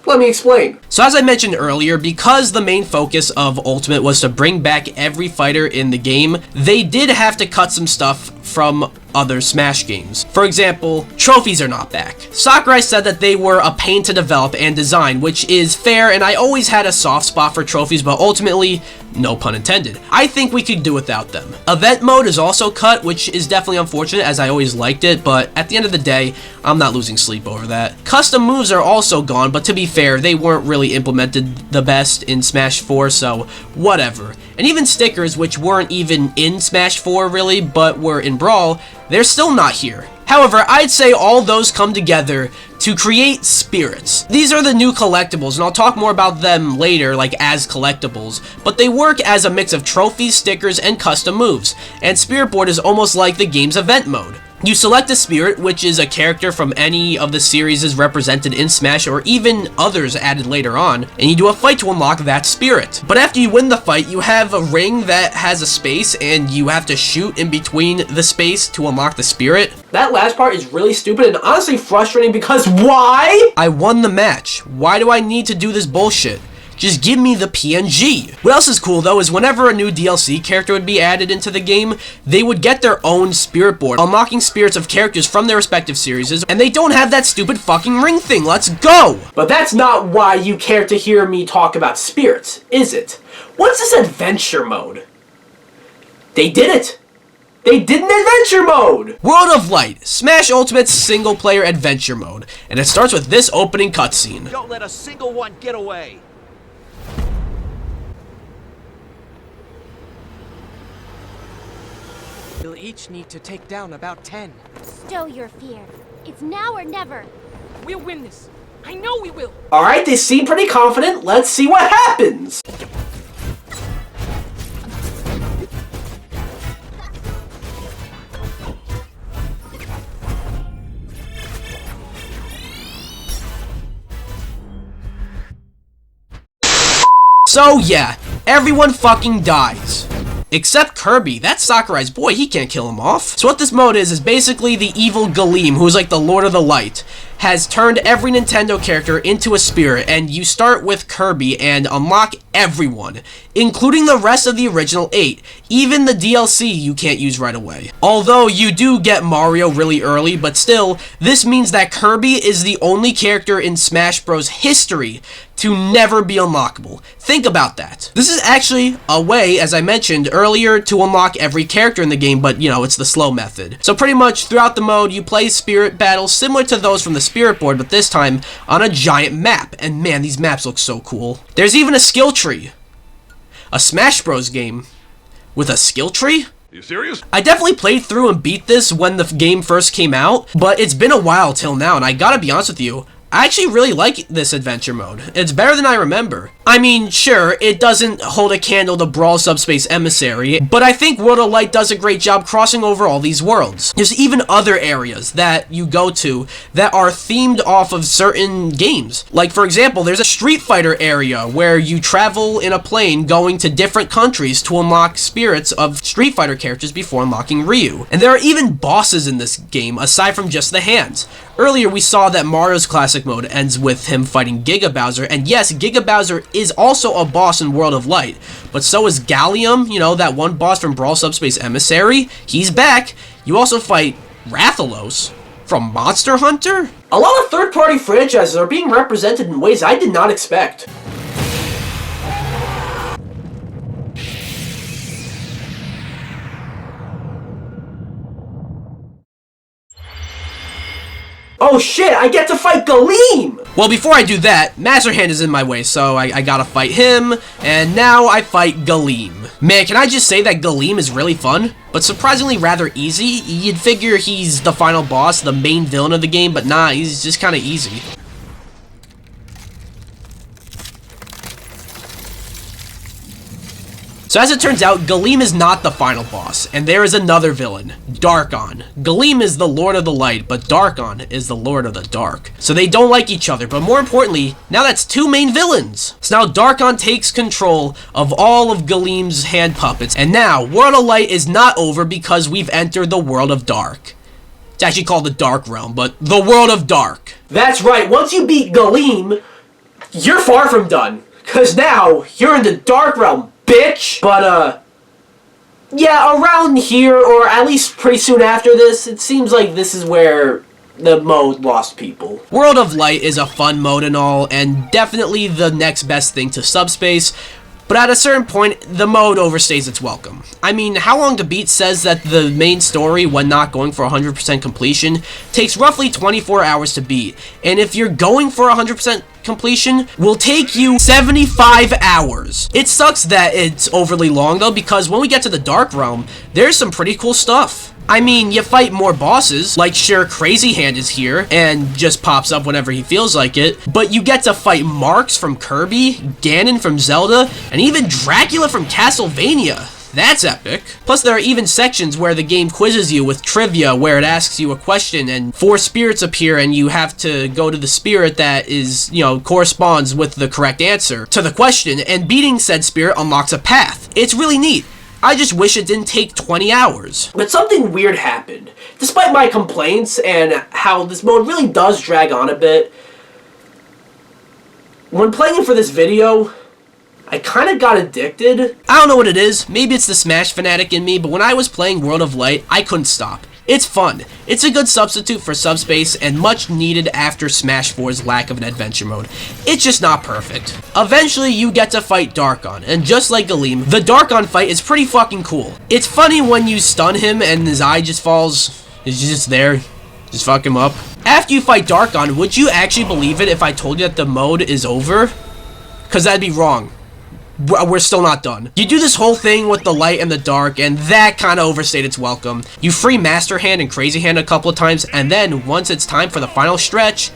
Let me explain. So as I mentioned earlier, because the main focus of Ultimate was to bring back every fighter in the game, they did have to cut some stuff from other Smash games. For example, trophies are not back. Sakurai said that they were a pain to develop and design, which is fair, and I always had a soft spot for trophies, but ultimately, no pun intended, I think we could do without them. Event mode is also cut, which is definitely unfortunate, as I always liked it, but at the end of the day, I'm not losing sleep over that. Custom moves are also gone, but to be fair, they weren't really implemented the best in Smash 4, so whatever. And even stickers, which weren't even in Smash 4 really, but were in Brawl, they're still not here. However, I'd say all those come together to create spirits. These are the new collectibles, and I'll talk more about them later, like as collectibles, but they work as a mix of trophies, stickers, and custom moves, and Spirit Board is almost like the game's event mode. You select a spirit, which is a character from any of the series represented in Smash, or even others added later on, and you do a fight to unlock that spirit. But after you win the fight, you have a ring that has a space, and you have to shoot in between the space to unlock the spirit. That last part is really stupid and honestly frustrating because why? I won the match. Why do I need to do this bullshit? Just give me the PNG. What else is cool though is whenever a new DLC character would be added into the game, they would get their own spirit board, unlocking spirits of characters from their respective series, and they don't have that stupid fucking ring thing. Let's go! But that's not why you care to hear me talk about spirits, is it? What's this adventure mode? They did it! They did an adventure mode! World of Light, Smash Ultimate's single-player adventure mode, and it starts with this opening cutscene. Don't let a single one get away! We'll each need to take down about 10. Stow your fear. It's now or never. We'll win this. I know we will. Alright, they seem pretty confident. Let's see what happens! So yeah, everyone fucking dies. Except Kirby, that's Sakurai's boy, he can't kill him off. So what this mode is basically the evil Galeem, who's like the Lord of the Light, has turned every Nintendo character into a spirit, and you start with Kirby and unlock everyone, including the rest of the original 8. Even the DLC you can't use right away. Although you do get Mario really early, but still, this means that Kirby is the only character in Smash Bros. History to never be unlockable. Think about that. This is actually a way, as I mentioned earlier, to unlock every character in the game, but you know, it's the slow method. So pretty much throughout the mode, you play spirit battles similar to those from the Spirit Board, but this time on a giant map. And man, these maps look so cool. There's even a skill tree. A Smash Bros. Game with a skill tree? Are you serious? I definitely played through and beat this when the game first came out, but it's been a while till now, and I gotta be honest with you, I actually really like this adventure mode. It's better than I remember. I mean, sure, it doesn't hold a candle to Brawl Subspace Emissary, but I think World of Light does a great job crossing over all these worlds. There's even other areas that you go to that are themed off of certain games. Like, for example, there's a Street Fighter area where you travel in a plane going to different countries to unlock spirits of Street Fighter characters before unlocking Ryu. And there are even bosses in this game, aside from just the hands. Earlier, we saw that Mario's Classic Mode ends with him fighting Giga Bowser, and yes, Giga Bowser is also a boss in World of Light, but so is Gallium, you know, that one boss from Brawl Subspace Emissary. He's back. You also fight Rathalos from Monster Hunter. A lot of third-party franchises are being represented in ways I did not expect. Oh shit, I get to fight Galeem! Well, before I do that, Master Hand is in my way, so I gotta fight him, and now I fight Galeem. Man, can I just say that Galeem is really fun, but surprisingly rather easy? You'd figure he's the final boss, the main villain of the game, but nah, he's just kinda easy. So as it turns out, Galeem is not the final boss, and there is another villain, Darkon. Galeem is the Lord of the Light, but Darkon is the Lord of the Dark. So they don't like each other, but more importantly, now that's two main villains. So now Darkon takes control of all of Galeem's hand puppets, and now World of Light is not over because we've entered the World of Dark. It's actually called the Dark Realm, but the World of Dark. That's right, once you beat Galeem, you're far from done. Cause now, you're in the Dark Realm, bitch! But, yeah, around here, or at least pretty soon after this, it seems like this is where the mode lost people. World of Light is a fun mode and all, and definitely the next best thing to Subspace, but at a certain point, the mode overstays its welcome. I mean, How Long to Beat says that the main story, when not going for 100% completion, takes roughly 24 hours to beat, and if you're going for 100% completion, will take you 75 hours. It sucks that it's overly long though, because when we get to the Dark Realm, there's some pretty cool stuff. I mean, you fight more bosses, like sure, Crazy Hand is here, and just pops up whenever he feels like it, but you get to fight Marks from Kirby, Ganon from Zelda, and even Dracula from Castlevania. That's epic. Plus, there are even sections where the game quizzes you with trivia, where it asks you a question, and 4 spirits appear, and you have to go to the spirit that is, corresponds with the correct answer to the question, and beating said spirit unlocks a path. It's really neat. I just wish it didn't take 20 hours. But something weird happened. Despite my complaints and how this mode really does drag on a bit, when playing it for this video, I kind of got addicted. I don't know what it is. Maybe it's the Smash fanatic in me, but when I was playing World of Light, I couldn't stop. It's fun. It's a good substitute for Subspace and much needed after Smash 4's lack of an adventure mode. It's just not perfect. Eventually, you get to fight Darkon, and just like Galeem, the Darkon fight is pretty fucking cool. It's funny when you stun him and his eye just falls. He's just there. Just fuck him up. After you fight Darkon, would you actually believe it if I told you that the mode is over? Because that'd be wrong. We're still not done. You do this whole thing with the light and the dark, and that kind of overstayed its welcome. You free Master Hand and Crazy Hand a couple of times, and then, once it's time for the final stretch,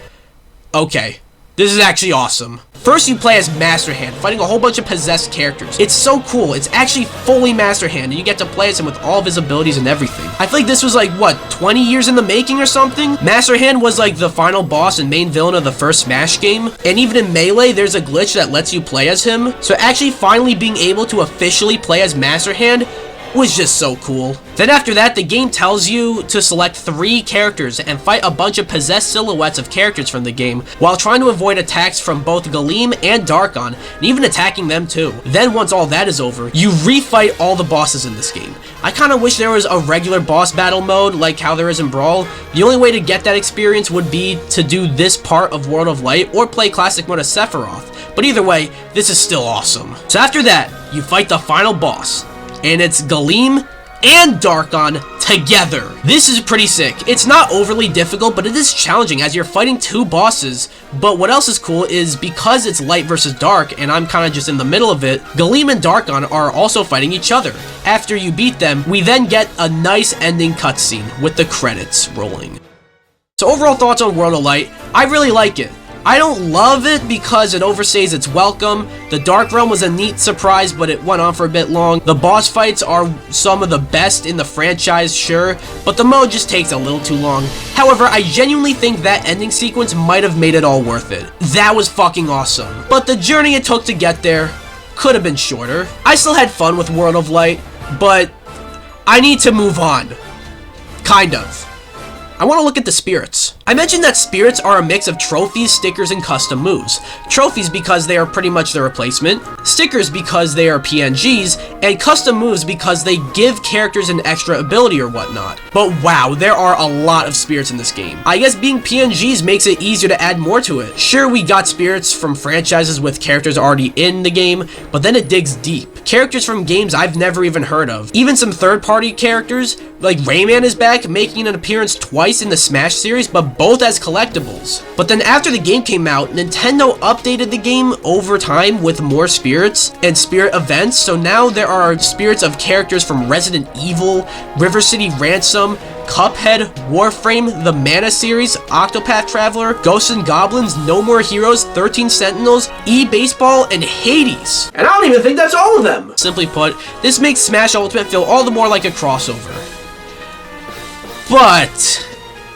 okay, this is actually awesome. First, you play as Master Hand, fighting a whole bunch of possessed characters. It's so cool. It's actually fully Master Hand, and you get to play as him with all of his abilities and everything. I feel like this was like, what, 20 years in the making or something? Master Hand was like the final boss and main villain of the first Smash game, and even in Melee, there's a glitch that lets you play as him. So actually finally being able to officially play as Master Hand was just so cool. Then after that, the game tells you to select 3 characters and fight a bunch of possessed silhouettes of characters from the game, while trying to avoid attacks from both Galeem and Darkon, and even attacking them too. Then once all that is over, you refight all the bosses in this game. I kinda wish there was a regular boss battle mode like how there is in Brawl. The only way to get that experience would be to do this part of World of Light or play classic mode as Sephiroth. But either way, this is still awesome. So after that, you fight the final boss, and it's Galeem and Darkon together. This is pretty sick. It's not overly difficult, but it is challenging as you're fighting 2 bosses. But what else is cool is because it's light versus dark, and I'm kind of just in the middle of it, Galeem and Darkon are also fighting each other. After you beat them, we then get a nice ending cutscene with the credits rolling. So overall thoughts on World of Light, I really like it. I don't love it because it overstays its welcome. The Dark Realm was a neat surprise, but it went on for a bit long. The boss fights are some of the best in the franchise, sure, but the mode just takes a little too long. However, I genuinely think that ending sequence might have made it all worth it. That was fucking awesome. But the journey it took to get there could have been shorter. I still had fun with World of Light, but I need to move on. Kind of. I want to look at the spirits. I mentioned that spirits are a mix of trophies, stickers, and custom moves. Trophies because they are pretty much the replacement, stickers because they are PNGs, and custom moves because they give characters an extra ability or whatnot. But wow, there are a lot of spirits in this game. I guess being PNGs makes it easier to add more to it. Sure, we got spirits from franchises with characters already in the game, but then it digs deep. characters from games I've never even heard of. Even some third-party characters, like Rayman is back, making an appearance twice in the Smash series, but both as collectibles. But then after the game came out, Nintendo updated the game over time with more spirits and spirit events, so now there are spirits of characters from Resident Evil, River City Ransom, Cuphead, Warframe, the Mana series, Octopath Traveler, Ghosts and Goblins, No More Heroes, 13 Sentinels, E-Baseball, and Hades. And I don't even think that's all of them! Simply put, this makes Smash Ultimate feel all the more like a crossover. But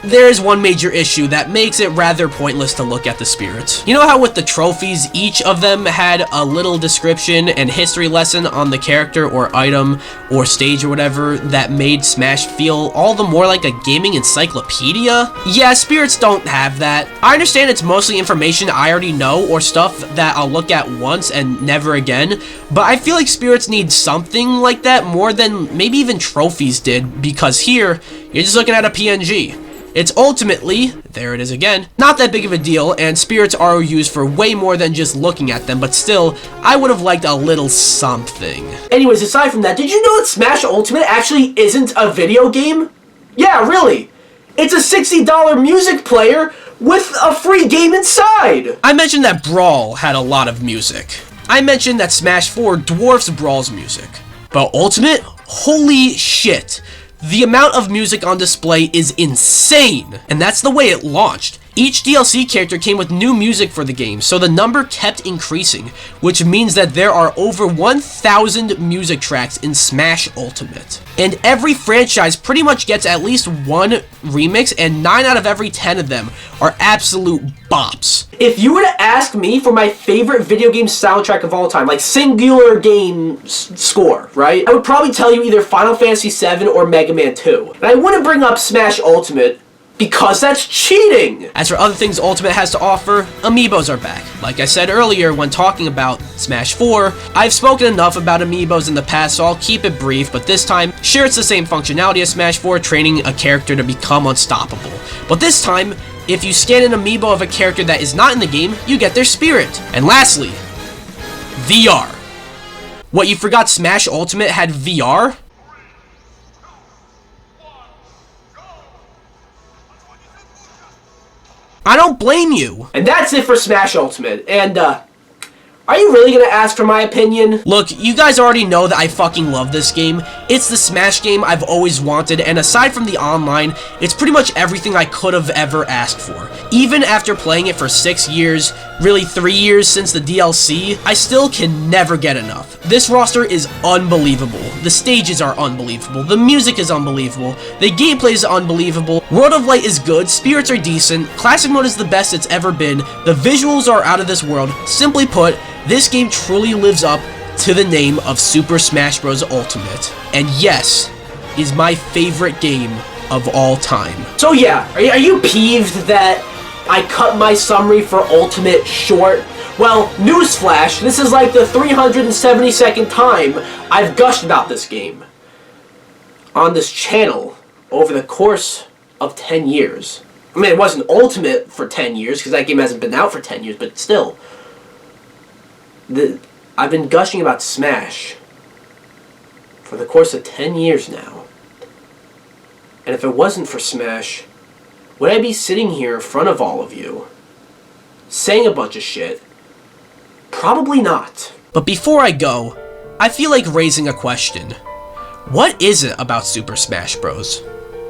there is one major issue that makes it rather pointless to look at the spirits. You know how with the trophies, each of them had a little description and history lesson on the character or item or stage or whatever that made Smash feel all the more like a gaming encyclopedia? Yeah, spirits don't have that. I understand it's mostly information I already know or stuff that I'll look at once and never again, but I feel like spirits need something like that more than maybe even trophies did, because here, you're just looking at a PNG. It's ultimately, there it is again, not that big of a deal, and spirits are used for way more than just looking at them, but still, I would have liked a little something. Anyways, aside from that, did you know that Smash Ultimate actually isn't a video game? Yeah, really. It's a $60 music player with a free game inside! I mentioned that Brawl had a lot of music. I mentioned that Smash 4 dwarfs Brawl's music. But Ultimate? Holy shit. The amount of music on display is insane, and that's the way it launched. Each DLC character came with new music for the game, so the number kept increasing, which means that there are over 1,000 music tracks in Smash Ultimate. And every franchise pretty much gets at least one remix, and 9 out of every 10 of them are absolute bops. If you were to ask me for my favorite video game soundtrack of all time, like singular game score, right? I would probably tell you either Final Fantasy VII or Mega Man 2. And I wouldn't bring up Smash Ultimate, because that's cheating! As for other things Ultimate has to offer, amiibos are back. Like I said earlier when talking about Smash 4, I've spoken enough about amiibos in the past, so I'll keep it brief, but this time, sure, it's the same functionality as Smash 4, training a character to become unstoppable. But this time, if you scan an amiibo of a character that is not in the game, you get their spirit. And lastly, VR. What, you forgot Smash Ultimate had VR? I don't blame you. And that's it for Smash Ultimate. And, are you really gonna ask for my opinion? Look, you guys already know that I fucking love this game. It's the Smash game I've always wanted, and aside from the online, it's pretty much everything I could have ever asked for. Even after playing it for 6 years, really 3 years since the DLC, I still can never get enough. This roster is unbelievable. The stages are unbelievable. The music is unbelievable. The gameplay is unbelievable. World of Light is good. Spirits are decent. Classic mode is the best it's ever been. The visuals are out of this world. Simply put, this game truly lives up to the name of Super Smash Bros. Ultimate. And yes, is my favorite game of all time. So yeah, are you peeved that I cut my summary for Ultimate short? Well, newsflash, this is like the 372nd time I've gushed about this game on this channel over the course of 10 years. I mean, it wasn't Ultimate for 10 years, because that game hasn't been out for 10 years, but still. I've been gushing about Smash for the course of 10 years now. And if it wasn't for Smash, would I be sitting here in front of all of you, saying a bunch of shit? Probably not. But before I go, I feel like raising a question. What is it about Super Smash Bros?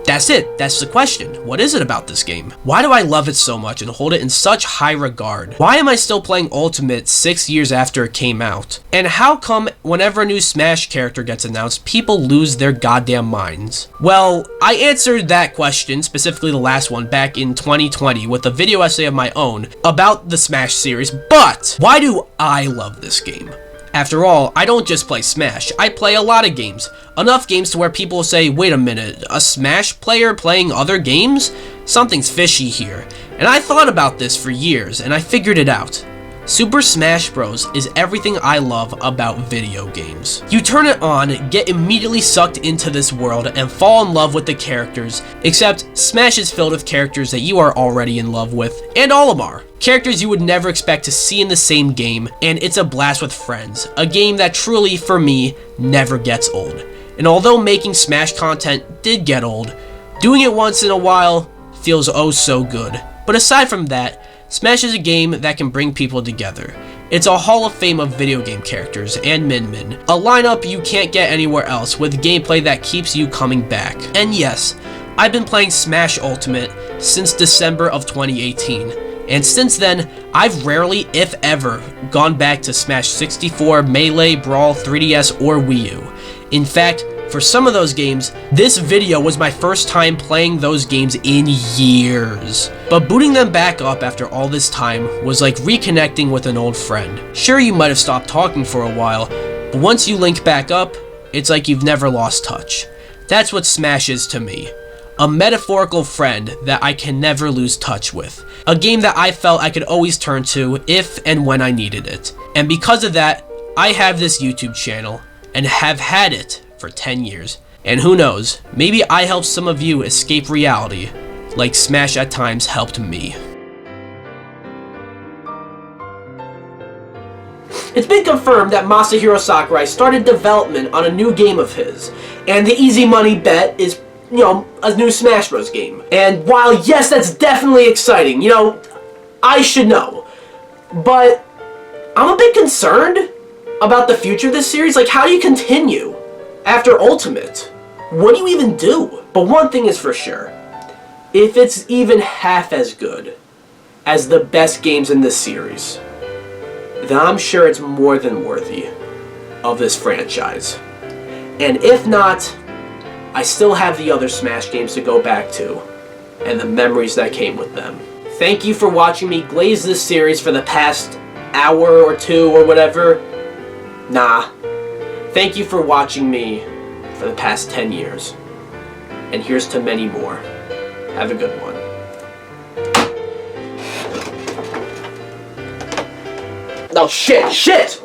That's it. That's the question. What is it about this game? Why do I love it so much and hold it in such high regard? Why am I still playing Ultimate 6 years after it came out? And how come whenever a new Smash character gets announced, people lose their goddamn minds? Well, I answered that question, specifically the last one, back in 2020 with a video essay of my own about the Smash series, but why do I love this game? After all, I don't just play Smash, I play a lot of games. Enough games to where people will say, wait a minute, a Smash player playing other games? Something's fishy here. And I thought about this for years, and I figured it out. Super Smash Bros. Is everything I love about video games. You turn it on, get immediately sucked into this world, and fall in love with the characters, except Smash is filled with characters that you are already in love with, and all of them are. Characters you would never expect to see in the same game, and it's a blast with friends. A game that truly, for me, never gets old. And although making Smash content did get old, doing it once in a while feels oh so good. But aside from that, Smash is a game that can bring people together. It's a hall of fame of video game characters and Min, a lineup you can't get anywhere else with gameplay that keeps you coming back. And yes, I've been playing Smash Ultimate since December of 2018, and since then, I've rarely, if ever, gone back to Smash 64, Melee, Brawl, 3DS, or Wii U. In fact, for some of those games, this video was my first time playing those games in years. But booting them back up after all this time was like reconnecting with an old friend. Sure, you might have stopped talking for a while, but once you link back up, it's like you've never lost touch. That's what Smash is to me. A metaphorical friend that I can never lose touch with. A game that I felt I could always turn to if and when I needed it. And because of that, I have this YouTube channel, and have had it for 10 years. And who knows, maybe I helped some of you escape reality, like Smash at times helped me. It's been confirmed that Masahiro Sakurai started development on a new game of his, and the easy money bet is, a new Smash Bros. Game. And while yes, that's definitely exciting, I should know, but I'm a bit concerned about the future of this series. Like, how do you continue after Ultimate? What do you even do? But one thing is for sure, if it's even half as good as the best games in this series, then I'm sure it's more than worthy of this franchise. And if not, I still have the other Smash games to go back to, and the memories that came with them. Thank you for watching me glaze this series for the past hour or two or whatever. Nah. Thank you for watching me for the past 10 years. And here's to many more. Have a good one. Oh, shit!